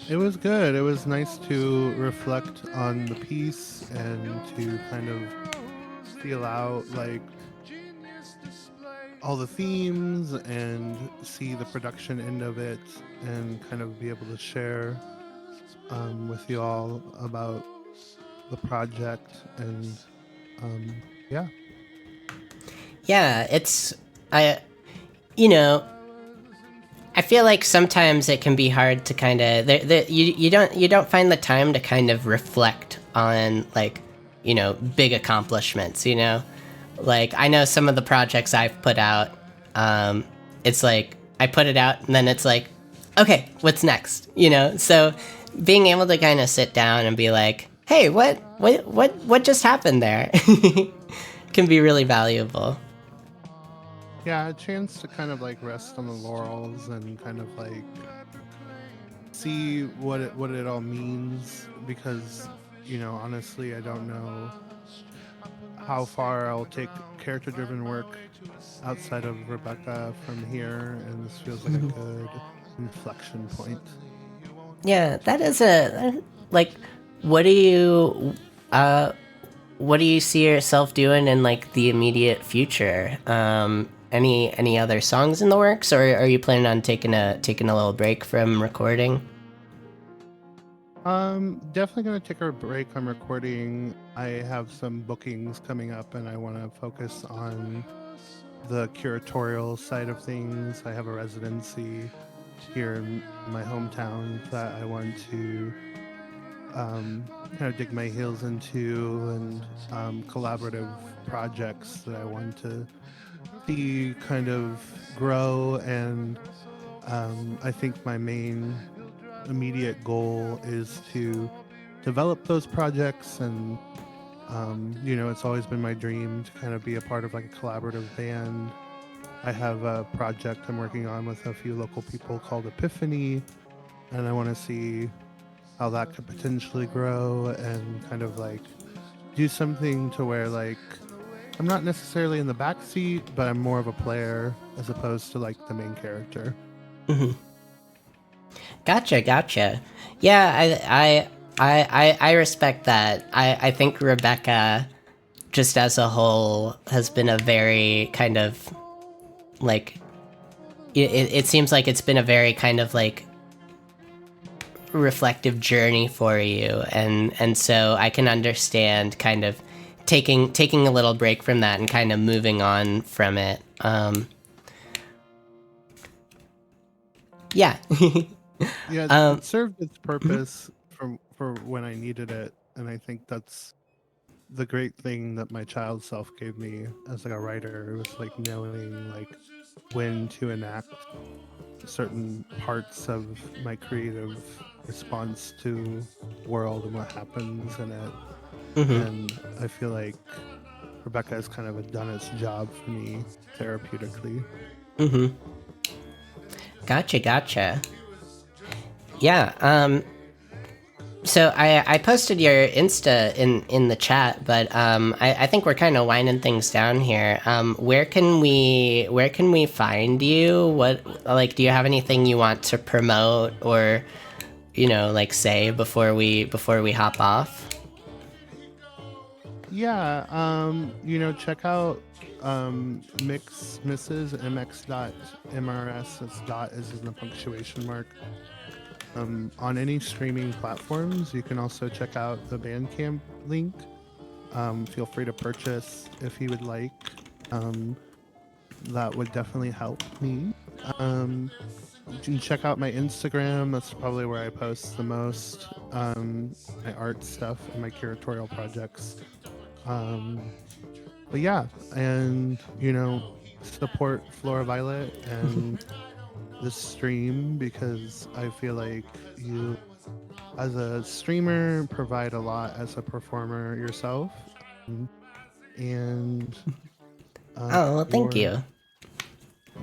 Speaker 3: It was good. It was nice to reflect on the piece and to kind of feel out like all the themes and see the production end of it and kind of be able to share with you all about the project and yeah.
Speaker 2: Yeah, I feel like sometimes it can be hard to kind of you don't find the time to kind of reflect on like big accomplishments. Like I know some of the projects I've put out. It's like I put it out and then it's like, okay, what's next? So being able to kind of sit down and be like, hey, what just happened there, can be really valuable.
Speaker 3: Yeah, a chance to kind of like rest on the laurels and kind of like see what it all means, because honestly I don't know how far I'll take character driven work outside of Rebecca from here, and this feels like a good inflection point.
Speaker 2: Yeah, that is like, what do you see yourself doing in like the immediate future? Any other songs in the works, or are you planning on taking a little break from recording?
Speaker 3: Definitely gonna take a break on recording. I have some bookings coming up and I want to focus on the curatorial side of things. I have a residency here in my hometown that I want to kind of dig my heels into, and collaborative projects that I want to see kind of grow. And I think my main immediate goal is to develop those projects, and it's always been my dream to kind of be a part of like a collaborative band. I have a project I'm working on with a few local people called Epiphany, and I want to see how that could potentially grow and kind of like do something to where like I'm not necessarily in the back seat, but I'm more of a player as opposed to like the main character.
Speaker 2: Mm-hmm. Gotcha. Yeah, I respect that. I think Rebecca, just as a whole, has been a very kind of like it seems like it's been a very kind of like reflective journey for you, and so I can understand kind of taking a little break from that and kind of moving on from it. Yeah.
Speaker 3: Yeah, it served its purpose for when I needed it, and I think that's the great thing that my child self gave me as like a writer. It was like knowing like when to enact certain parts of my creative response to the world and what happens in it. And I feel like Rebecca has kind of done its job for me therapeutically.
Speaker 2: Gotcha. Yeah. So I posted your Insta in the chat, but I think we're kind of winding things down here. Where can we find you? What, like, do you have anything you want to promote or, like, say before we hop off?
Speaker 3: Yeah, check out MXMRS. That's dot is in the punctuation mark. On any streaming platforms, you can also check out the Bandcamp link. Feel free to purchase if you would like. That would definitely help me. You can check out my Instagram. That's probably where I post the most. My art stuff and my curatorial projects. But yeah, and support Flora Violet and this stream, because I feel like you, as a streamer, provide a lot as a performer yourself. And
Speaker 2: Oh, well, thank you.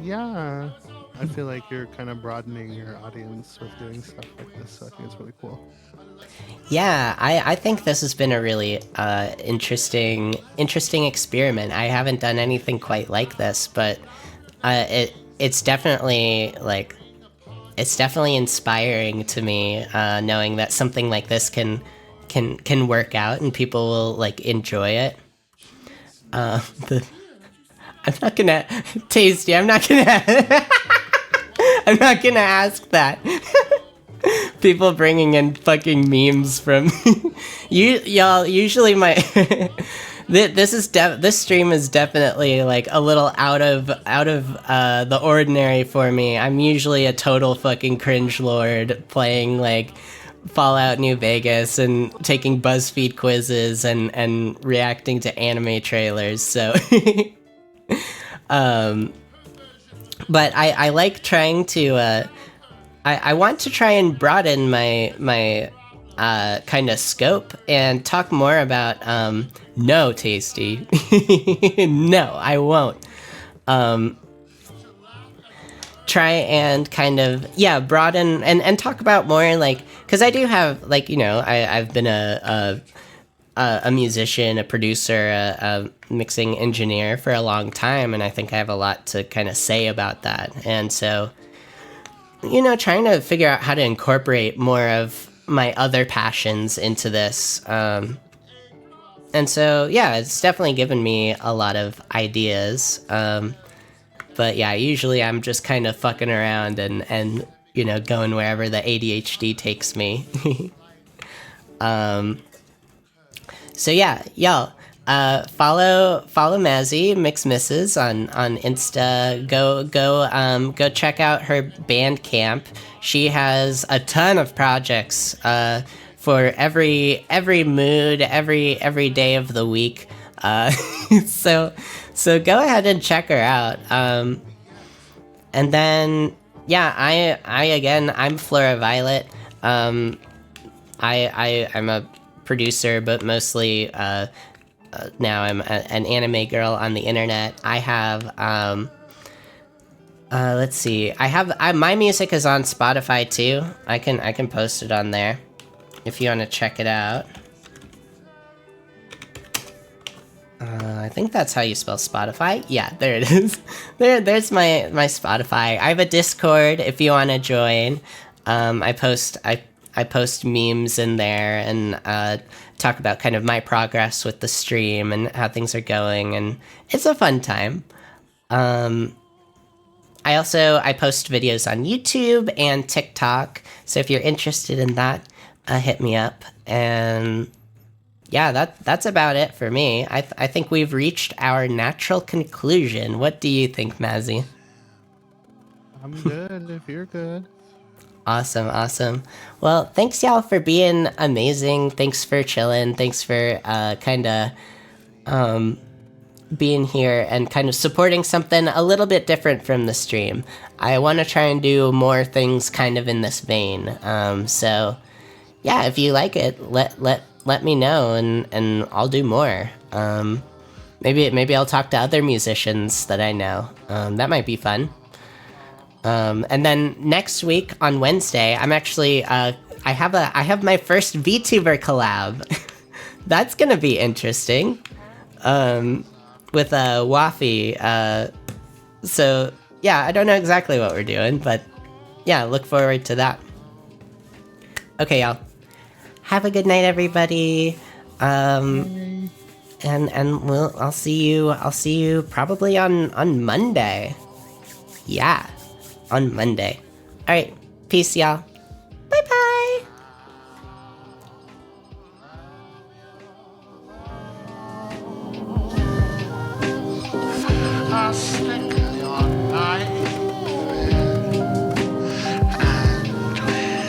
Speaker 3: Yeah, I feel like you're kind of broadening your audience with doing stuff like this, so I think it's really cool.
Speaker 2: Yeah, I think this has been a really interesting experiment. I haven't done anything quite like this, but it's definitely inspiring to me, knowing that something like this can work out and people will like enjoy it. I'm not gonna Tasty. I'm not gonna ask that. People bringing in fucking memes from y'all. Usually this stream is definitely like a little out of the ordinary for me. I'm usually a total fucking cringe lord playing like Fallout New Vegas and taking BuzzFeed quizzes and reacting to anime trailers. So, but I like trying to. I want to try and broaden my kind of scope and talk more about no, Tasty. No, I won't. Try and kind of broaden and talk about more, like, because I do have, like, I've been a musician, a producer, a mixing engineer for a long time, and I think I have a lot to kind of say about that. And so, trying to figure out how to incorporate more of my other passions into this. And so, it's definitely given me a lot of ideas. But usually I'm just kind of fucking around and going wherever the ADHD takes me. So y'all, follow Mazzy MXMRS on Insta. Go check out her Bandcamp. She has a ton of projects for every mood, every day of the week. So go ahead and check her out. And then I'm Flora Violet. I'm a producer, but mostly now I'm an anime girl on the internet. I have let's see. My music is on Spotify too. I can post it on there if you want to check it out. I think that's how you spell Spotify. Yeah, there it is. There's my Spotify. I have a Discord if you want to join. I post memes in there and talk about kind of my progress with the stream and how things are going, and it's a fun time. I post videos on YouTube and TikTok, so if you're interested in that, hit me up. And that's about it for me. I think we've reached our natural conclusion. What do you think, Mazzy?
Speaker 3: I'm good if you're good.
Speaker 2: Awesome. Well, thanks y'all for being amazing. Thanks for chilling. Thanks for kind of being here and kind of supporting something a little bit different from the stream. I want to try and do more things kind of in this vein. So yeah, if you like it, let me know, and I'll do more. Maybe I'll talk to other musicians that I know. That might be fun. And then next week on Wednesday, I'm actually I have my first VTuber collab. That's gonna be interesting. With Wafi. So yeah, I don't know exactly what we're doing, but yeah, look forward to that. Okay, y'all. Have a good night, everybody. And I'll see you probably on Monday. Yeah, on Monday. All right, peace, y'all. Bye bye.
Speaker 1: I'll stick your knife and twist.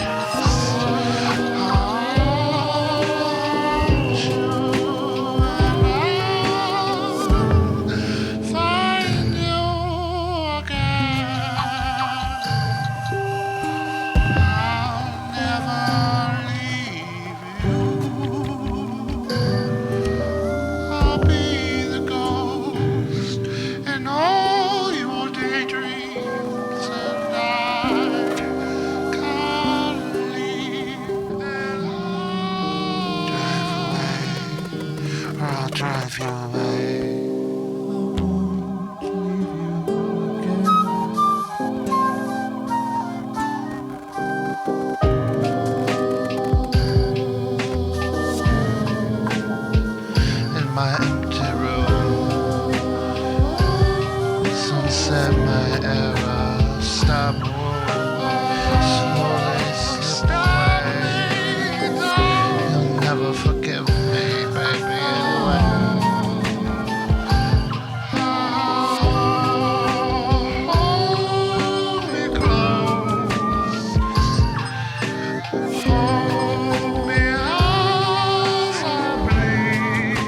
Speaker 1: Find you again. I'll never leave you. I'll be the ghost in all your daydreams, and I can't leave. And I'll drive you away. In my empty room, sunset my era, stop slowly slip away. You'll never forgive me, baby, anyway. Hold me close, hold me as I bleed.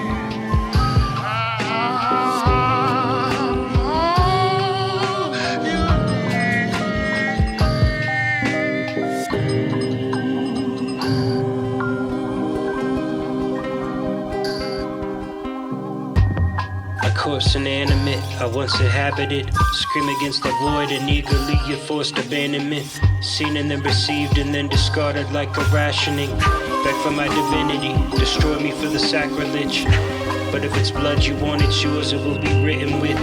Speaker 5: A course inanimate, I once inhabited. Scream against the void and eagerly you forced abandonment. Seen and then received and then discarded like a rationing. Beg for my divinity, destroy me for the sacrilege. But if it's blood you want, it's yours, it will be written with.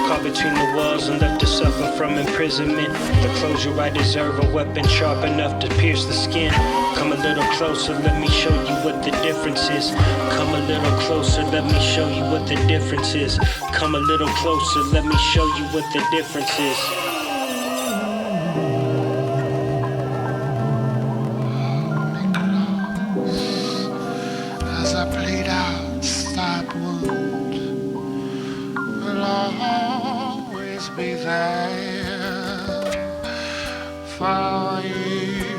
Speaker 5: Caught between the walls and left to suffer from imprisonment. The closure I deserve, a weapon sharp enough to pierce the skin. Come a little closer, let me show you what the difference is. Come a little closer, let me show you what the difference is. Come a little closer, let me show you what the difference is.
Speaker 1: As I bleed out, stop wound, will always be there for you.